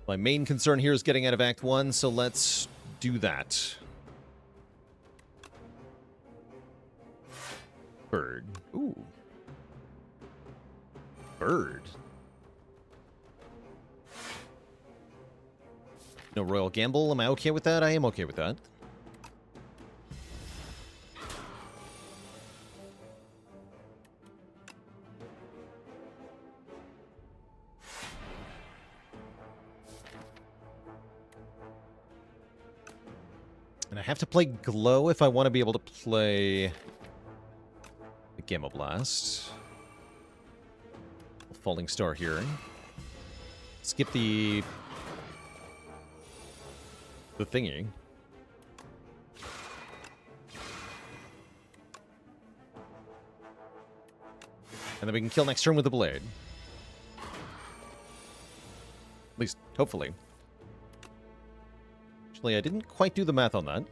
My main concern here is getting out of Act 1, so let's do that. Bird. Ooh. Bird. No Royal Gamble. Am I okay with that? I am okay with that. And I have to play Glow if I want to be able to play the Gamma Blast. Falling Star here. Skip the thingy. And then we can kill next turn with the blade. At least, hopefully. Actually, I didn't quite do the math on that.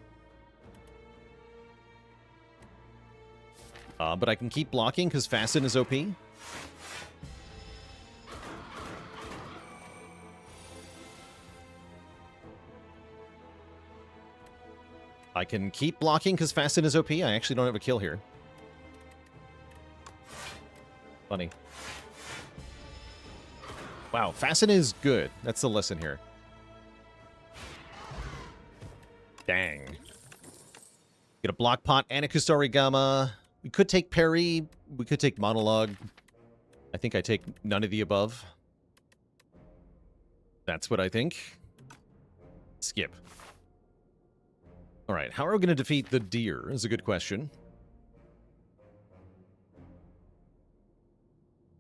But I can keep blocking because Fasten is OP. I can keep blocking because Fasten is OP. I actually don't have a kill here. Funny. Wow, Fasten is good. That's the lesson here. Dang. Get a block pot and a Kusari Gamma. We could take parry. We could take monologue. I think I take none of the above. That's what I think. Skip. All right, how are we going to defeat the deer is a good question.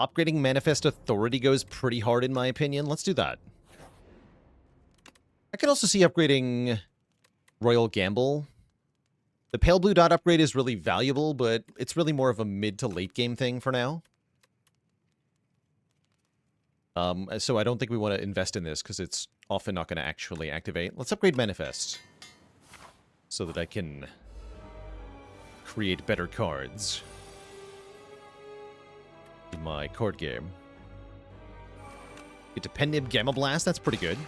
Upgrading Manifest Authority goes pretty hard in my opinion. Let's do that. I could also see upgrading Royal Gamble. The Pale Blue Dot upgrade is really valuable, but it's really more of a mid to late game thing for now. So I don't think we want to invest in this because it's often not going to actually activate. Let's upgrade Manifest so that I can create better cards in my card game. Get to Penib Gamma Blast, that's pretty good.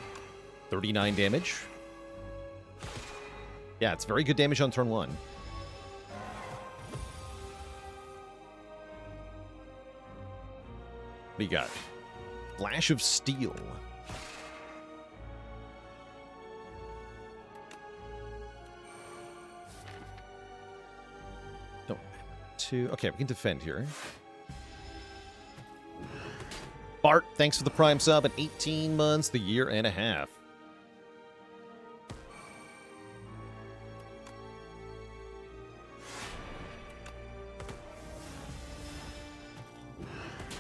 39 damage. Yeah, it's very good damage on turn 1. What do you got? Flash of Steel. Don't have to... Okay, we can defend here. Bart, thanks for the Prime sub at 18 months, the year and a half.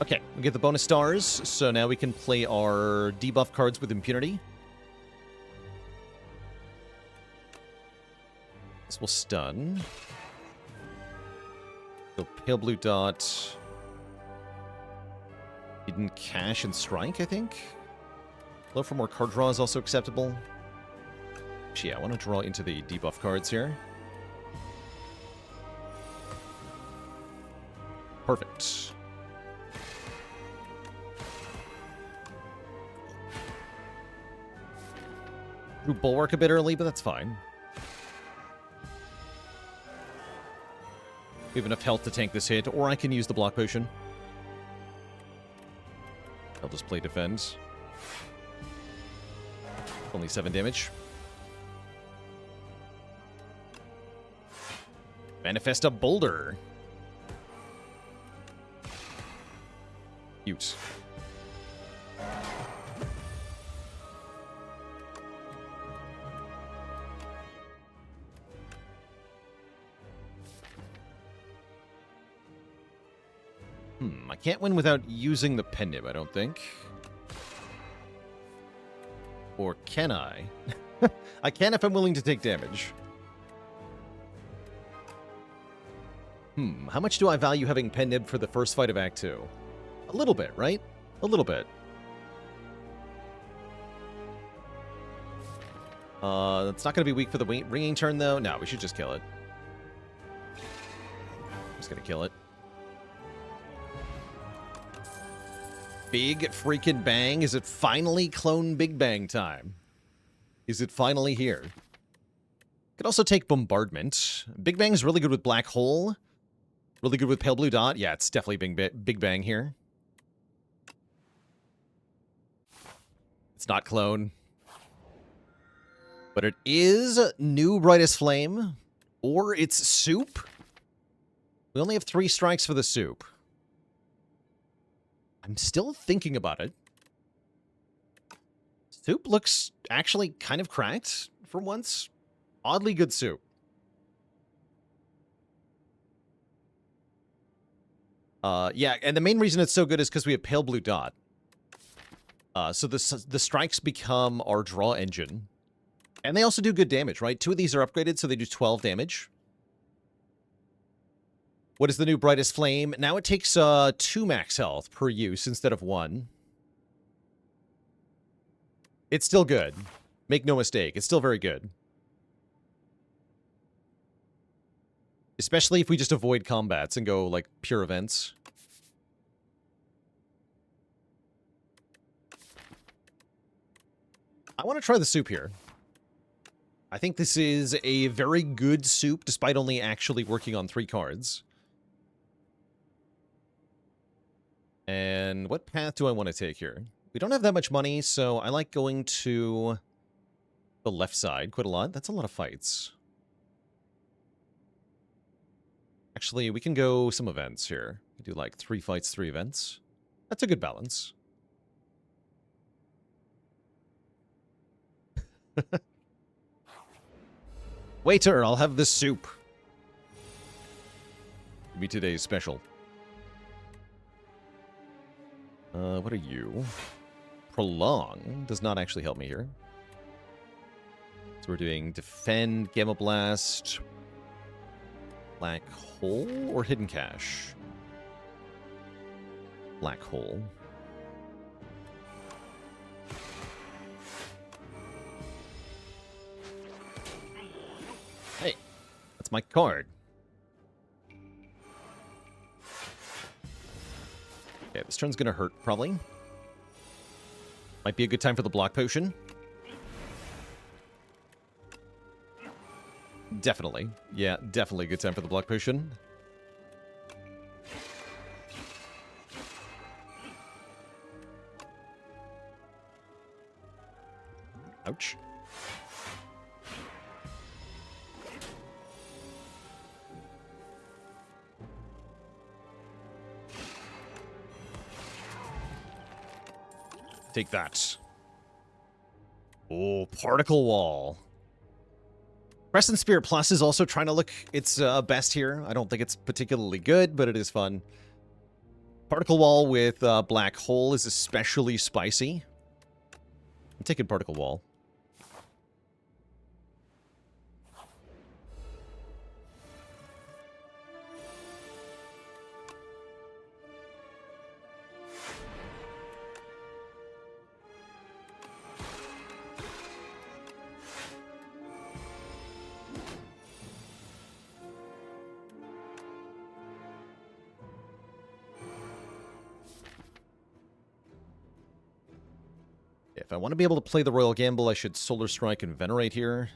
Okay, we get the bonus stars, so now we can play our debuff cards with impunity. This will stun. Go Pale Blue Dot. Hidden Cash and Strike, I think. Low for more card draw is also acceptable. Actually, yeah, I want to draw into the debuff cards here. Perfect. Drew Bulwark a bit early, but that's fine. We have enough health to tank this hit, or I can use the block potion. I'll just play defense. Only 7 damage. Manifest a Boulder. Cute. I can't win without using the Penib, I don't think. Or can I? I can if I'm willing to take damage. How much do I value having Penib for the first fight of Act 2? A little bit, right? A little bit. That's not going to be weak for the ringing turn, though. No, we should just kill it. I'm just going to kill it. Big freaking bang. Is it finally Clone Big Bang time? Is it finally here? Could also take Bombardment. Big Bang's really good with Black Hole. Really good with Pale Blue Dot. Yeah, it's definitely Big Bang here. It's not Clone. But it is New Brightest Flame. Or it's Soup. We only have 3 strikes for the Soup. I'm still thinking about it. Soup looks actually kind of cracked for once. Oddly good Soup. Yeah, and the main reason it's so good is because we have Pale Blue Dot. So the strikes become our draw engine. And they also do good damage, right? 2 of these are upgraded, so they do 12 damage. What is the new Brightest Flame? Now it takes 2 max health per use instead of 1. It's still good. Make no mistake, it's still very good. Especially if we just avoid combats and go, like, pure events. I want to try the Soup here. I think this is a very good Soup, despite only actually working on 3 cards. And what path do I want to take here? We don't have that much money, so I like going to the left side quite a lot. That's a lot of fights. Actually, we can go some events here. We do like 3 fights, 3 events. That's a good balance. Waiter, I'll have the soup. Give me today's special. What are you? Prolong does not actually help me here. So we're doing Defend, Gamma Blast, Black Hole, or Hidden Cache? Black Hole. Hey, that's my card. Okay, this turn's gonna hurt, probably. Might be a good time for the block potion. Definitely. Yeah, definitely a good time for the block potion. Ouch. Take that. Oh, Particle Wall. Crescent Spirit Plus is also trying to look its best here. I don't think it's particularly good, but it is fun. Particle Wall with Black Hole is especially spicy. I'm taking Particle Wall. If I want to be able to play the Royal Gamble, I should Solar Strike and Venerate here.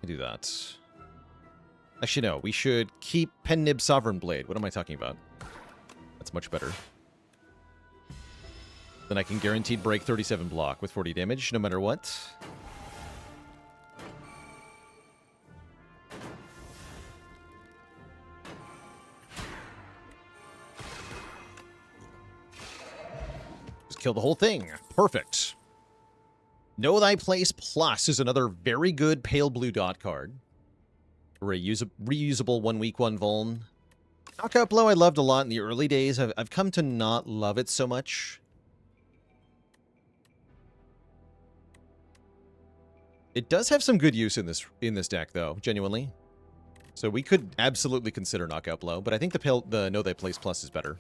I do that. Actually, no. We should keep Pen Nib Sovereign Blade. What am I talking about? That's much better. Then I can guaranteed break 37 block with 40 damage, no matter what. Kill the whole thing. Perfect. Know Thy Place Plus is another very good Pale Blue Dot card. Reusable 1 week, 1 vuln. Knockout Blow I loved a lot in the early days. I've come to not love it so much. It does have some good use in this deck, though, genuinely. So we could absolutely consider Knockout Blow, but I think the Know Thy Place Plus is better.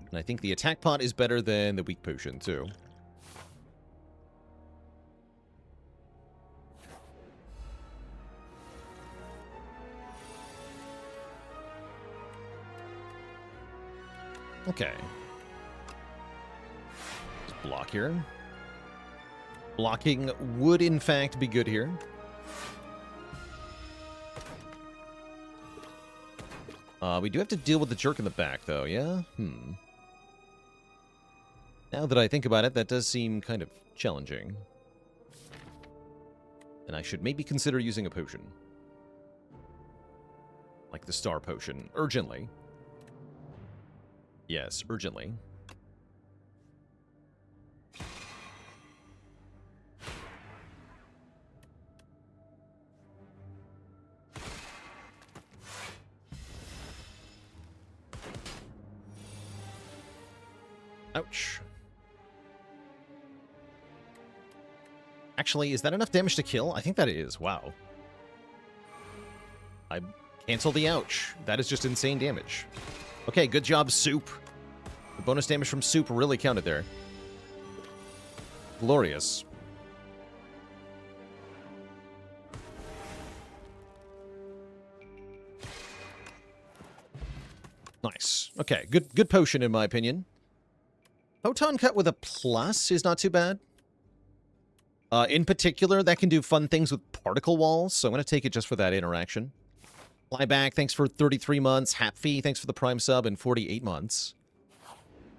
And I think the attack pot is better than the weak potion, too. Okay. Just block here. Blocking would, in fact, be good here. We do have to deal with the jerk in the back, though, yeah? Now that I think about it, that does seem kind of challenging. And I should maybe consider using a potion. Like the star potion. Urgently. Yes, urgently. Ouch. Actually, is that enough damage to kill? I think that is. Wow. I cancel the ouch. That is just insane damage. Okay, good job, Soup. The bonus damage from Soup really counted there. Glorious. Nice. Okay, good potion in my opinion. Photon Cut with a plus is not too bad. In particular, that can do fun things with particle walls, so I'm going to take it just for that interaction. Flyback, thanks for 33 months. Hapfee, thanks for the Prime sub and 48 months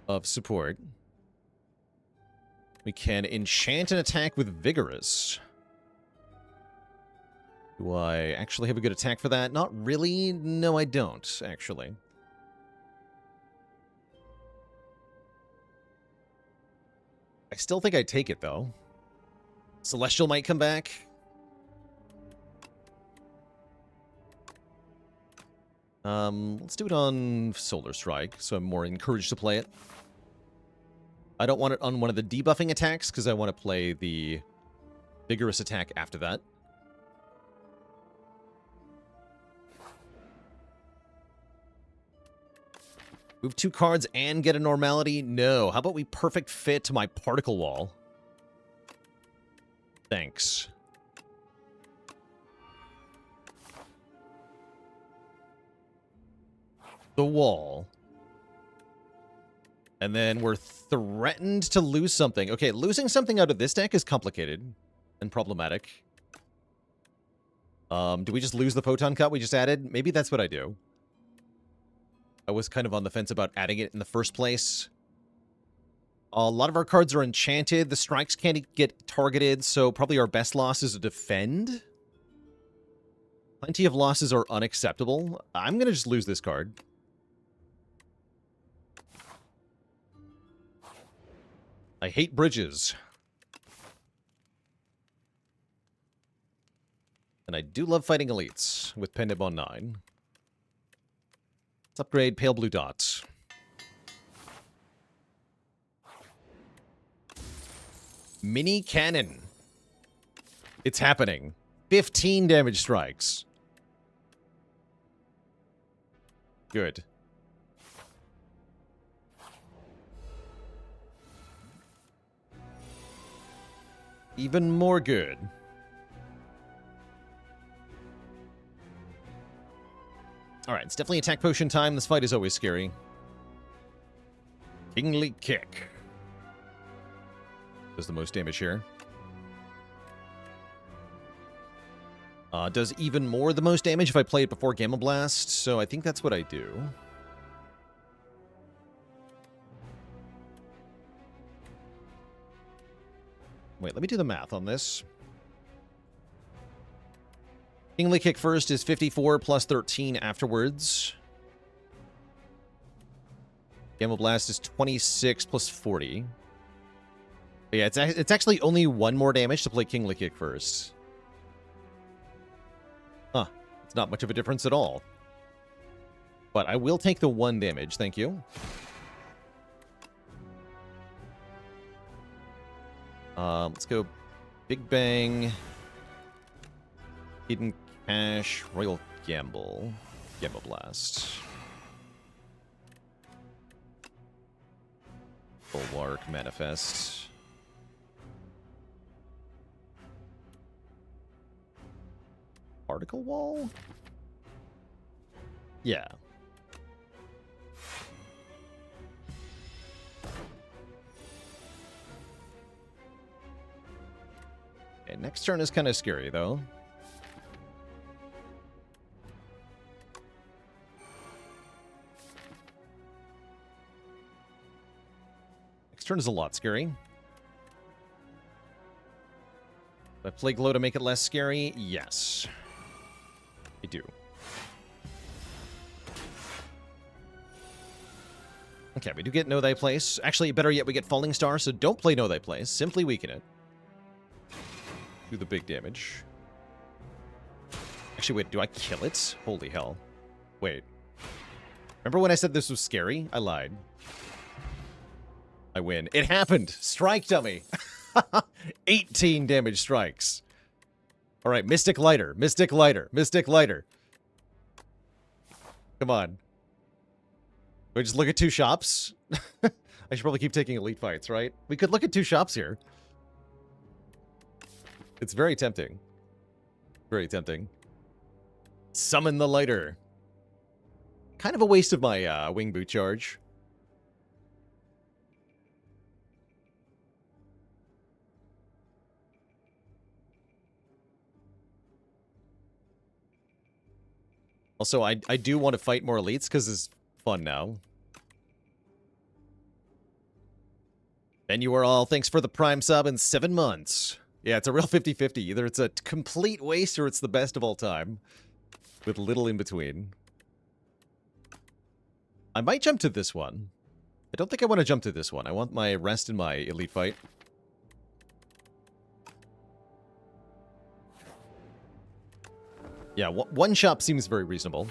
of support. We can enchant an attack with Vigorous. Do I actually have a good attack for that? Not really. No, I don't, actually. I still think I'd take it, though. Celestial might come back. Let's do it on Solar Strike, so I'm more encouraged to play it. I don't want it on one of the debuffing attacks, because I want to play the Vigorous attack after that. Move 2 cards and get a normality? No. How about we perfect fit to my particle wall? Thanks. The wall. And then we're threatened to lose something. Okay, losing something out of this deck is complicated and problematic. Do we just lose the Photon Cut we just added? Maybe that's what I do. I was kind of on the fence about adding it in the first place. A lot of our cards are enchanted. The strikes can't get targeted, so probably our best loss is a defend. Plenty of losses are unacceptable. I'm going to just lose this card. I hate bridges. And I do love fighting elites with Pendant on 9. Let's upgrade Pale Blue Dot. Mini Cannon. It's happening. 15 damage strikes. Good. Even more good. Alright, it's definitely attack potion time. This fight is always scary. Kingly Kick. Does the most damage here. Does even more the most damage if I play it before Gamma Blast, so I think that's what I do. Wait, let me do the math on this. Kingly Kick first is 54 plus 13 afterwards. Gamma Blast is 26 plus 40. But yeah, it's actually only 1 more damage to play Kingly Kick first. Huh. It's not much of a difference at all. But I will take the 1 damage, thank you. Let's go Big Bang, Hidden Cash, Royal Gamble, Gamma Blast. Bulwark, Manifest. Particle Wall? Yeah. Okay, next turn is kind of scary, though. Next turn is a lot scary. Do I play Glow to make it less scary? Yes. I do. Okay, we do get Know Thy Place. Actually, better yet, we get Falling Star, so don't play Know Thy Place. Simply weaken it. Do the big damage. Actually, wait, do I kill it? Holy hell. Wait. Remember when I said this was scary? I lied. I win. It happened! Strike dummy! 18 damage strikes. Alright, Mystic Lighter. Mystic Lighter. Mystic Lighter. Come on. We just look at 2 shops? I should probably keep taking elite fights, right? We could look at 2 shops here. It's very tempting. Very tempting. Summon the lighter. Kind of a waste of my wing boot charge. Also, I do want to fight more elites because it's fun now. And you are all, thanks for the Prime sub in 7 months. Yeah, it's a real 50-50. Either it's a complete waste or it's the best of all time. With little in between. I might jump to this one. I don't think I want to jump to this one. I want my rest in my elite fight. Yeah, one shop seems very reasonable.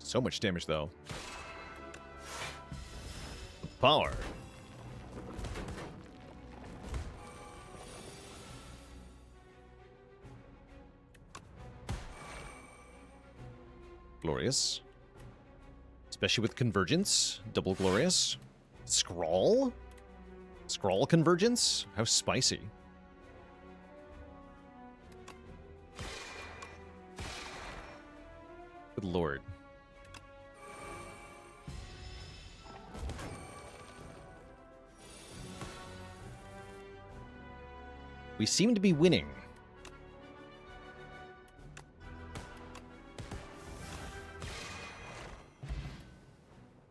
So much damage, though. Power. Glorious. Especially with Convergence. Double glorious. Scrawl? Scrawl Convergence? How spicy. Good lord. We seem to be winning.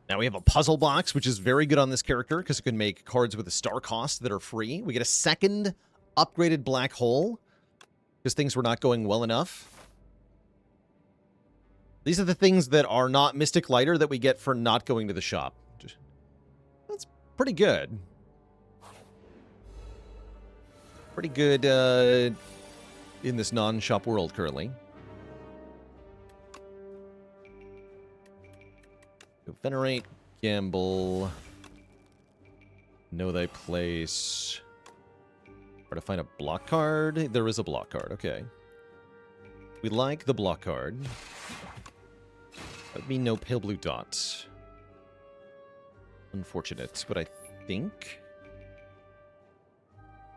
Now we have a puzzle box, which is very good on this character because it can make cards with a star cost that are free. We get a second upgraded black hole because things were not going well enough. These are the things that are not Mystic Lighter that we get for not going to the shop. That's pretty good. Pretty good in this non-shop world currently. Venerate, gamble, know thy place. Try to find a block card. There is a block card, okay. We like the block card. That would mean no pale blue dot. Unfortunate, but I think...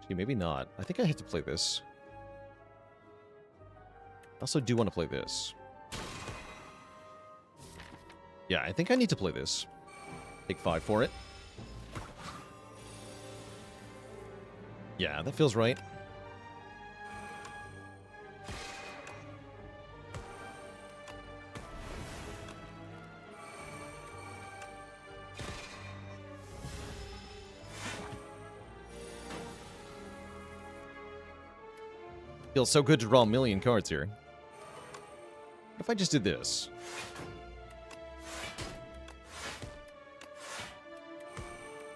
Maybe not. I think I have to play this. I also do want to play this. Yeah, I think I need to play this. Take 5 for it. Yeah, that feels right. Feels so good to draw a million cards here. What if I just did this?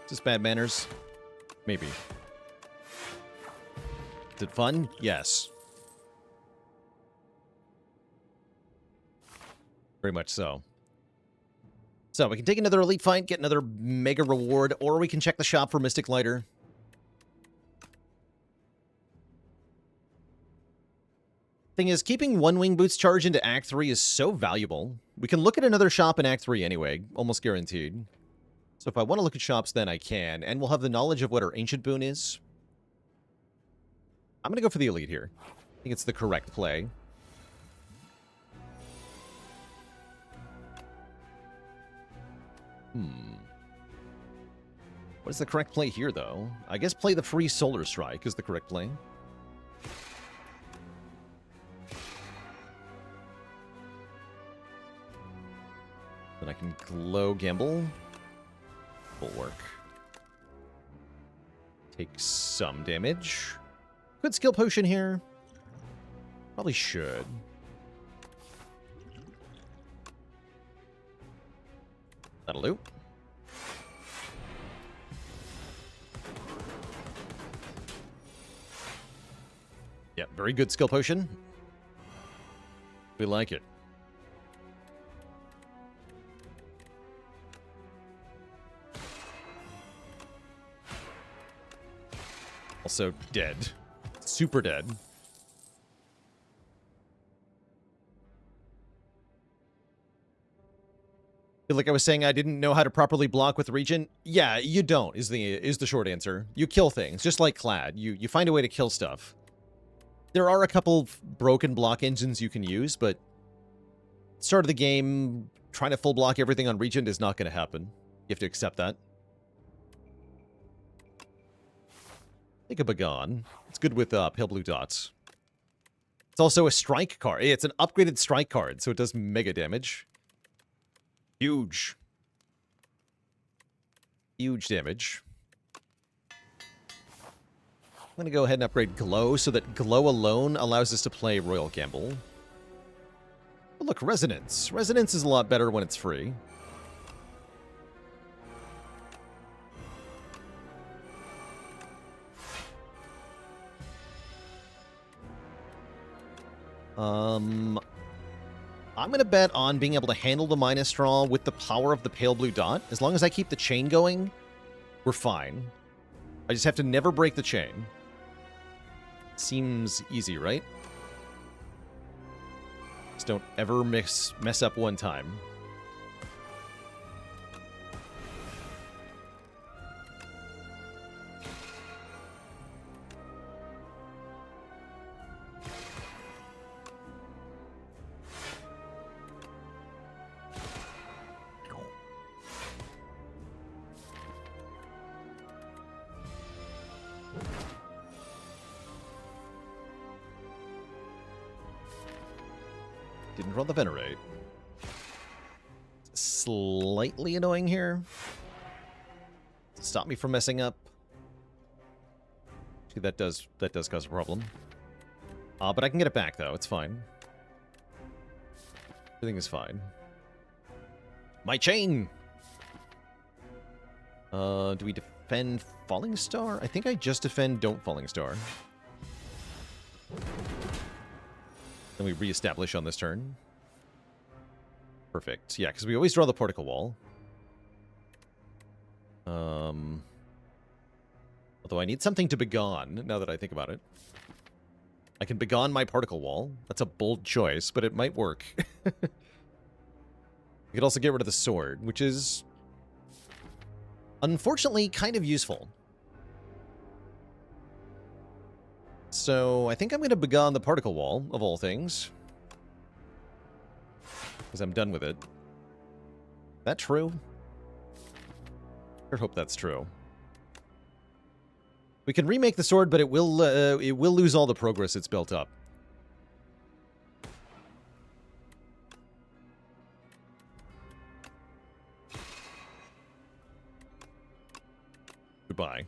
Is this bad manners? Maybe. Is it fun? Yes. Very much so. So, we can take another elite fight, get another mega reward, or we can check the shop for Mystic Lighter. Thing is, keeping one wing boots charge into Act 3 is so valuable. We can look at another shop in Act 3 anyway, almost guaranteed. So if I want to look at shops, then I can, and we'll have the knowledge of what our Ancient Boon is. I'm going to go for the elite here. I think it's the correct play. What is the correct play here, though? I guess play the free Solar Strike is the correct play. Then I can glow gamble. Will work. Take some damage. Could skill potion here. Probably should. That'll do. Yeah, very good skill potion. We like it. Also dead. Super dead. Like I was saying, I didn't know how to properly block with Regent. Yeah, you don't, is the short answer. You kill things, just like Clad. You find a way to kill stuff. There are a couple broken block engines you can use, but start of the game, trying to full block everything on Regent is not going to happen. You have to accept that. Think of Begone. It's good with pale blue dots. It's also a strike card. It's an upgraded strike card, so it does mega damage. Huge. Huge damage. I'm going to go ahead and upgrade Glow so that Glow alone allows us to play Royal Gamble. Oh, look, Resonance. Resonance is a lot better when it's free. I'm going to bet on being able to handle the minus draw with the power of the pale blue dot. As long as I keep the chain going, we're fine. I just have to never break the chain. Seems easy, right? Just don't ever mess up one time. Didn't roll the Venerate. Slightly annoying here. Stop me from messing up. See, that does cause a problem. But I can get it back though. It's fine. Everything is fine. My chain. Do we defend Falling Star? I think I just defend Don't Falling Star. Then we reestablish on this turn. Perfect. Yeah, because we always draw the particle wall. Although I need something to begone, now that I think about it. I can begone my particle wall. That's a bold choice, but it might work. I could also get rid of the sword, which is unfortunately kind of useful. So I think I'm going to begone the particle wall, of all things. Because I'm done with it. That true? I hope that's true. We can remake the sword, but it will lose all the progress it's built up. Goodbye.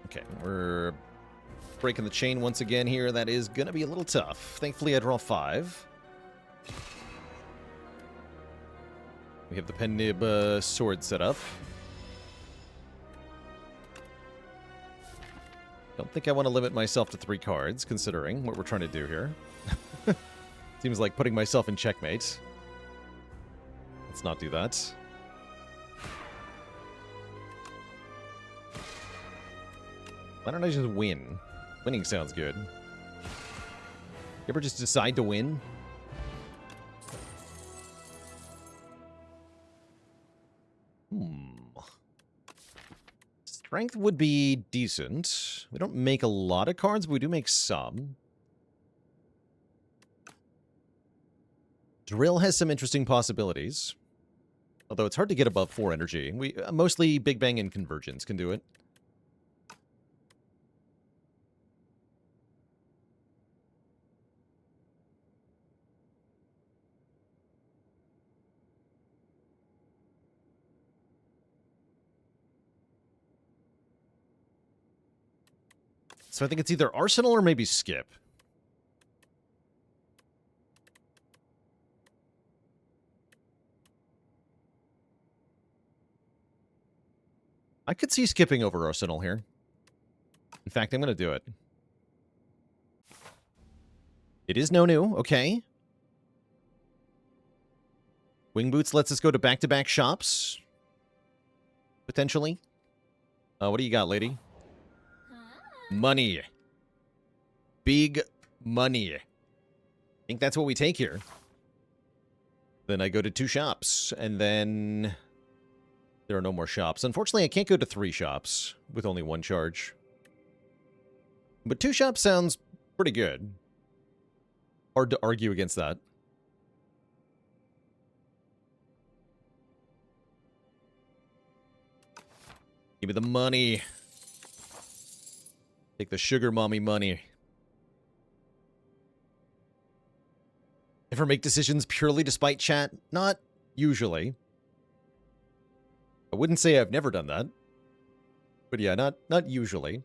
Okay, we're breaking the chain once again here. That is going to be a little tough. Thankfully, I draw 5. We have the Pen Nib sword set up. Don't think I want to limit myself to 3 cards, considering what we're trying to do here. Seems like putting myself in checkmate. Let's not do that. Why don't I just win? Winning sounds good. ever just decide to win? Strength would be decent. We don't make a lot of cards, but we do make some. Drill has some interesting possibilities. Although it's hard to get above 4 energy. We mostly Big Bang and Convergence can do it. So I think it's either Arsenal or maybe Skip. I could see skipping over Arsenal here. In fact, I'm going to do it. It is no new. Okay. Wing Boots lets us go to back-to-back shops. Potentially. What do you got, lady? Money. Big money. I think that's what we take here. Then I go to 2 shops, and then there are no more shops. Unfortunately, I can't go to 3 shops with only 1 charge. But 2 shops sounds pretty good. Hard to argue against that. Give me the money. Take the sugar mommy money. Ever make decisions purely despite chat? Not usually. I wouldn't say I've never done that. But yeah, not usually.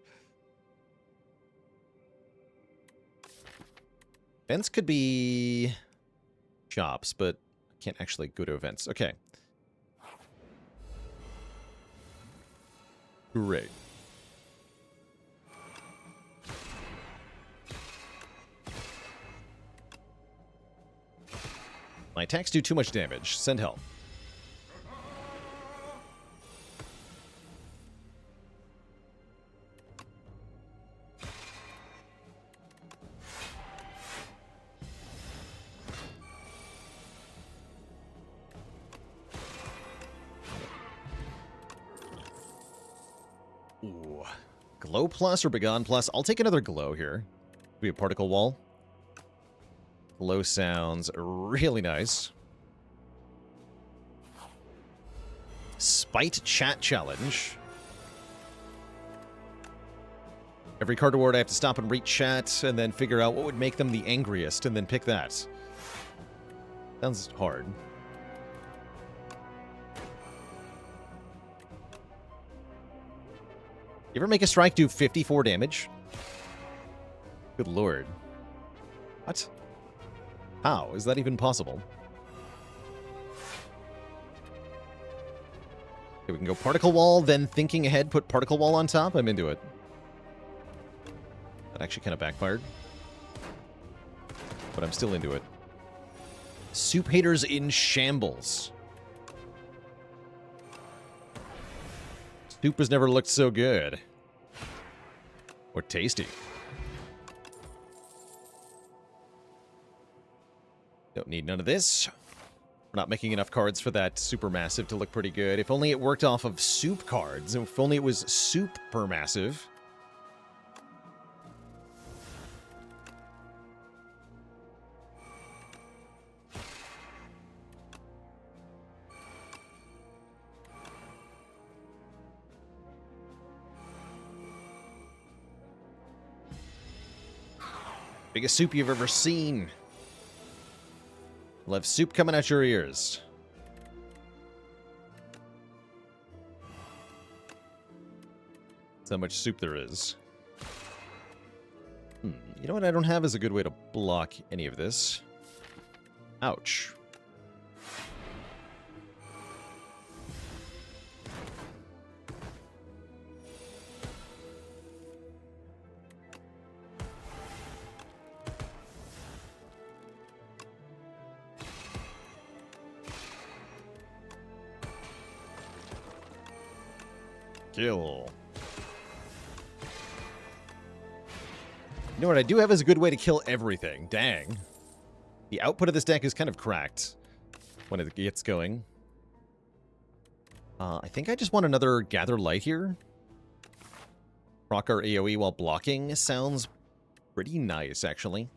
Events could be shops, but I can't actually go to events. Okay. Great. My attacks do too much damage. Send help. Ooh. Glow plus or Begone plus? I'll take another glow here. Be a particle wall. Glow sounds really nice. Spite chat challenge. Every card award I have to stop and read chat and then figure out what would make them the angriest and then pick that. Sounds hard. You ever make a strike do 54 damage? Good lord. What? How is that even possible? Okay, we can go Particle Wall, then thinking ahead, put Particle Wall on top. I'm into it. That actually kind of backfired. But I'm still into it. Soup haters in shambles. Soup has never looked so good. Or tasty. Don't need none of this. We're not making enough cards for that supermassive to look pretty good. If only it worked off of soup cards. If only it was super massive. Biggest soup you've ever seen. We'll have soup coming out your ears. That's how much soup there is. You know what I don't have is a good way to block any of this. Ouch. Kill. You know what I do have is a good way to kill everything. Dang. The output of this deck is kind of cracked when it gets going. I think I just want another Gather Light here. Proc our AoE while blocking sounds pretty nice, actually.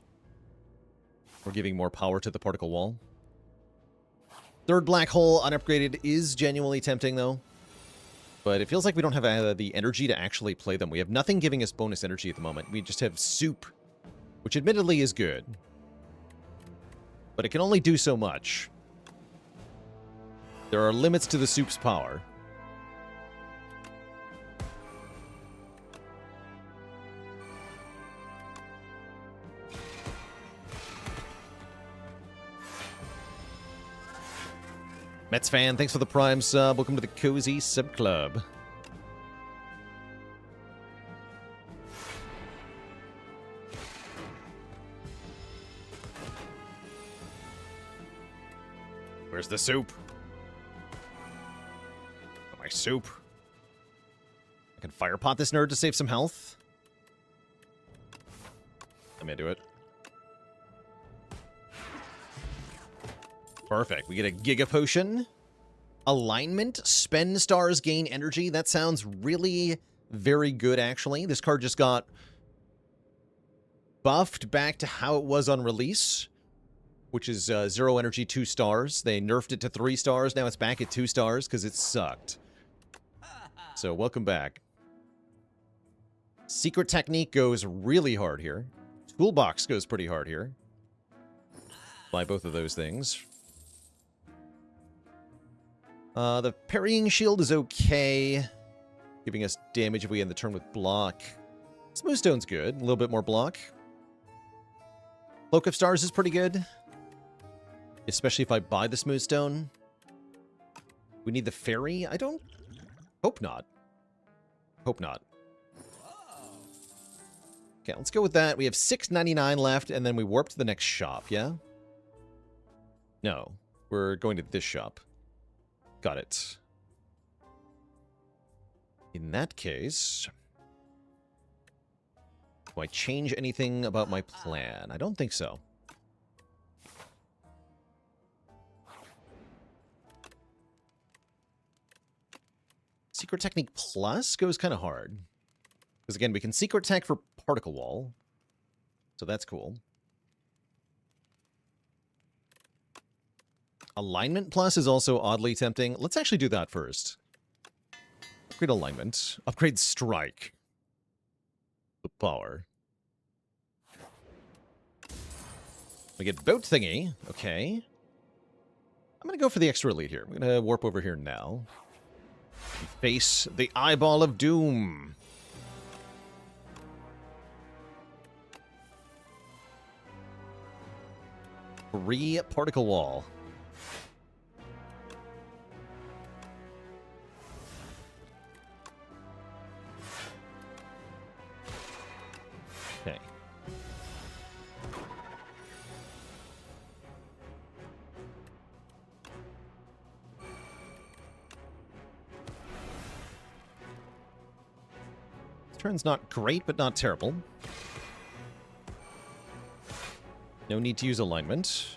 We're giving more power to the particle wall. Third black hole unupgraded is genuinely tempting, though. But it feels like we don't have the energy to actually play them. We have nothing giving us bonus energy at the moment. We just have soup, which admittedly is good. But it can only do so much. There are limits to the soup's power. Mets fan, thanks for the Prime sub. Welcome to the Cozy Sub Club. Where's the soup? My soup. I can fire pot this nerd to save some health. Let me do it. Perfect. We get a Giga Potion. Alignment. Spend stars, gain energy. That sounds really very good, actually. This card just got buffed back to how it was on release, which is 0 energy, 2 stars. They nerfed it to 3 stars. Now it's back at 2 stars because it sucked. So welcome back. Secret Technique goes really hard here. Toolbox goes pretty hard here. Buy both of those things. The Parrying Shield is okay, giving us damage if we end the turn with block. Smooth Stone's good, a little bit more block. Cloak of Stars is pretty good, especially if I buy the Smooth Stone. We need the Fairy? I don't... Hope not. Hope not. Okay, let's go with that. We have $6.99 left, and then we warp to the next shop, yeah? No, we're going to this shop. Got it. In that case, do I change anything about my plan? I don't think so. Secret Technique Plus goes kind of hard. Because again, we can Secret Tech for Particle Wall. So that's cool. Alignment Plus is also oddly tempting. Let's actually do that first. Upgrade Alignment. Upgrade Strike. The power. We get Boat Thingy. Okay. I'm going to go for the extra elite here. I'm going to warp over here now. Face the Eyeball of Doom. Free Particle Wall. Okay. This turn's not great, but not terrible. No need to use alignment.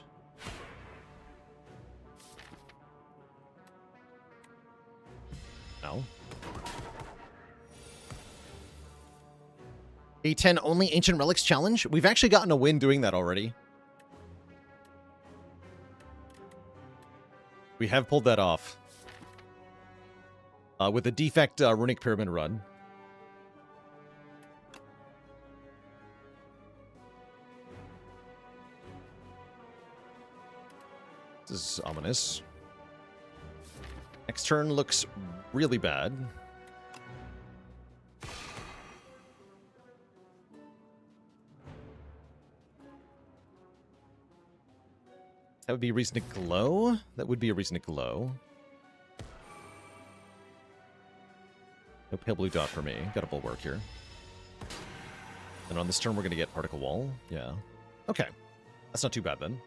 No. A10 only Ancient Relics challenge? We've actually gotten a win doing that already. We have pulled that off. With the defect Runic Pyramid run. This is ominous. Next turn looks really bad. That would be a reason to glow. That would be a reason to glow. No pale blue dot for me. Got a bulwark here. And on this turn, we're going to get Particle Wall. Yeah. Okay. That's not too bad then.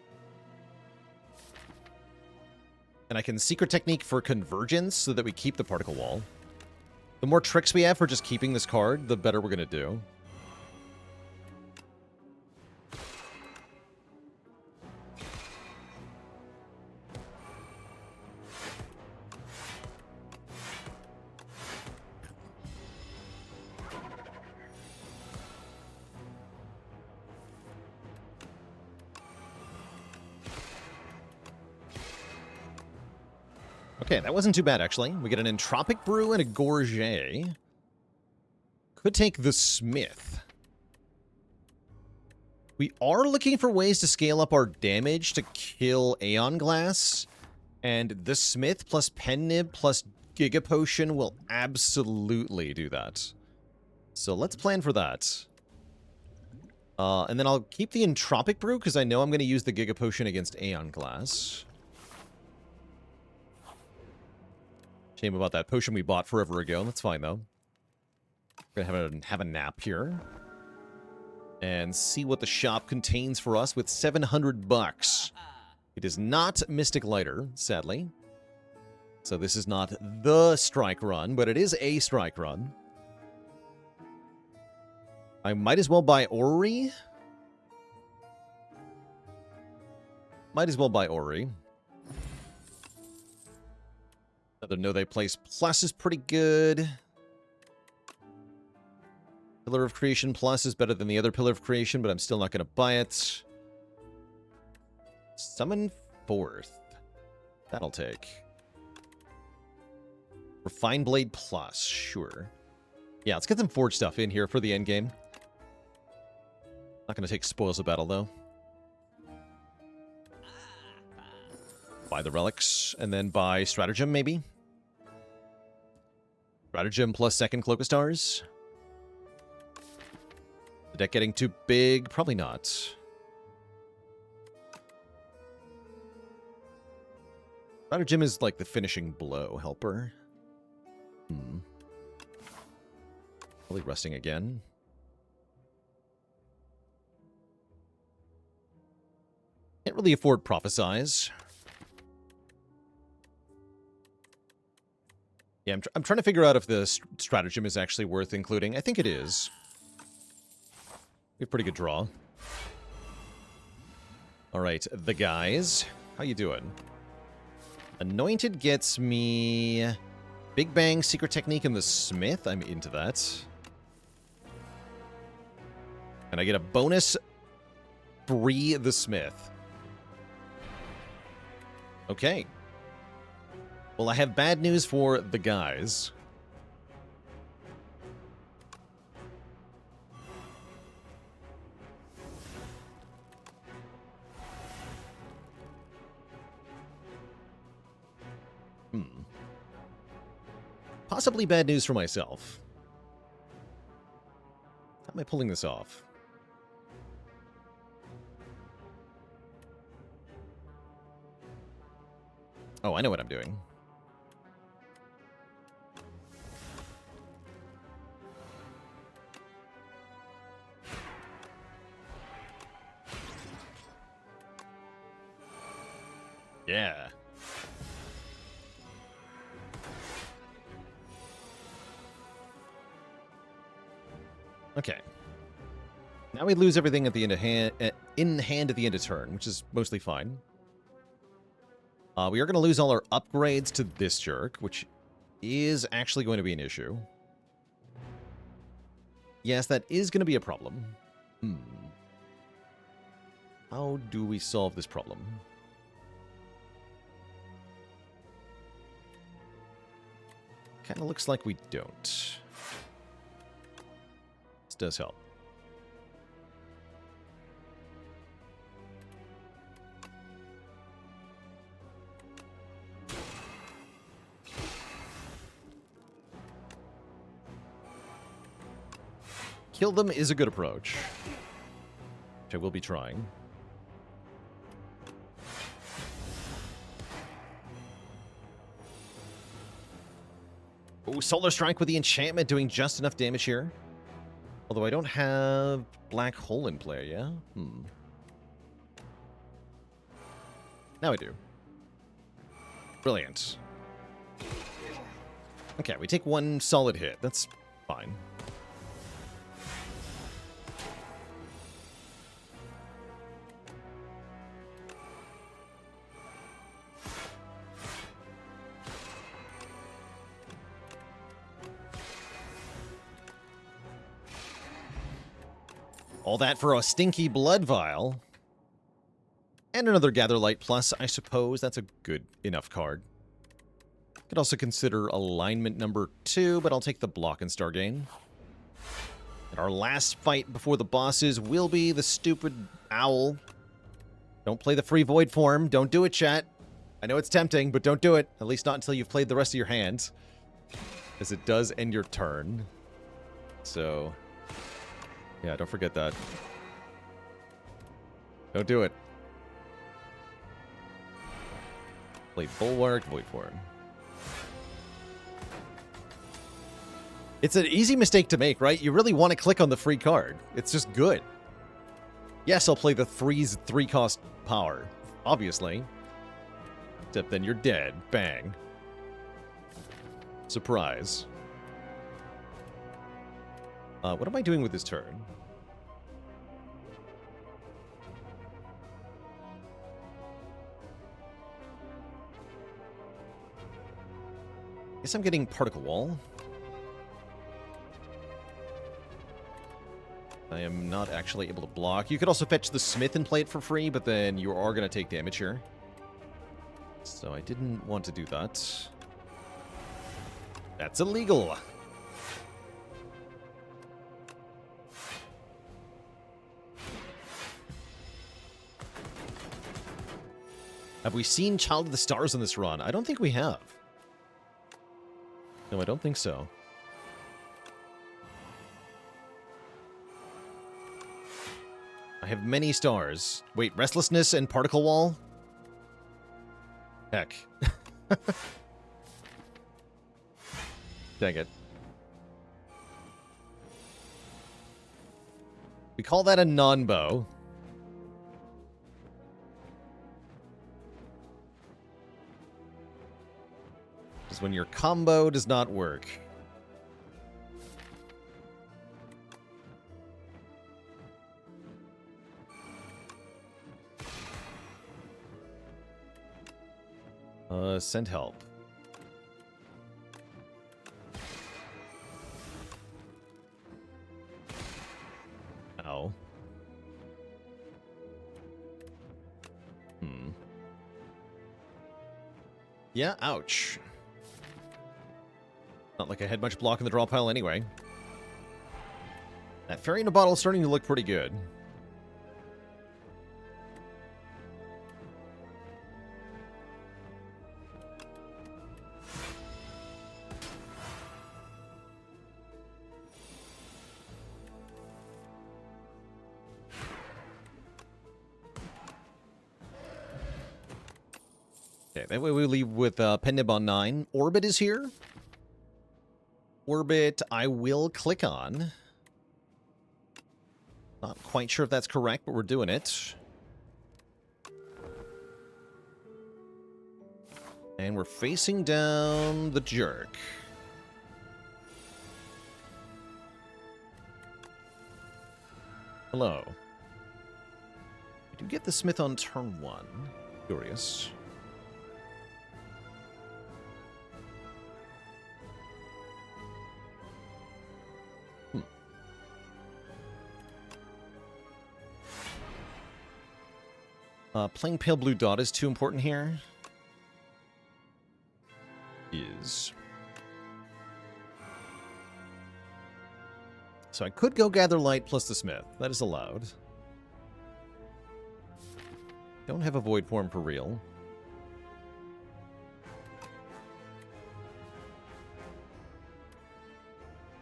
And I can Secret Technique for Convergence so that we keep the Particle Wall. The more tricks we have for just keeping this card, the better we're going to do. Okay, that wasn't too bad, actually. We get an Entropic Brew and a Gorget. Could take the Smith. We are looking for ways to scale up our damage to kill Aeon Glass. And the Smith plus Pen Nib plus Giga Potion will absolutely do that. So let's plan for that. And then I'll keep the Entropic Brew, because I know I'm going to use the Giga Potion against Aeon Glass. Shame about that potion we bought forever ago. That's fine, though. We're going to have a nap here. And see what the shop contains for us with 700 bucks. It is not Mystic Lighter, sadly. So this is not the strike run, but it is a strike run. I might as well buy Ori. Might as well buy Ori. Another Know They Place Plus is pretty good. Pillar of Creation Plus is better than the other Pillar of Creation, but I'm still not going to buy it. Summon Forth. That'll take. Refine Blade Plus, sure. Yeah, let's get some Forge stuff in here for the end game. Not going to take Spoils of Battle, though. Buy the Relics, and then buy Stratagem, maybe? Stratagem plus second Cloak of Stars. The deck getting too big? Probably not. Stratagem is like the finishing blow helper. Probably resting again. Can't really afford Prophesize. Yeah, I'm trying to figure out if the Stratagem is actually worth including. I think it is. We have a pretty good draw. Alright, the guys. How you doing? Anointed gets me Big Bang, Secret Technique, and the Smith. I'm into that. And I get a bonus Bree the Smith. Okay. Well, I have bad news for the guys. Possibly bad news for myself. How am I pulling this off? Oh, I know what I'm doing. Yeah. Okay. Now we lose everything at the end of in hand at the end of turn, which is mostly fine. We are going to lose all our upgrades to this jerk, which is actually going to be an issue. Yes, that is going to be a problem. How do we solve this problem? Kind of looks like we don't. This does help. Kill them is a good approach, which I will be trying. Oh, Solar Strike with the enchantment doing just enough damage here. Although I don't have Black Hole in play, yeah? Now I do. Brilliant. Okay, we take one solid hit. That's fine. All that for a stinky Blood Vial. And another Gather Light Plus, I suppose. That's a good enough card. Could also consider alignment number 2, but I'll take the block and Stargain. And our last fight before the bosses will be the stupid owl. Don't play the free void form. Don't do it, chat. I know it's tempting, but don't do it. At least not until you've played the rest of your hand. As it does end your turn. So, yeah, don't forget that. Don't do it. Play Bulwark, void form. It's an easy mistake to make, right? You really want to click on the free card. It's just good. Yes, I'll play the freeze 3-cost power, obviously. Except then you're dead. Bang. Surprise. What am I doing with this turn? Guess I'm getting Particle Wall. I am not actually able to block. You could also fetch the Smith and play it for free, but then you are going to take damage here. So I didn't want to do that. That's illegal. Have we seen Child of the Stars on this run? I don't think we have. No, I don't think so. I have many stars. Wait, Restlessness and Particle Wall? Heck. Dang it. We call that a non-bow. Is when your combo does not work. Send help. Ow. Yeah, ouch. Not like I had much block in the draw pile anyway. That fairy in a bottle is starting to look pretty good. Okay, that way we leave with Pendib on 9. Orbit is here. Orbit, I will click on. Not quite sure if that's correct, but we're doing it. And we're facing down the jerk. Hello. We do get the Smith on turn 1. Curious. Playing Pale Blue Dot is too important here. So I could go Gather Light plus the Smith. That is allowed. Don't have a Void Form for real.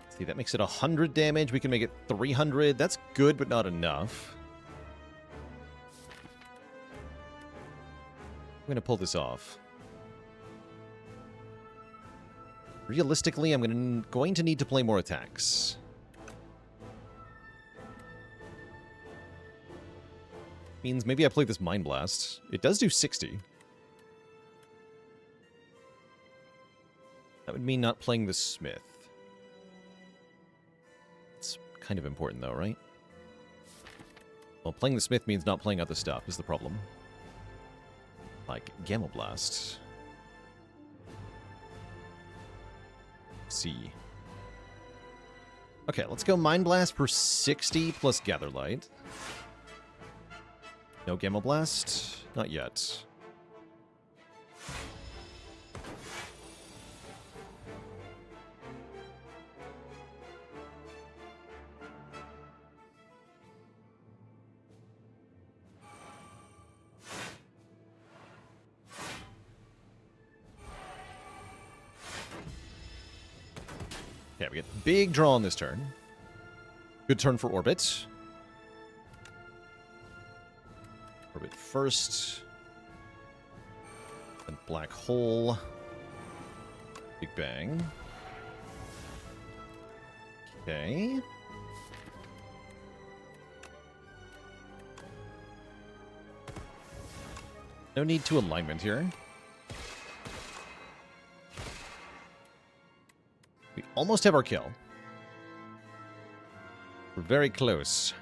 See, that makes it 100 damage. We can make it 300. That's good, but not enough. I'm going to pull this off. Realistically, I'm going to need to play more attacks. Means maybe I play this Mind Blast. It does do 60. That would mean not playing the Smith. It's kind of important though, right? Well, playing the Smith means not playing other stuff is the problem. Like Gamma Blast. C. Okay, let's go Mind Blast for 60 plus Gather Light. No Gamma Blast? Not yet. Okay, we get big draw on this turn. Good turn for Orbit. Orbit first. Then Black Hole. Big Bang. Okay. No need to alignment here. We almost have our kill. We're very close.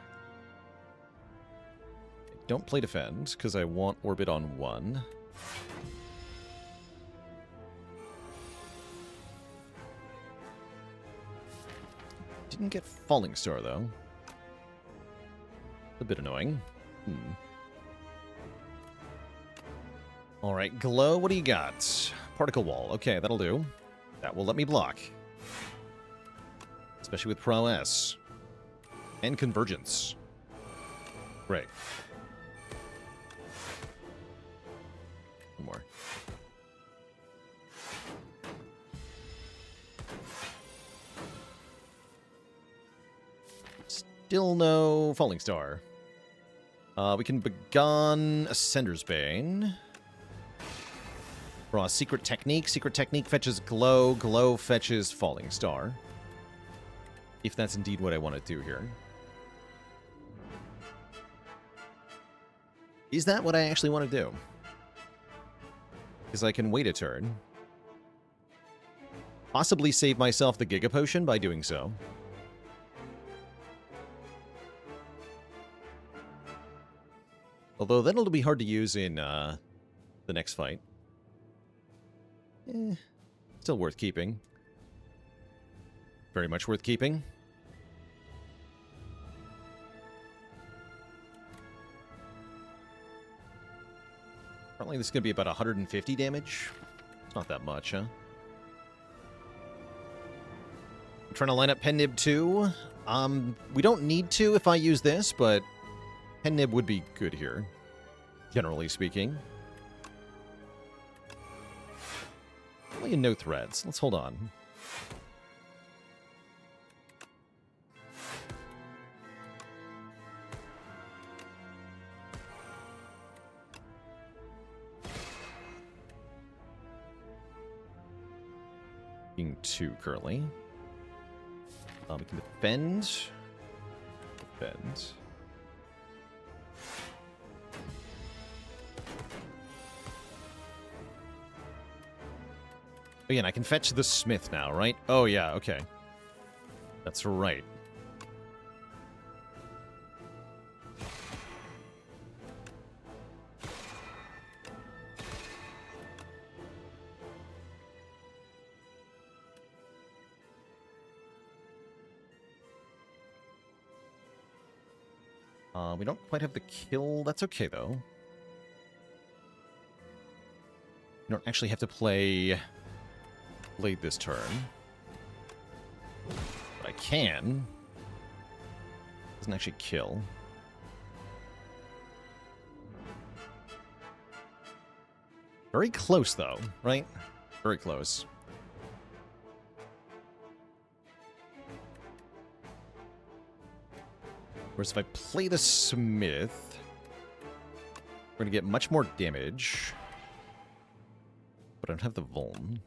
I don't play defend, because I want Orbit on 1. Didn't get Falling Star, though. A bit annoying. Alright, Glow, what do you got? Particle Wall. Okay, that'll do. That will let me block. Especially with Prowess. And Convergence. Great. One more. Still no Falling Star. We can Begone Ascender's Bane. Draw a Secret Technique. Secret Technique fetches Glow. Glow fetches Falling Star. If that's indeed what I want to do here. Is that what I actually want to do? Because I can wait a turn. Possibly save myself the Giga Potion by doing so. Although that'll be hard to use in the next fight. Still worth keeping. Very much worth keeping. Apparently this is going to be about 150 damage. It's not that much, huh? I'm trying to line up Pen Nib 2. We don't need to if I use this, but Pen Nib would be good here, generally speaking. Only in no threads. Let's hold on. Being 2 currently. We can defend. Defend. Oh, yeah, and I can fetch the Smith now, right? Oh, yeah, okay. That's right. We don't quite have the kill. That's okay, though. You don't actually have to play Blade this turn. But I can. Doesn't actually kill. Very close, though, right? Very close. Whereas if I play the Smith, we're going to get much more damage. But I don't have the Vuln.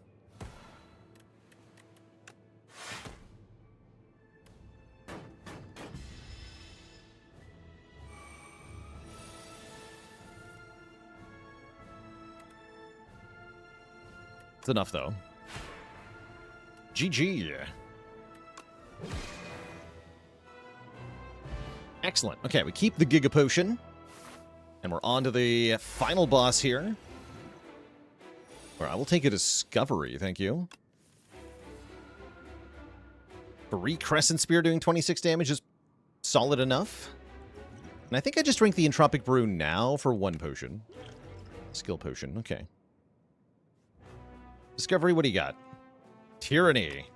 It's enough, though. GG. Excellent. Okay, we keep the Giga Potion. And we're on to the final boss here. Where I will take a Discovery, thank you. 3 Crescent Spear doing 26 damage is solid enough. And I think I just drink the Entropic Brew now for 1 potion. Skill Potion, okay. Discovery, what do you got? Tyranny.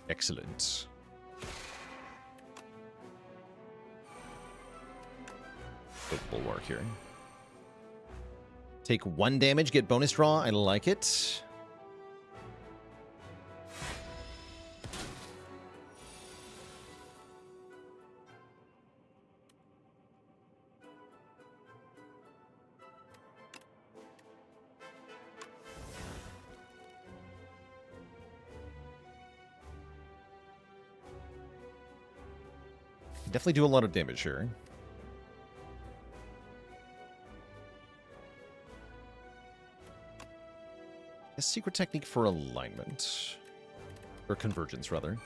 Excellent. Bulwark here. Take 1 damage, get bonus draw. I like it. definitely do a lot of damage here. A secret technique for alignment. Or convergence, rather.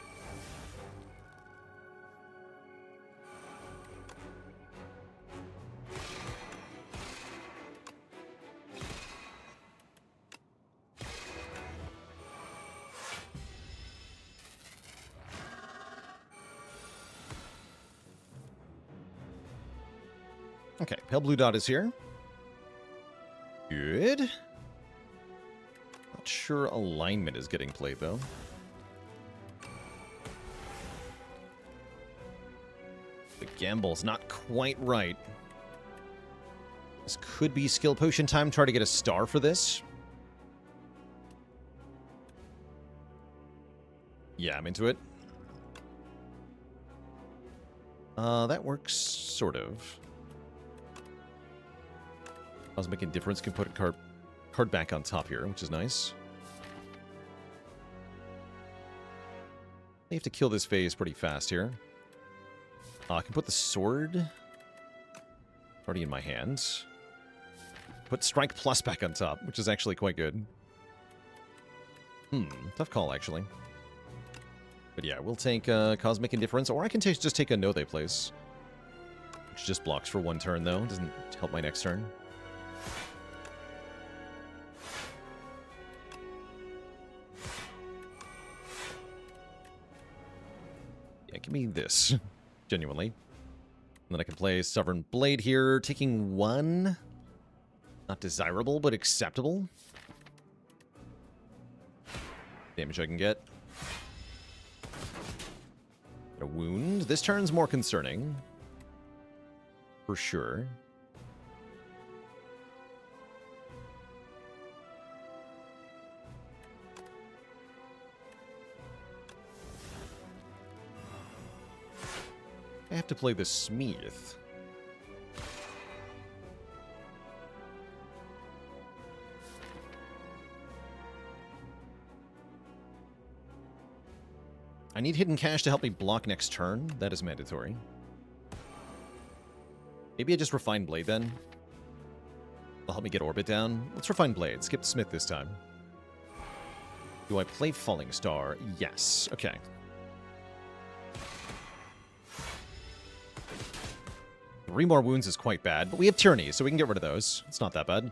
Okay, pale blue dot is here. Good. Not sure alignment is getting played, though. The gamble's not quite right. This could be skill potion time. Try to get a star for this. Yeah, I'm into it. That works, sort of. Cosmic Indifference can put a card back on top here, which is nice. I have to kill this phase pretty fast here. I can put the sword already in my hands. Put Strike Plus back on top, which is actually quite good. Tough call, actually. But yeah, we'll take Cosmic Indifference, or I can just take a No They Place. Which just blocks for one turn, though. Doesn't help my next turn. Yeah, give me this. Genuinely. And then I can play Sovereign Blade here, taking one. Not desirable, but acceptable. Damage I can get. A wound. This turn's more concerning. For sure. I have to play the Smith. I need Hidden Cash to help me block next turn. That is mandatory. Maybe I just Refine Blade then. Will help me get Orbit down. Let's Refine Blade. Skip Smith this time. Do I play Falling Star? Yes. Okay. Three more wounds is quite bad, but we have Tyranny, so we can get rid of those. It's not that bad.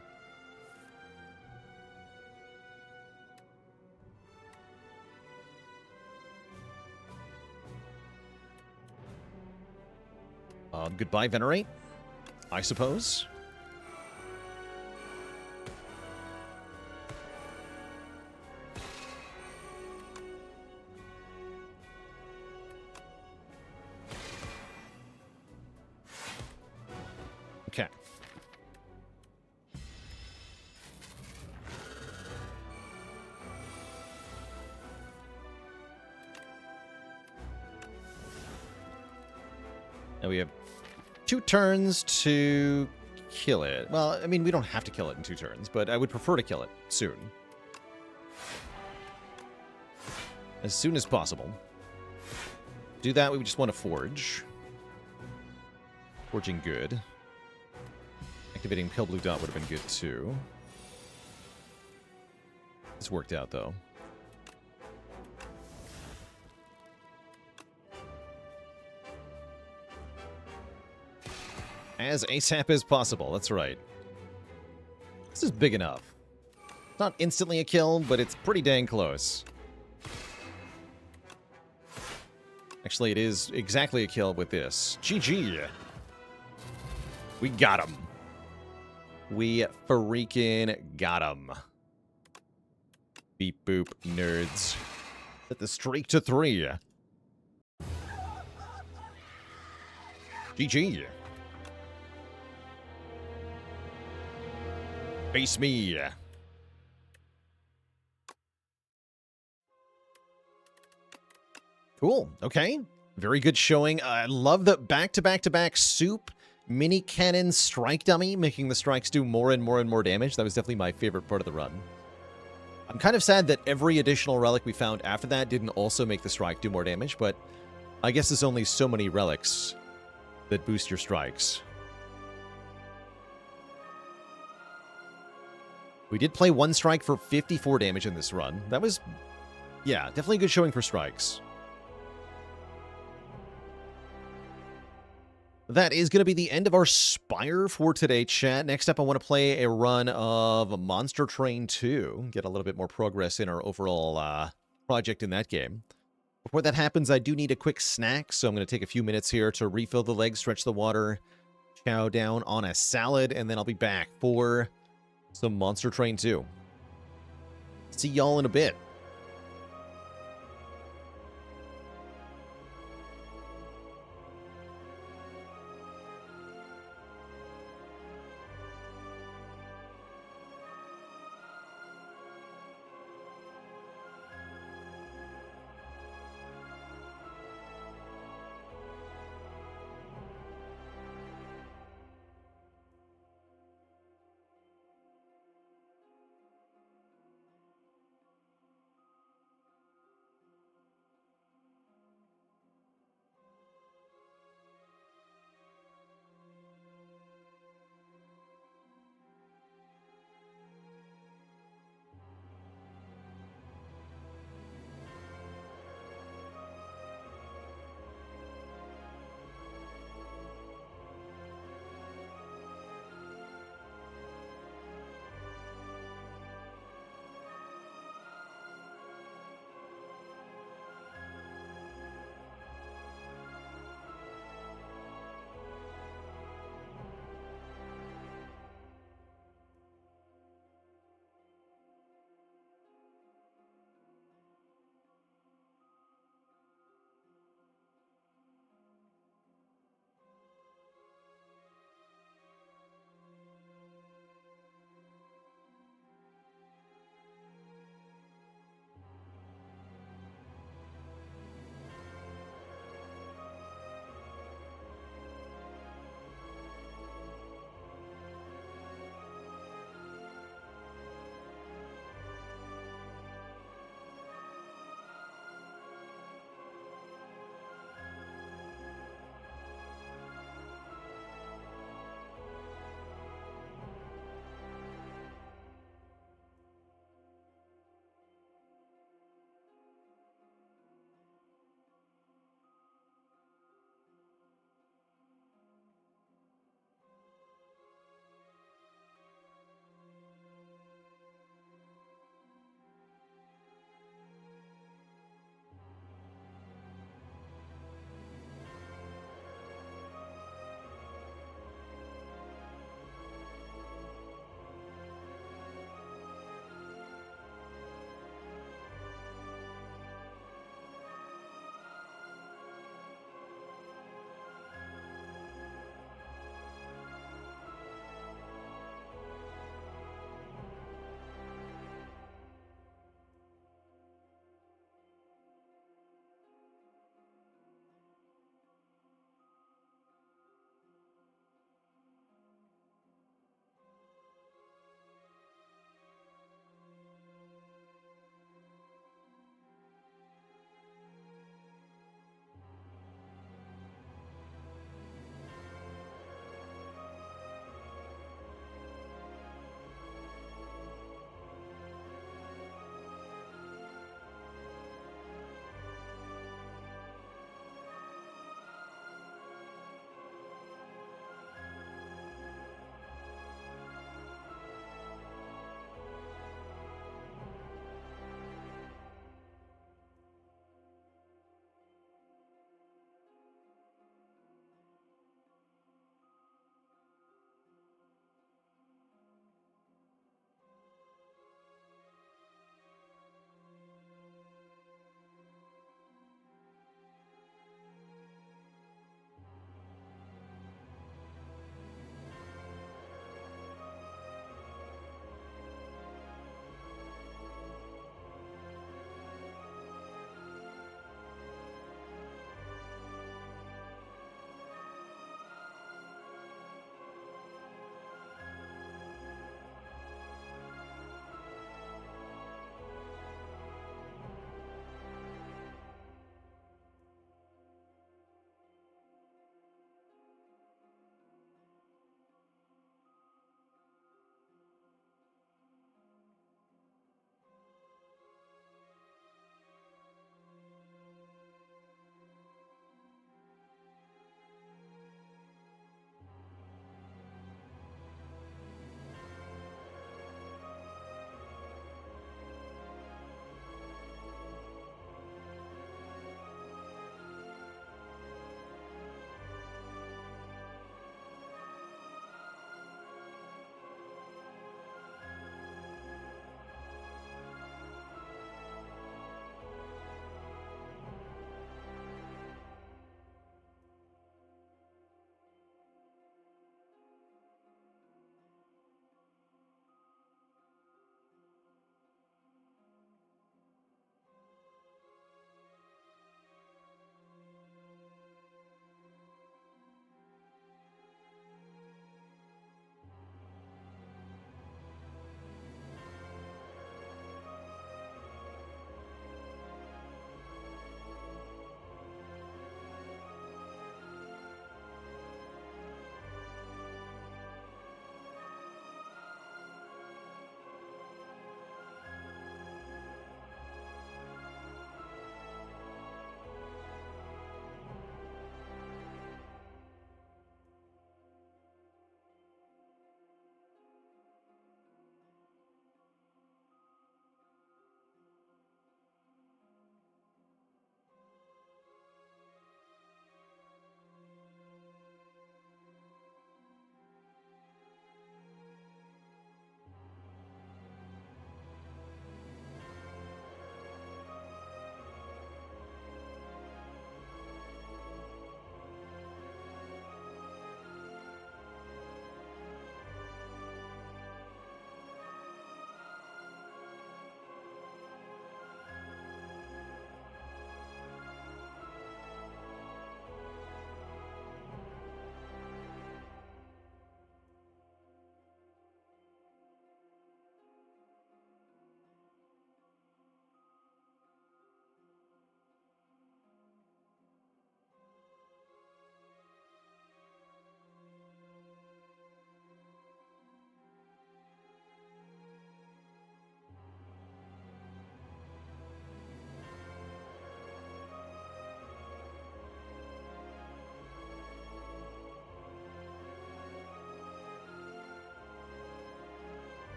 Goodbye, Venerate, I suppose. Okay. Now we have 2 turns to kill it. Well, I mean, we don't have to kill it in 2 turns, but I would prefer to kill it soon. As soon as possible. Do that, we just want to forge. Forging good. Activating Pale Blue Dot would have been good too. This worked out though. As ASAP as possible, that's right. This is big enough. It's not instantly a kill, but it's pretty dang close. Actually, it is exactly a kill with this. GG. We got him. We freaking got him. Beep boop, nerds. Set the streak to 3. GG. Face me. Cool. Okay. Very good showing. I love the back-to-back-to-back soup mini cannon strike dummy, making the strikes do more and more and more damage. That was definitely my favorite part of the run. I'm kind of sad that every additional relic we found after that didn't also make the strike do more damage, but I guess there's only so many relics that boost your strikes. We did play 1 strike for 54 damage in this run. That was, yeah, definitely a good showing for strikes. That is going to be the end of our Spire for today, chat. Next up, I want to play a run of Monster Train 2. Get a little bit more progress in our overall project in that game. Before that happens, I do need a quick snack, so I'm going to take a few minutes here to refill the legs, stretch the water, chow down on a salad, and then I'll be back for some Monster Train 2. See y'all in a bit.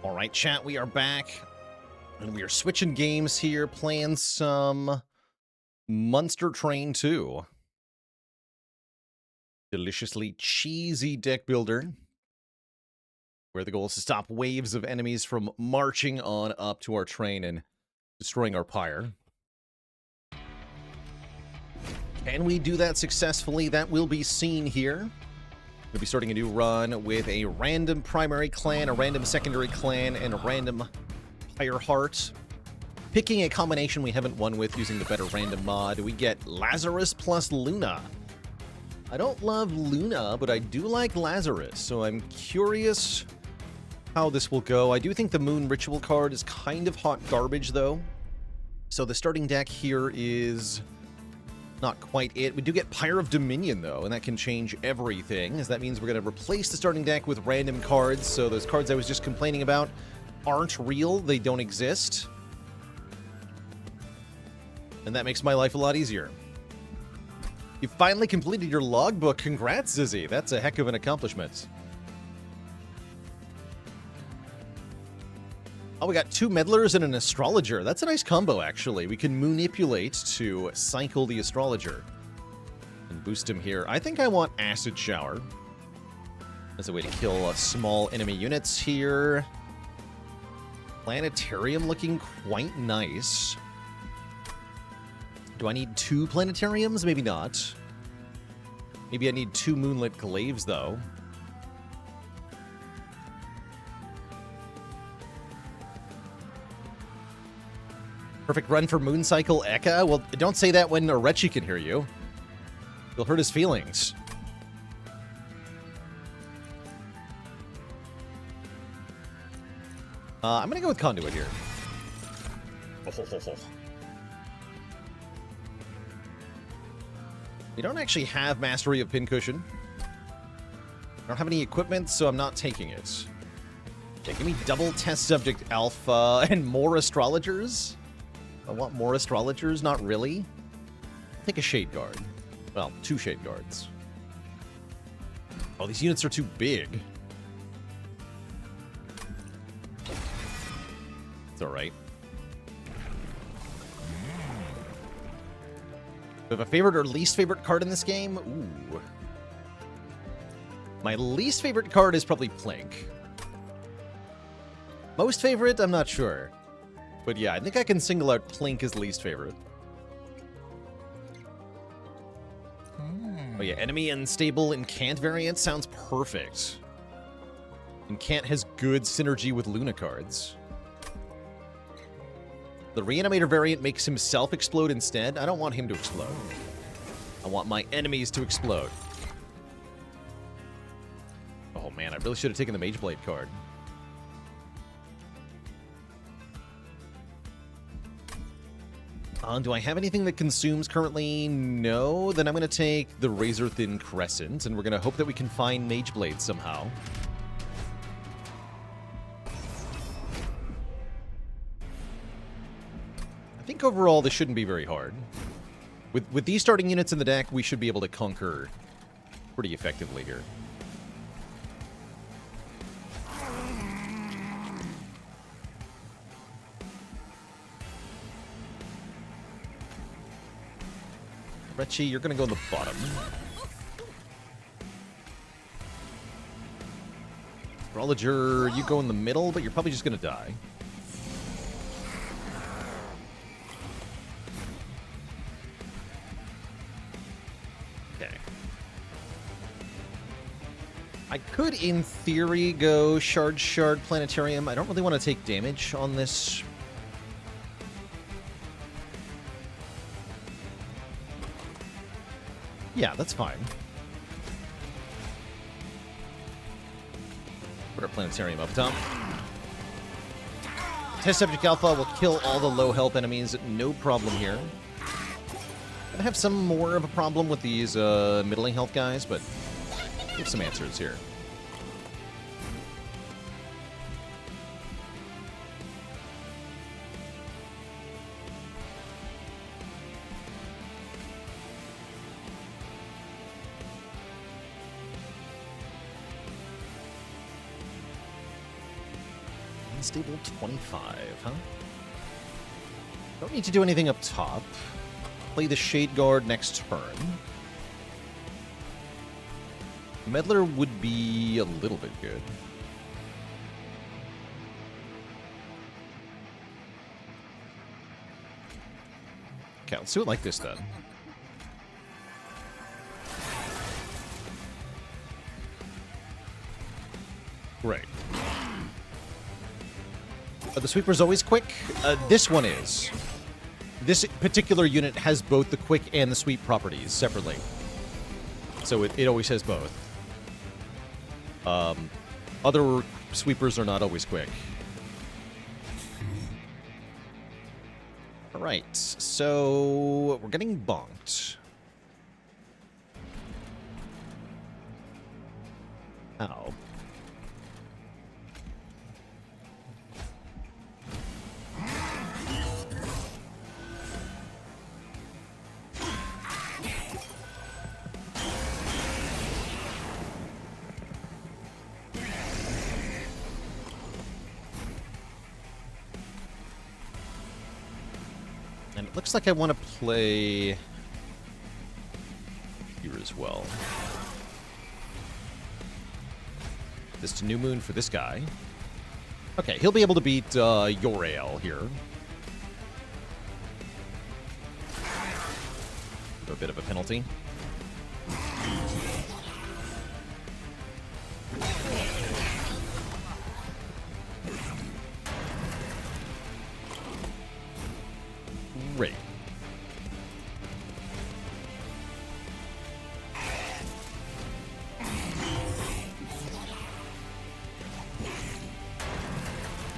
All right, chat, we are back. And we are switching games here, playing some Monster Train 2. Deliciously cheesy deck builder, where the goal is to stop waves of enemies from marching on up to our train and destroying our Pyre. Can we do that successfully? That will be seen here. We'll be starting a new run with a random primary clan, a random secondary clan, and a random Pyre Heart. Picking a combination we haven't won with using the better random mod, we get Lazarus plus Luna. I don't love Luna, but I do like Lazarus, so I'm curious how this will go. I do think the Moon Ritual card is kind of hot garbage, though. So the starting deck here is not quite it. We do get Pyre of Dominion, though, and that can change everything, as that means we're going to replace the starting deck with random cards. So those cards I was just complaining about aren't real. They don't exist. And that makes my life a lot easier. You finally completed your logbook. Congrats, Zizzy. That's a heck of an accomplishment. Oh, we got 2 meddlers and an astrologer. That's a nice combo, actually. We can manipulate to cycle the astrologer and boost him here. I think I want Acid Shower as a way to kill small enemy units here. Planetarium looking quite nice. Do I need 2 planetariums? Maybe not. Maybe I need 2 Moonlit Glaives, though. Perfect run for Mooncycle Eka? Well, don't say that when Orechi can hear you. You'll hurt his feelings. I'm gonna go with Conduit here. We don't actually have Mastery of Pincushion. I don't have any equipment, so I'm not taking it. Okay, give me double Test Subject Alpha and more Astrologers. I want more Astrologers? Not really. Take a Shade Guard. Well, 2 Shade Guards. Oh, these units are too big. It's alright. Do I have a favorite or least favorite card in this game? Ooh. My least favorite card is probably Plink. Most favorite? I'm not sure. But yeah, I think I can single out Plink as least favorite. Oh yeah, enemy unstable Incant variant sounds perfect. Incant has good synergy with Luna cards. The Reanimator variant makes himself explode instead. I don't want him to explode. I want my enemies to explode. Oh man, I really should have taken the Mageblade card. Do I have anything that consumes currently? No. Then I'm going to take the Razor Thin Crescent, and we're going to hope that we can find Mageblade somehow. I think overall this shouldn't be very hard. With these starting units in the deck, we should be able to conquer pretty effectively here. Orechi, you're going to go in the bottom. Astrologer, you go in the middle, but you're probably just going to die. Okay. I could, in theory, go Shard Planetarium. I don't really want to take damage on this. Yeah, that's fine. Put our Planetarium up top. Test Subject Alpha will kill all the low health enemies, no problem here. I have some more of a problem with these middling health guys, but we have some answers here. unstable 25, huh? Don't need to do anything up top. Play the Shade Guard next turn. Meddler would be a little bit good. Okay, let's do it like this then. Right. Are the sweepers always quick? This one is. This particular unit has both the quick and the sweep properties separately. So it always has both. Other sweepers are not always quick. Alright, so we're getting bonked. Ow. And it looks like I want to play here as well. This to New Moon for this guy. Okay, he'll be able to beat Uriel here. A bit of a penalty. Great.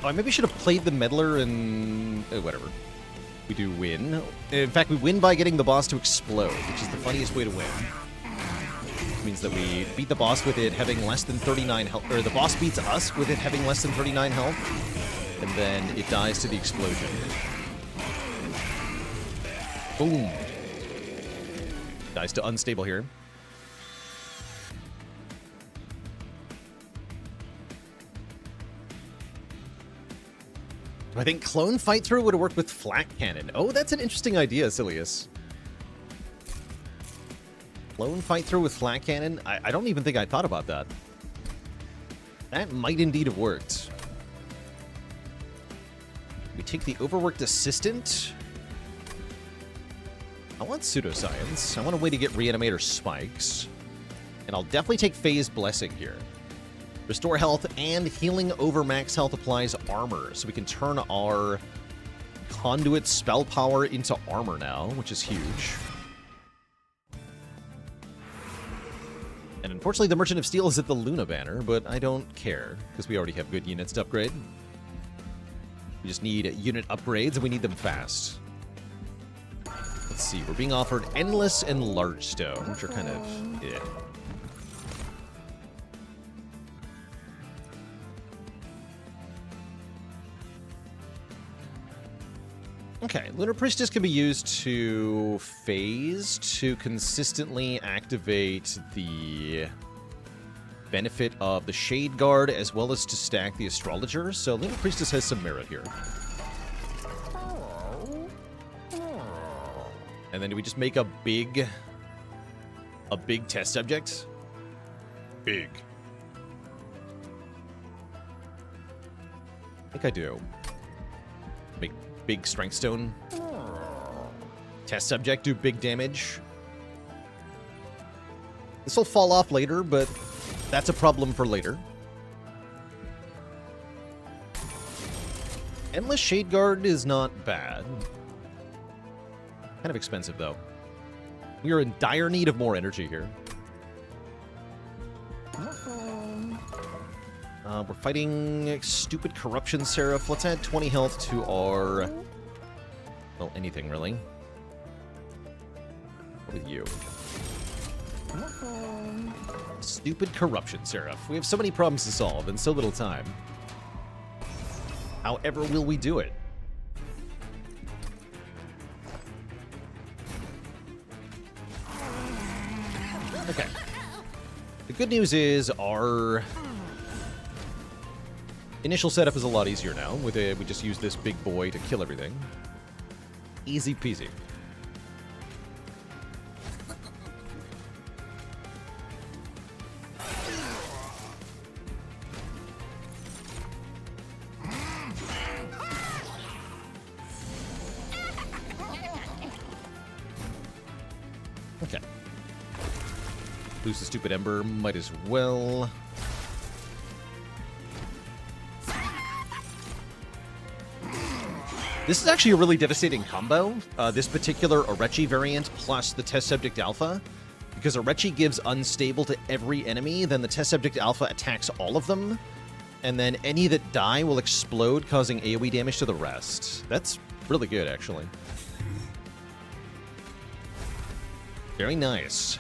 Oh, I maybe should have played the Meddler and... whatever. We do win. In fact, we win by getting the boss to explode, which is the funniest way to win. Which means that we beat the boss with it having less than 39 health, or the boss beats us with it having less than 39 health, and then it dies to the explosion. Boom. Dies to unstable here. I think Clone Fight Through would have worked with Flat Cannon. Oh, that's an interesting idea, Silius. Clone Fight Through with Flat Cannon? I don't even think I thought about that. That might indeed have worked. We take the Overworked Assistant. I want Pseudoscience. I want a way to get Reanimator Spikes. And I'll definitely take Phased Blessing here. Restore health and healing over max health applies armor. So we can turn our conduit spell power into armor now, which is huge. And unfortunately, the Merchant of Steel is at the Luna banner, but I don't care, because we already have good units to upgrade. We just need unit upgrades, and we need them fast. Let's see, we're being offered Endless and Large Stone, which are kind of... eh. Okay, Lunar Priestess can be used to phase to consistently activate the benefit of the Shade Guard as well as to stack the Astrologer, so Lunar Priestess has some merit here. And then do we just make a big test subject? Big. I think I do. Make big Strength Stone. Test subject, do big damage. This will fall off later, but that's a problem for later. Endless Shade Guard is not bad. Kind of expensive, though. We are in dire need of more energy here. We're fighting stupid Corruption Seraph. Let's add 20 health to our... well, anything, really. What with you? Stupid Corruption Seraph. We have so many problems to solve and so little time. However will we do it? Okay. The good news is our Initial setup is a lot easier now. We just use this big boy to kill everything. Easy peasy. Okay. Lose the stupid ember, might as well. This is actually a really devastating combo, this particular Orechi variant plus the Test Subject Alpha, because Orechi gives unstable to every enemy, then the Test Subject Alpha attacks all of them, and then any that die will explode, causing AoE damage to the rest. That's really good, actually. Very nice.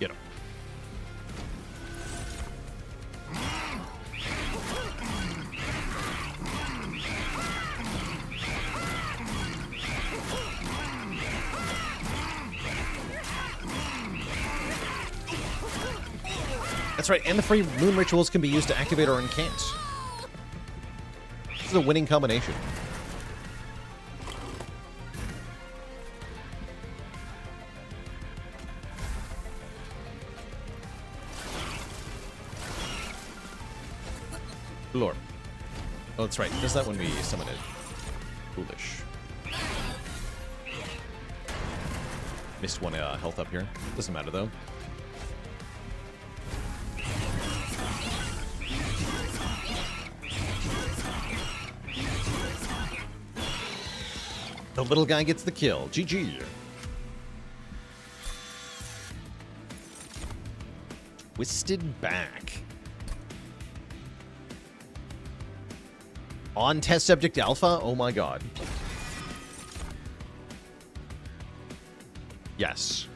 Get him. That's right, and the free moon rituals can be used to activate our incants. This is a winning combination. Lord. Oh, that's right. Does that when we summon it? Foolish. Missed one health up here. Doesn't matter, though. The little guy gets the kill. GG. Twisted back. On Test Subject Alpha? Oh my god. Yes.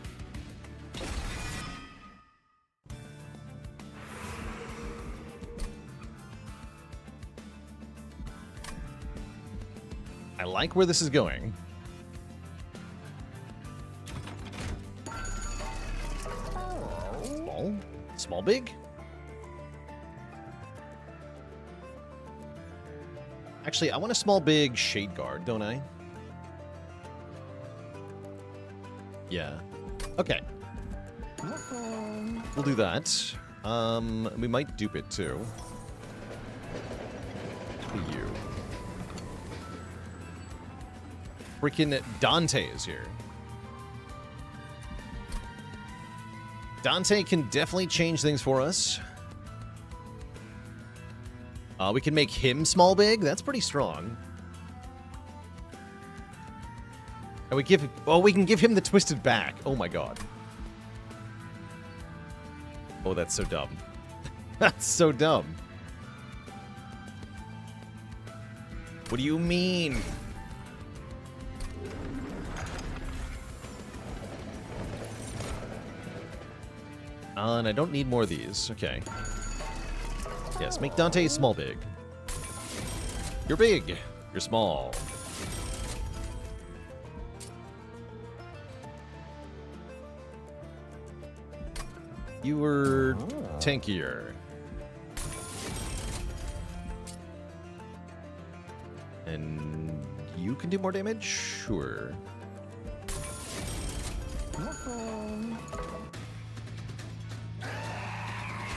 I like where this is going. Small? Small big? Actually, I want a small big Shade Guard, don't I? Yeah. Okay. We'll do that. We might dupe it too. Who are you? Freaking Dante is here. Dante can definitely change things for us. We can make him small big. That's pretty strong. And we give... Oh, we can give him the twisted back. Oh my god. Oh, that's so dumb. That's so dumb. What do you mean? And I don't need more of these. Okay. Yes, make Dante small big. You're big. You're small. You were tankier. And you can do more damage? Sure.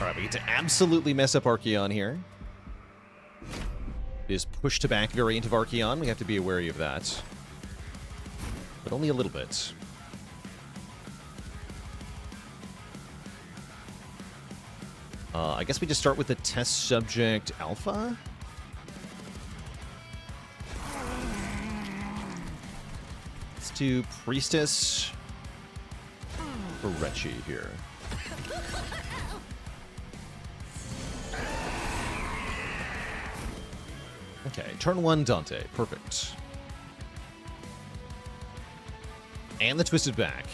Alright, we get to absolutely mess up Archeon here. It is push to back variant of Archeon. We have to be wary of that. But only a little bit. I guess we just start with the test subject alpha. Let's do priestess Orechi here. Okay, turn one Dante. Perfect. And the Twisted Back.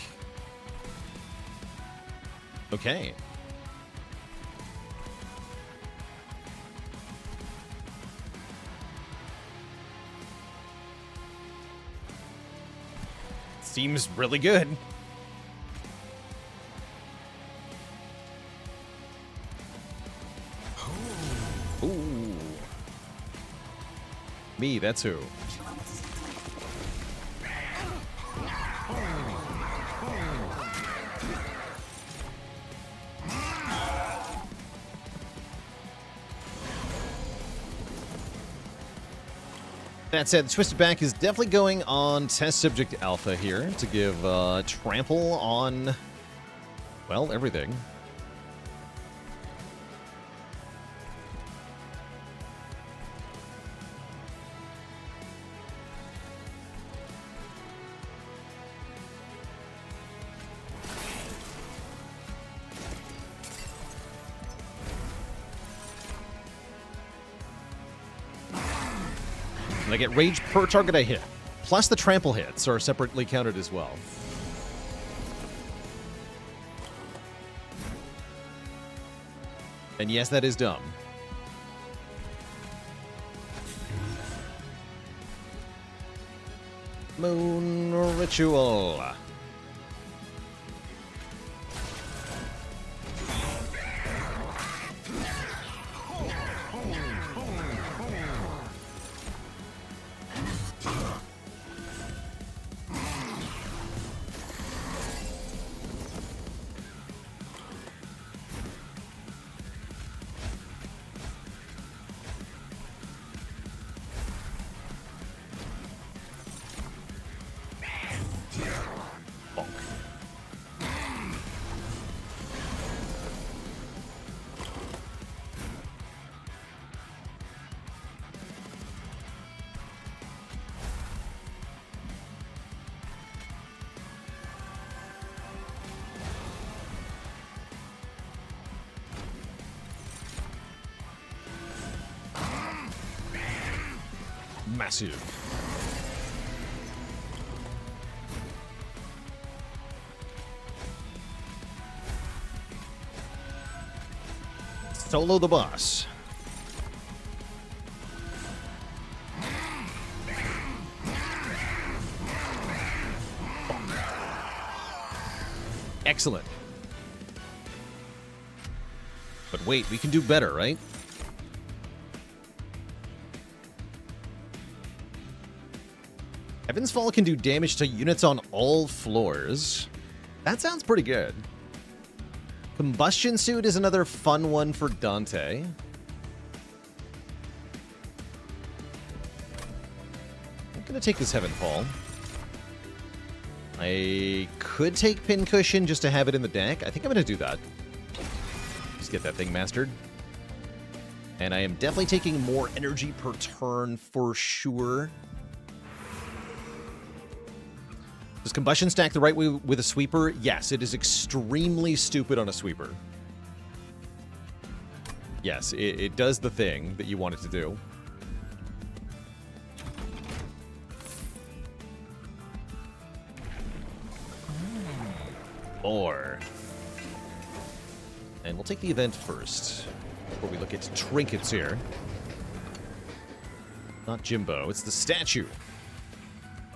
Okay. Seems really good. Ooh. Me, that's who. That said, Twisted Back is definitely going on Test Subject Alpha here to give trample on, well, everything. And I get rage per target I hit. Plus the trample hits are separately counted as well. And yes, that is dumb. Moon Ritual. Massive. Solo the boss. Excellent. But wait, we can do better, right? Heaven's Fall can do damage to units on all floors. That sounds pretty good. Combustion Suit is another fun one for Dante. I'm gonna take this Heaven Fall. I could take Pincushion just to have it in the deck. I think I'm gonna do that. Just get that thing mastered. And I am definitely taking more energy per turn for sure. Does Combustion stack the right way with a sweeper? Yes, it is extremely stupid on a sweeper. Yes, it does the thing that you want it to do. Or... And we'll take the event first, before we look at trinkets here. Not Jimbo, it's the statue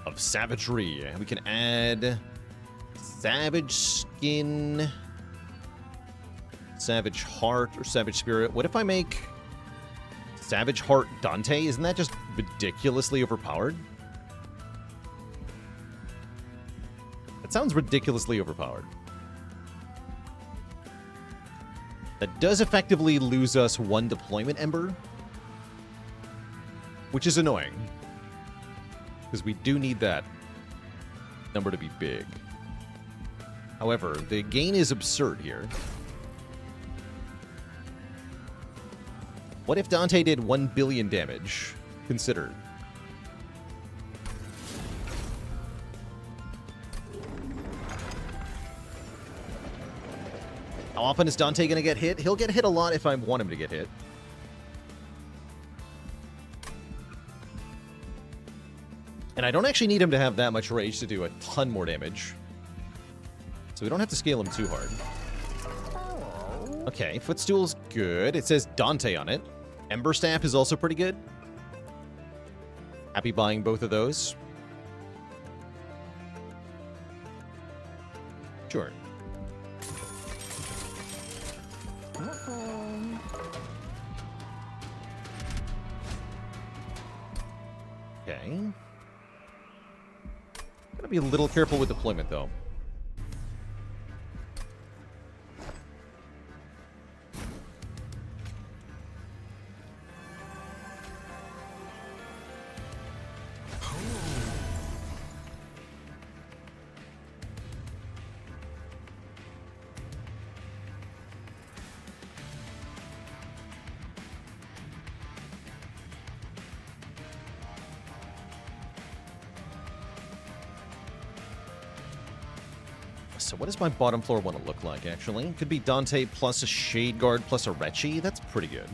of savagery. We can add Savage Skin, Savage Heart, or Savage Spirit. What if I make Savage Heart Dante? Isn't that just ridiculously overpowered? That sounds ridiculously overpowered. That does effectively lose us one deployment ember, which is annoying. Because we do need that number to be big. However, the gain is absurd here. What if Dante did 1 billion damage? Considered. How often is Dante going to get hit? He'll get hit a lot if I want him to get hit. And I don't actually need him to have that much rage to do a ton more damage. So we don't have to scale him too hard. Okay, Footstool's good. It says Dante on it. Ember Staff is also pretty good. Happy buying both of those. Sure. Okay. Gotta be a little careful with deployment, though. So what does my bottom floor want to look like, actually? Could be Dante plus a Shade Guard plus a Orechi. That's pretty good.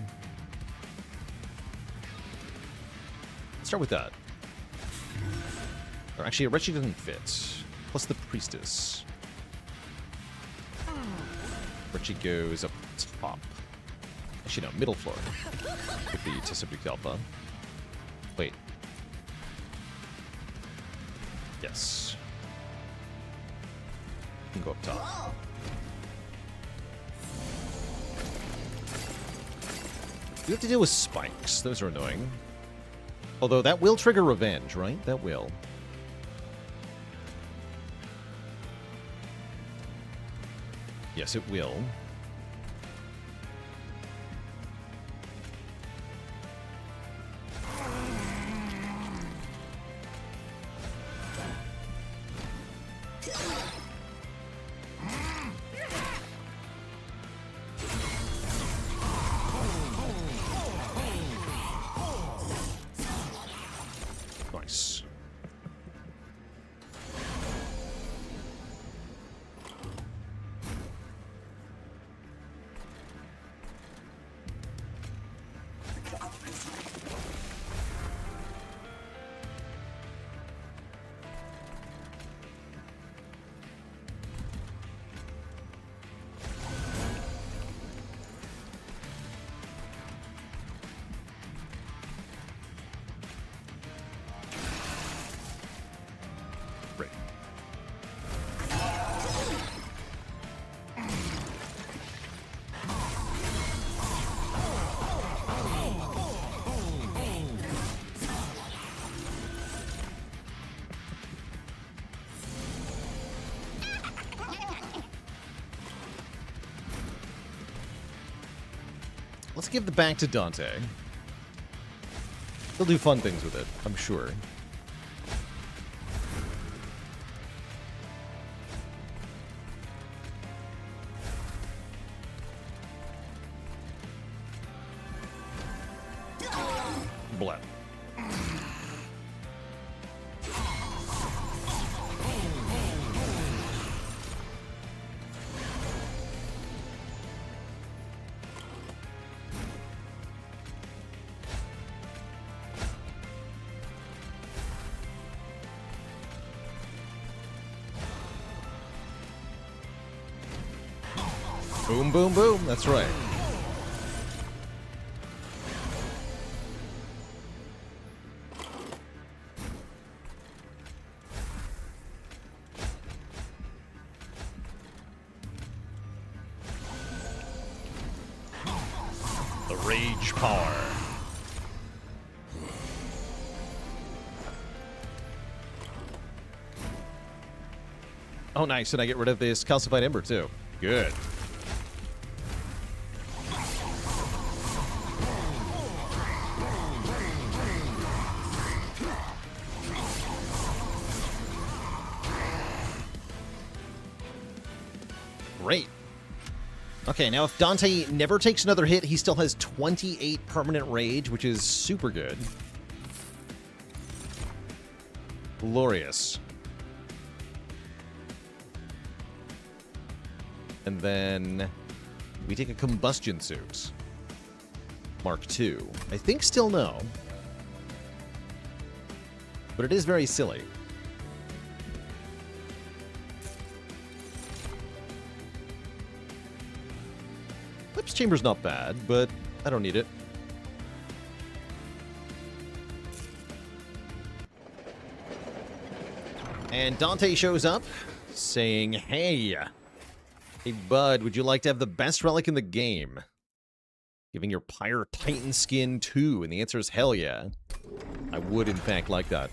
Let's start with that. Or actually, Orechi doesn't fit. Plus the Priestess. Orechi goes up top. Actually, no, middle floor. With the Tessabrik Alpha. Wait. Yes. Go up top. You have to deal with spikes. Those are annoying. Although that will trigger revenge, right? That will. Yes, it will. Nice. Great. Let's give the back to Dante. He'll do fun things with it, I'm sure. Blah. Boom, boom, boom. That's right. The Rage Power. Oh, nice. And I get rid of this Calcified Ember, too. Good. Great. Okay, now if Dante never takes another hit, he still has 28 permanent rage, which is super good. Glorious. And then we take a combustion suit. Mark II. I think still no. But it is very silly. Eclipse Chamber's not bad, but I don't need it. And Dante shows up, saying, hey, bud, would you like to have the best relic in the game? Giving your Pyre Titan skin too, and the answer is hell yeah. I would, in fact, like that.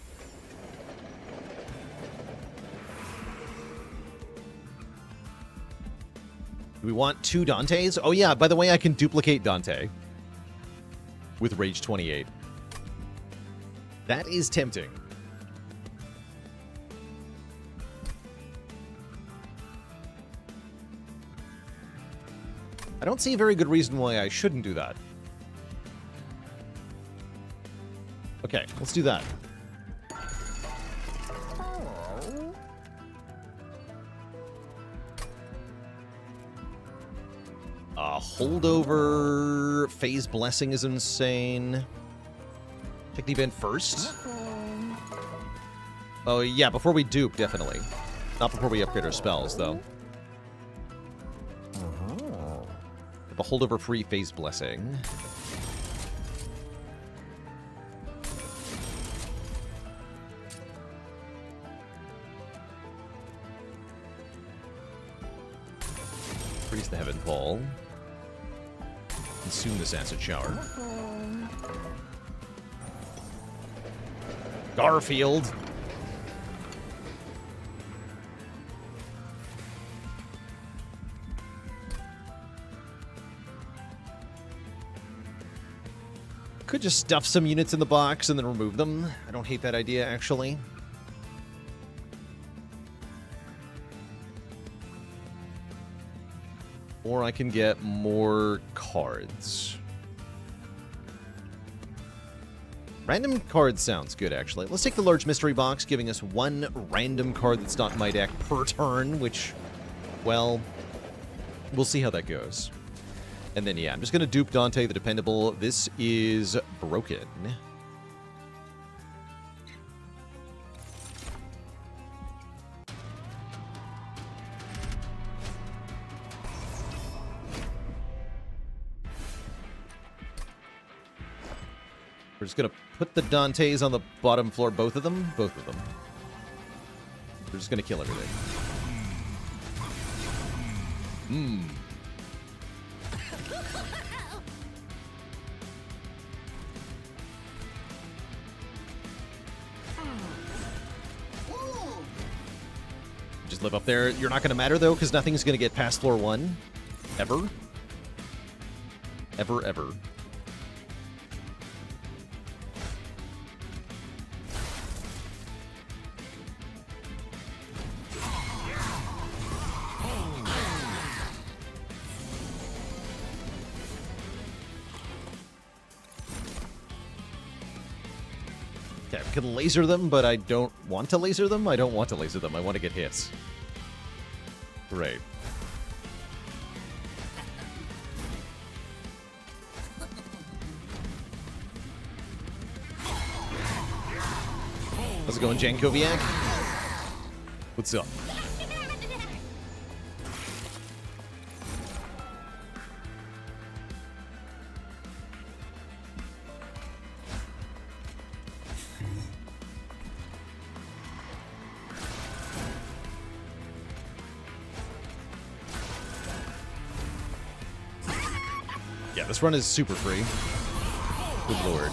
Do we want 2 Dantes? Oh yeah, by the way, I can duplicate Dante with Rage 28. That is tempting. I don't see a very good reason why I shouldn't do that. Okay, let's do that. Holdover Phase Blessing is insane. Check the event first. Oh yeah, before we dupe, definitely. Not before we upgrade our spells, though. The holdover free Phase Blessing. Freeze the Heaven Ball. Consume this Acid Shower. Garfield. Could just stuff some units in the box and then remove them. I don't hate that idea, actually. Or I can get more cards. Random card sounds good, actually. Let's take the large mystery box, giving us 1 random card that's not in my deck per turn, which, well, we'll see how that goes. And then, yeah, I'm just going to dupe Dante the Dependable. This is broken. We're just going to put the Dantes on the bottom floor, both of them. Both of them. We're just going to kill everything. Just live up there. You're not going to matter, though, because nothing's going to get past floor 1. Ever. Ever, ever. Okay, I can laser them, but I don't want to laser them. I don't want to laser them. I want to get hits. Great. How's it going, Jankoviak? What's up? Yeah, this run is super free. Good lord.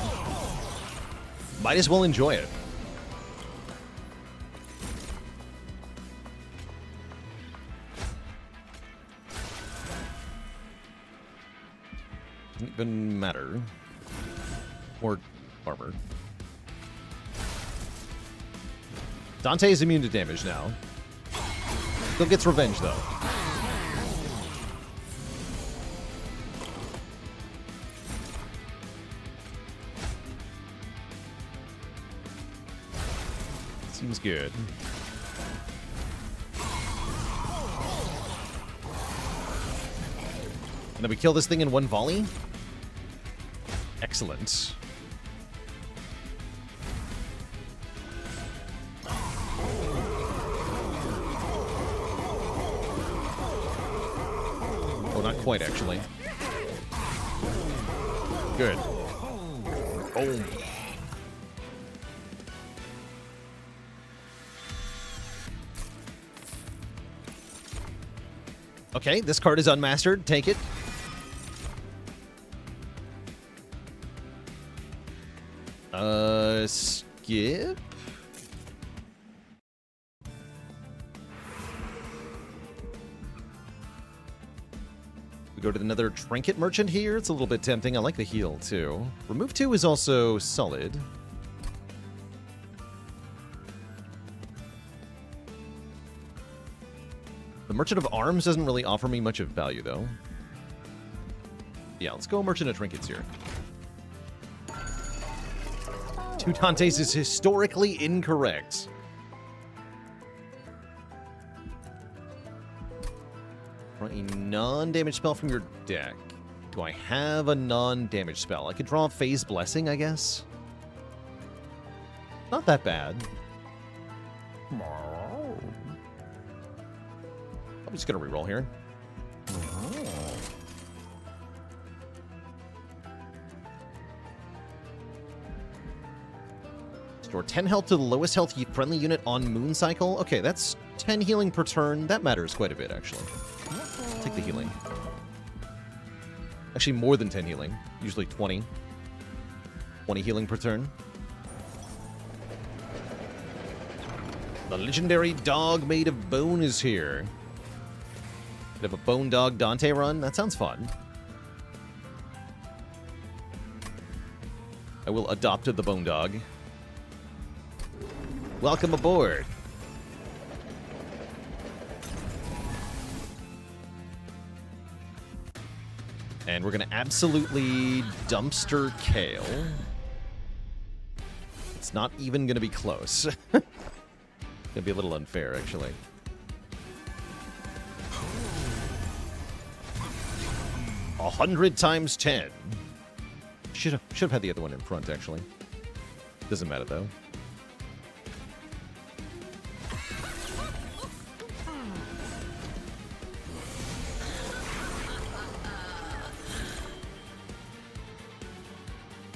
Might as well enjoy it. Doesn't even matter. Or armor. Dante is immune to damage now. Still gets revenge, though. Seems good. And then we kill this thing in 1 volley? Excellent. Oh, not quite, actually. Good. Oh. Okay, this card is unmastered. Take it. Skip? We go to another Trinket Merchant here. It's a little bit tempting. I like the heal, too. Remove 2 is also solid. The Merchant of Arms doesn't really offer me much of value, though. Yeah, let's go Merchant of Trinkets here. 2 Dantes is historically incorrect. Draw a non-damage spell from your deck. Do I have a non-damage spell? I could draw Phase Blessing, I guess. Not that bad. I'm just gonna reroll here. Restore 10 health to the lowest health friendly unit on Moon Cycle. Okay, that's 10 healing per turn. That matters quite a bit, actually. I'll take the healing. Actually, more than 10 healing. Usually 20. 20 healing per turn. The legendary dog made of bone is here. Bit of a Bone Dog Dante run? That sounds fun. I will adopt the Bone Dog. Welcome aboard. And we're going to absolutely dumpster Kale. It's not even going to be close. It's going to be a little unfair, actually. A 100 times 10. Should have had the other one in front, actually. Doesn't matter, though.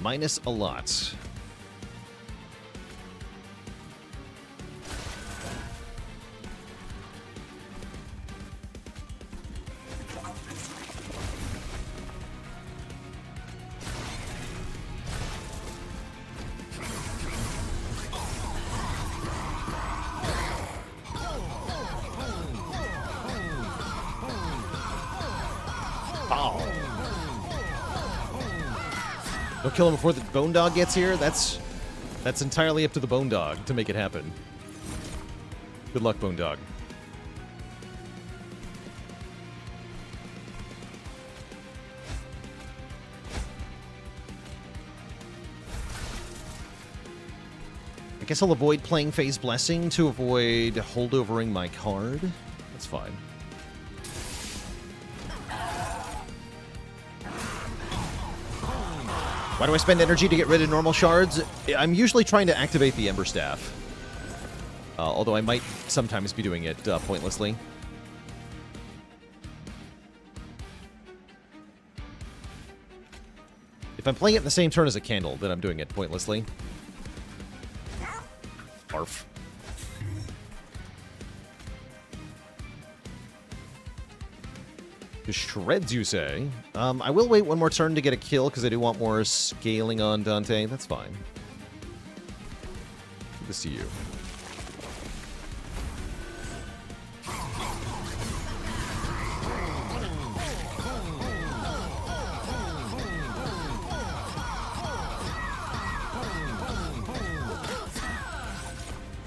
Minus a lot. Don't kill him before the Bone Dog gets here. That's entirely up to the Bone Dog to make it happen. Good luck, Bone Dog. I guess I'll avoid playing Phase Blessing to avoid holdovering my card. That's fine. Why do I spend energy to get rid of normal shards? I'm usually trying to activate the Ember Staff. Although I might sometimes be doing it pointlessly. If I'm playing it in the same turn as a candle, then I'm doing it pointlessly. Barf. Just shreds, you say? I will wait one more turn to get a kill, because I do want more scaling on Dante. That's fine. Good to see you.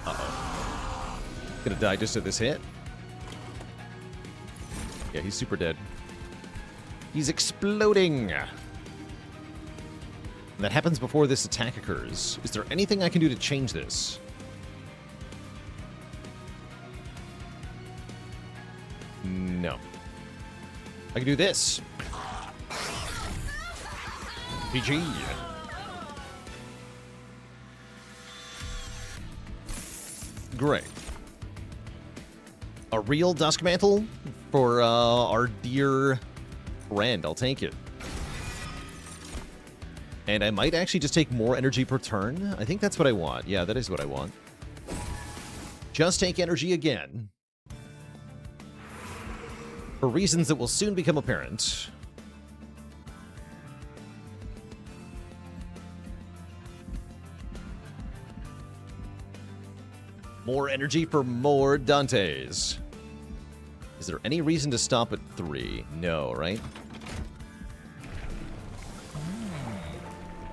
Uh-oh. Gonna die just at this hit? Yeah, he's super dead. He's exploding! And that happens before this attack occurs. Is there anything I can do to change this? No. I can do this. PG. Great. A real Dusk Mantle for our dear Grand, I'll take it. And I might actually just take more energy per turn. I think that's what I want. Yeah, that is what I want. Just take energy again. For reasons that will soon become apparent. More energy for more Dantes. Is there any reason to stop at 3? No, right?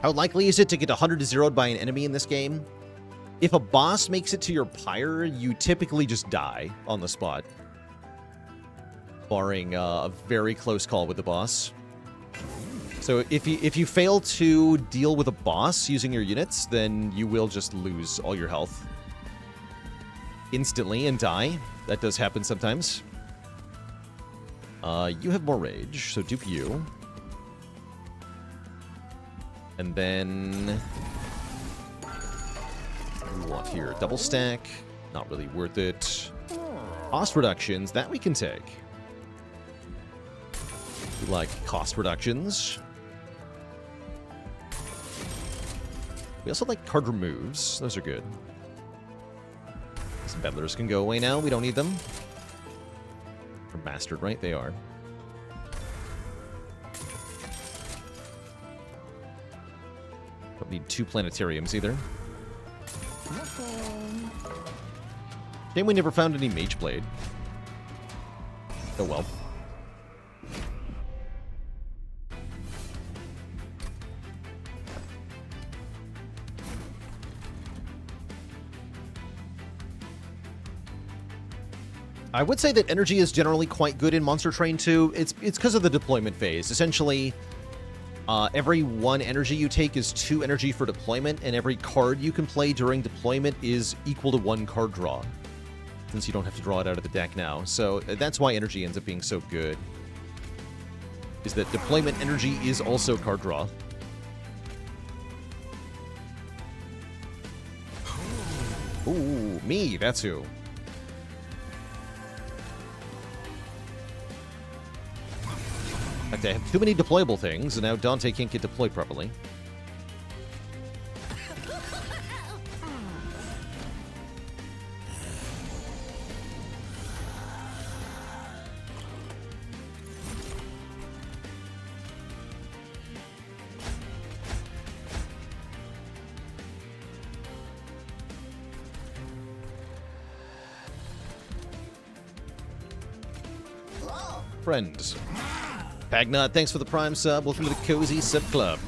How likely is it to get 100 to 0'd by an enemy in this game? If a boss makes it to your Pyre, you typically just die on the spot. Barring a very close call with the boss. So if you fail to deal with a boss using your units, then you will just lose all your health instantly and die. That does happen sometimes. You have more rage, so dupe you. And then we want here double stack. Not really worth it. Cost reductions, that we can take. We like cost reductions. We also like card removes. Those are good. Some Bedlars can go away now. We don't need them. They're mastered, right? They are. Don't need 2 planetariums either. Shame we never found any Mage Blade. Oh well. I would say that energy is generally quite good in Monster Train 2. It's because of the deployment phase. Essentially, every 1 energy you take is 2 energy for deployment, and every card you can play during deployment is equal to 1 card draw, since you don't have to draw it out of the deck now. So that's why energy ends up being so good, is that deployment energy is also card draw. Ooh, me, that's who. In fact, I have too many deployable things, and now Dante can't get deployed properly. Friends. Pagnut, thanks for the Prime sub. Welcome to the Cozy Sub Club.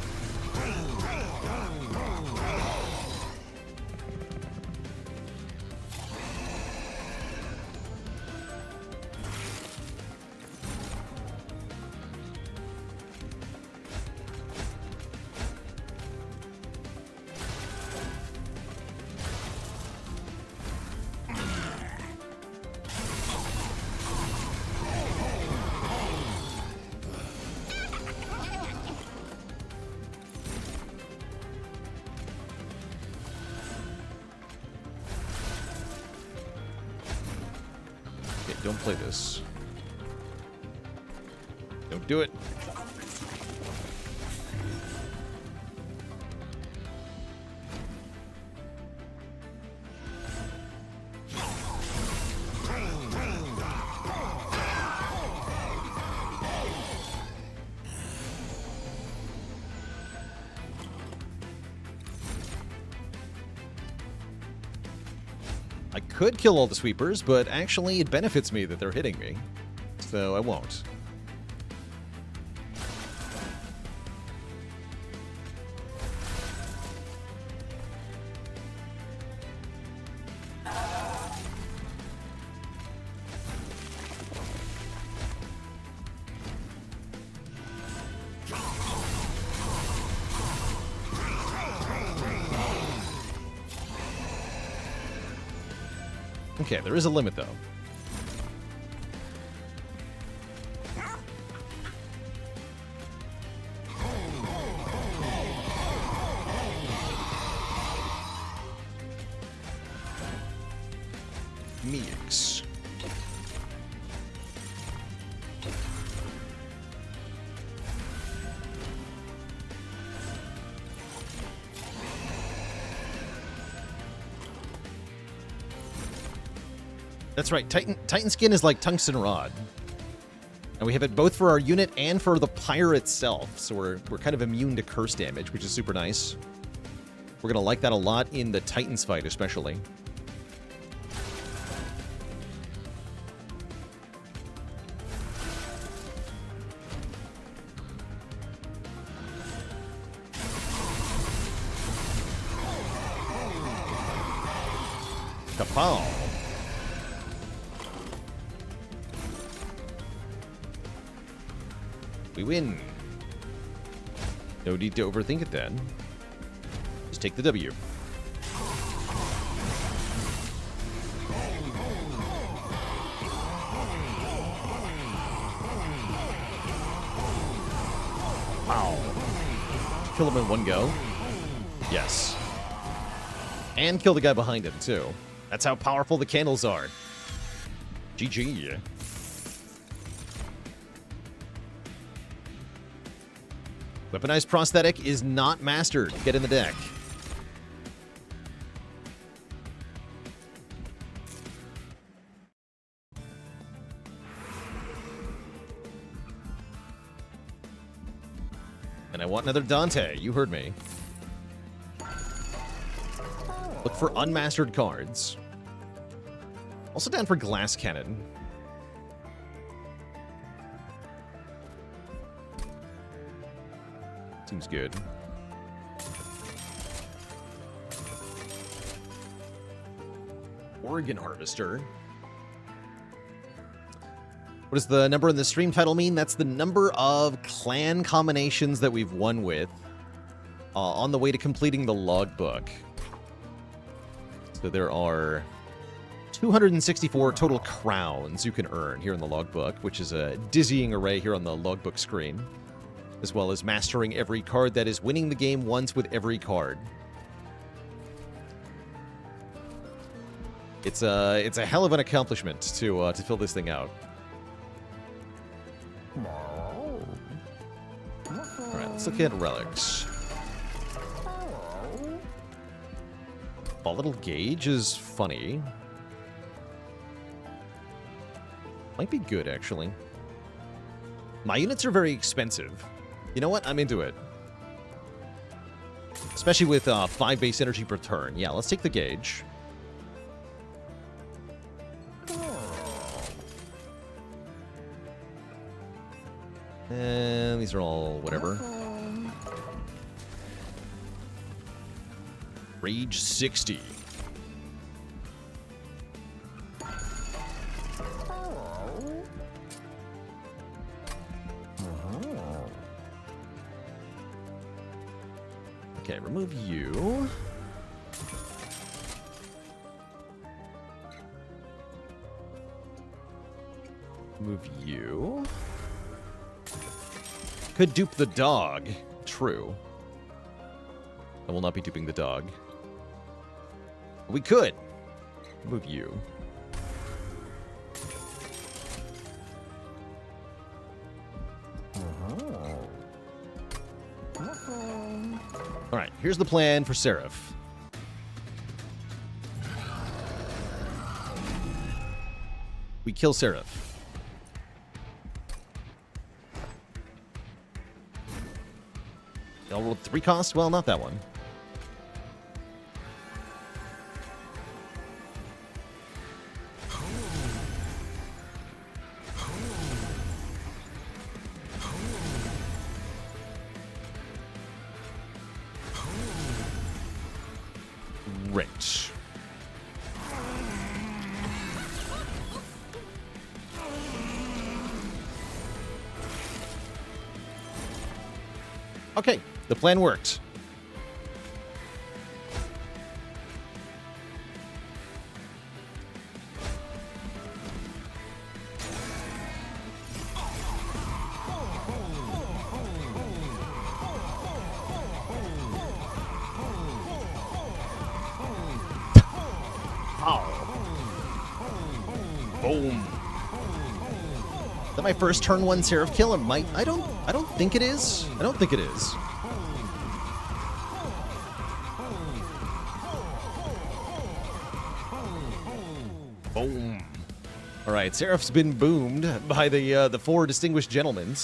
Don't play this. Don't do it. I could kill all the sweepers, but actually it benefits me that they're hitting me, so I won't. Okay, there is a limit, though. Meeks. That's right. Titan skin is like tungsten rod. And we have it both for our unit and for the Pyre itself. So we're kind of immune to curse damage, which is super nice. We're going to like that a lot in the Titans fight, especially. Kapow. We win. No need to overthink it then. Just take the W. Wow. Kill him in one go. Yes. And kill the guy behind him, too. That's how powerful the candles are. GG. Weaponized prosthetic is not mastered. Get in the deck. And I want another Dante. You heard me. Look for unmastered cards. Also down for Glass Cannon. Seems good. Oregon Harvester. What does the number in the stream title mean? That's the number of clan combinations that we've won with on the way to completing the logbook. So there are 264 total crowns you can earn here in the logbook, which is a dizzying array here on the logbook screen, as well as mastering every card that is winning the game once with every card. It's a hell of an accomplishment to fill this thing out. Alright, let's look at relics. Volatile Gauge is funny. Might be good, actually. My units are very expensive. You know what? I'm into it. Especially with 5 base energy per turn. Yeah, let's take the Gauge. And these are all whatever. Rage 60. Okay, remove you. Move you. Could dupe the dog. True. I will not be duping the dog. We could. Move you. Alright, here's the plan for Seraph. We kill Seraph. Y'all rolled 3 costs? Well, not that one. Right. Okay, the plan worked. Boom. Is that my first turn 1 Seraph kill? It might. I don't think it is. I don't think it is. Boom. All right, Seraph's been boomed by the four distinguished gentlemen.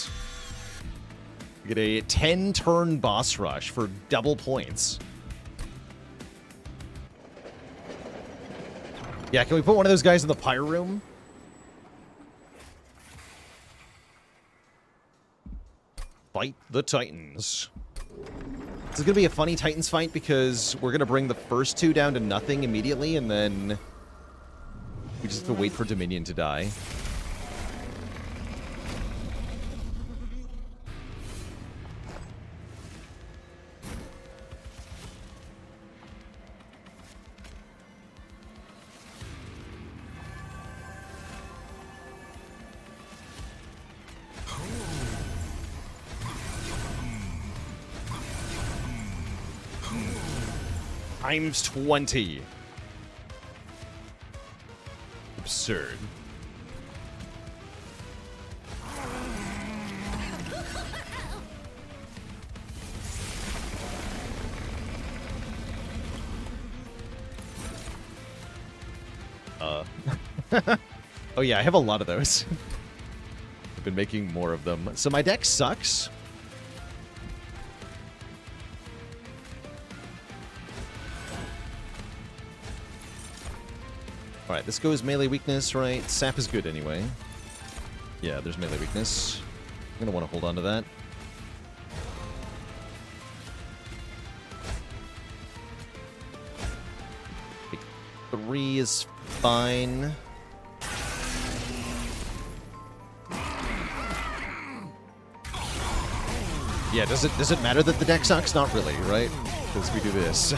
We get a 10-turn boss rush for double points. Yeah, can we put one of those guys in the Pyre room? Fight the Titans. This is going to be a funny Titans fight because we're going to bring the first two down to nothing immediately, and then we just have to wait for Dominion to die. Times 20. Absurd. Oh yeah, I have a lot of those. I've been making more of them. So my deck sucks. Alright, this goes melee weakness, right? Sap is good anyway. Yeah, there's melee weakness. I'm gonna want to hold on to that. Take 3 is fine. Yeah, does it matter that the deck sucks? Not really, right? Because we do this.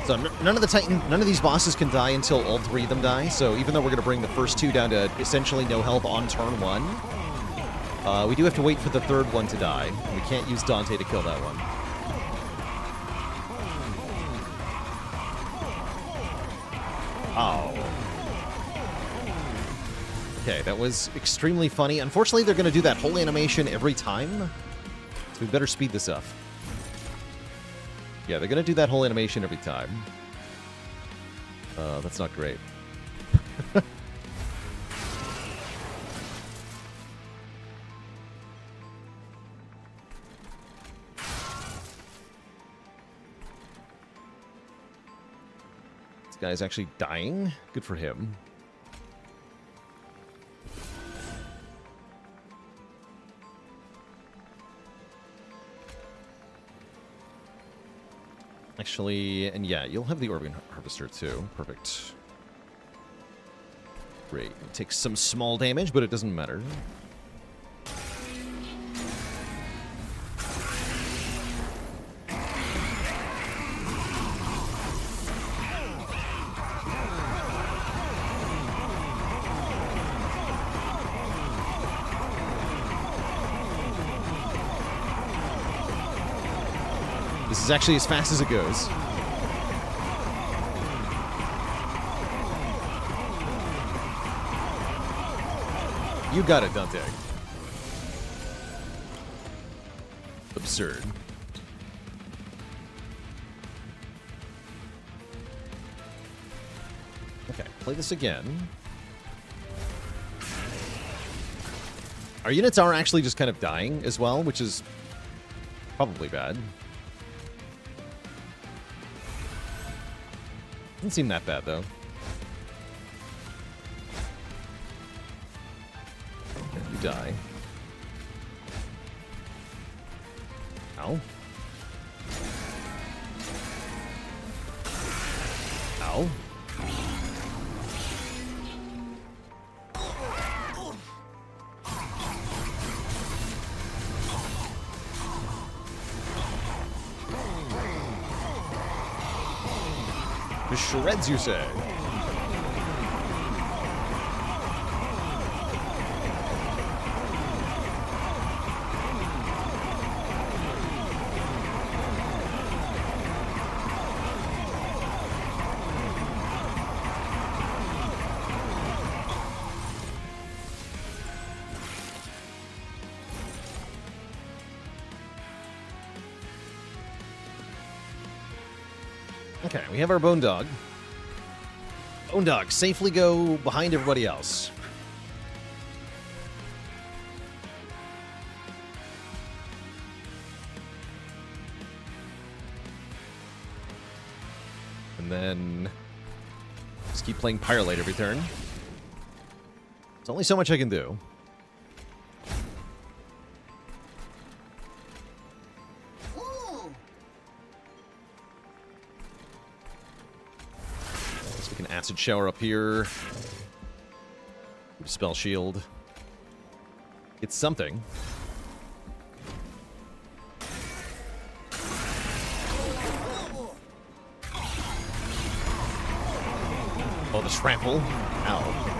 So none of these bosses can die until all 3 of them die. So even though we're going to bring the first 2 down to essentially no health on turn 1, we do have to wait for the 3rd one to die. We can't use Dante to kill that one. Oh. Okay, that was extremely funny. Unfortunately, they're going to do that whole animation every time. So we better speed this up. Yeah, they're going to do that whole animation every time. That's not great. This guy's actually dying. Good for him. Actually, and yeah, you'll have the Organ Harvester too. Perfect. Great. It takes some small damage, but it doesn't matter. This is actually as fast as it goes. You got it, Dante. Absurd. Okay, play this again. Our units are actually just kind of dying as well, which is probably bad. Doesn't seem that bad, though. Okay, you die. Ow. Ow. The shreds, you say? Okay, we have our Bone Dog. Bone Dog, safely go behind everybody else. And then just keep playing Pyre every turn. There's only so much I can do. Let's make an Acid Shower up here. Spell Shield. It's something. Oh, the Trample. Ow.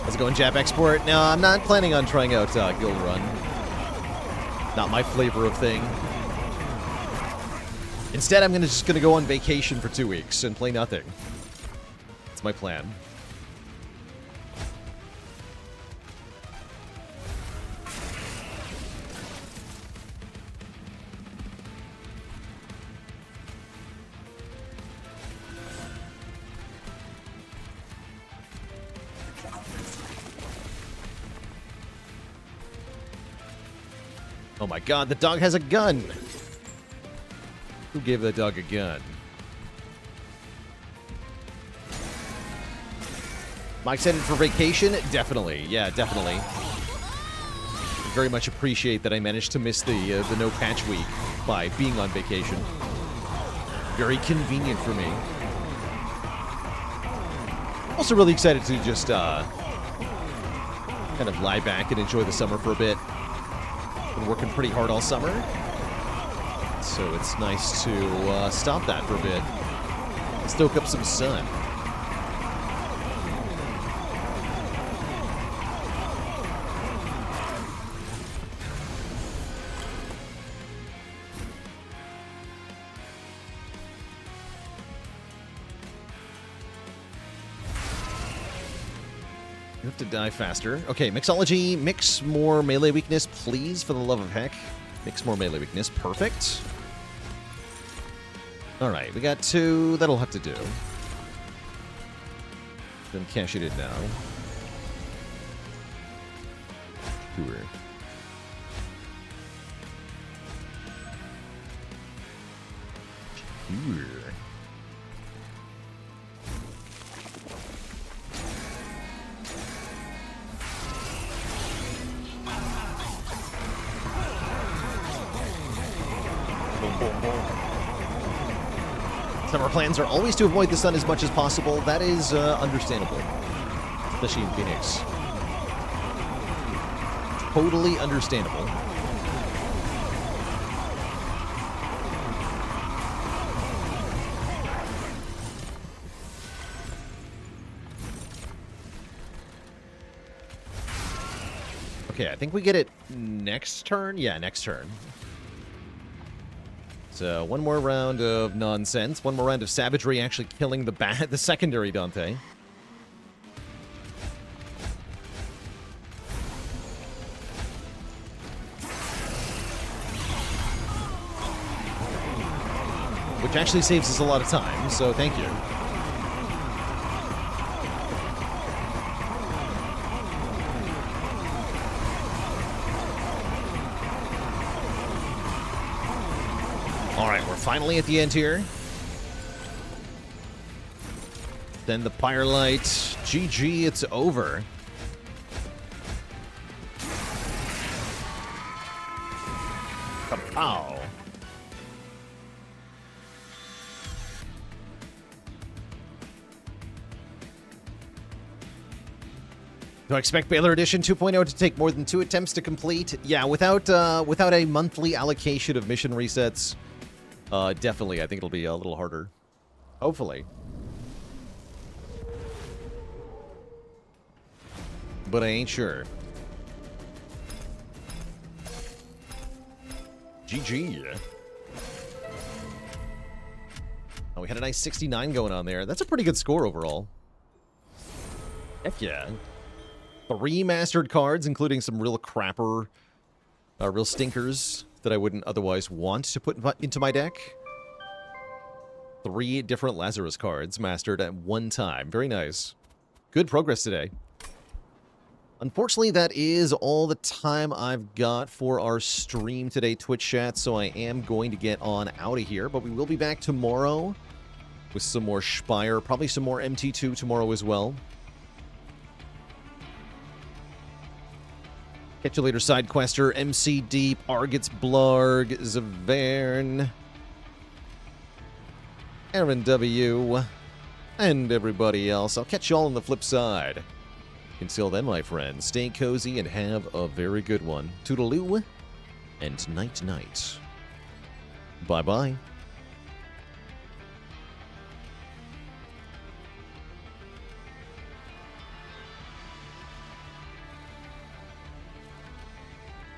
How's it going, Jap Export? No, I'm not planning on trying out Guild Run. Not my flavor of thing. Instead, I'm just gonna go on vacation for 2 weeks and play nothing. That's my plan. Oh my god, the dog has a gun! Who gave the dog a gun? Am I excited for vacation? Definitely. Yeah, definitely. Very much appreciate that I managed to miss the no patch week by being on vacation. Very convenient for me. Also really excited to just kind of lie back and enjoy the summer for a bit. Been working pretty hard all summer, so it's nice to stop that for a bit, stoke up some sun. You have to die faster. Okay, Mixology, mix more melee weakness, please, for the love of heck. Mix more melee weakness. Perfect. Alright, we got 2. That'll have to do. Then cash it in now. Sure. Sure. Summer plans are always to avoid the sun as much as possible. That is understandable, especially in Phoenix. Totally understandable. Okay, I think we get it next turn. Yeah, next turn. So, one more round of nonsense. One more round of savagery actually killing the secondary Dante. Which actually saves us a lot of time, so thank you. Alright, we're finally at the end here. Then the Pyre Light. GG, it's over. Kapow. Do I expect Baylor Edition 2.0 to take more than 2 attempts to complete? Yeah, without a monthly allocation of mission resets, definitely, I think it'll be a little harder. Hopefully. But I ain't sure. GG. Oh, we had a nice 69 going on there. That's a pretty good score overall. Heck yeah. 3 mastered cards, including some real crapper, real stinkers that I wouldn't otherwise want to put into my deck. 3 different Lazarus cards mastered at one time. Very nice. Good progress today. Unfortunately, that is all the time I've got for our stream today, Twitch chat, so I am going to get on out of here, but we will be back tomorrow with some more Spire, probably some more MT2 tomorrow as well. Catch you later, Sidequester, MC Deep, Argits Blarg, Zavern, Aaron W, and everybody else. I'll catch you all on the flip side. Until then, my friends, stay cozy and have a very good one. Toodaloo, and night-night. Bye-bye.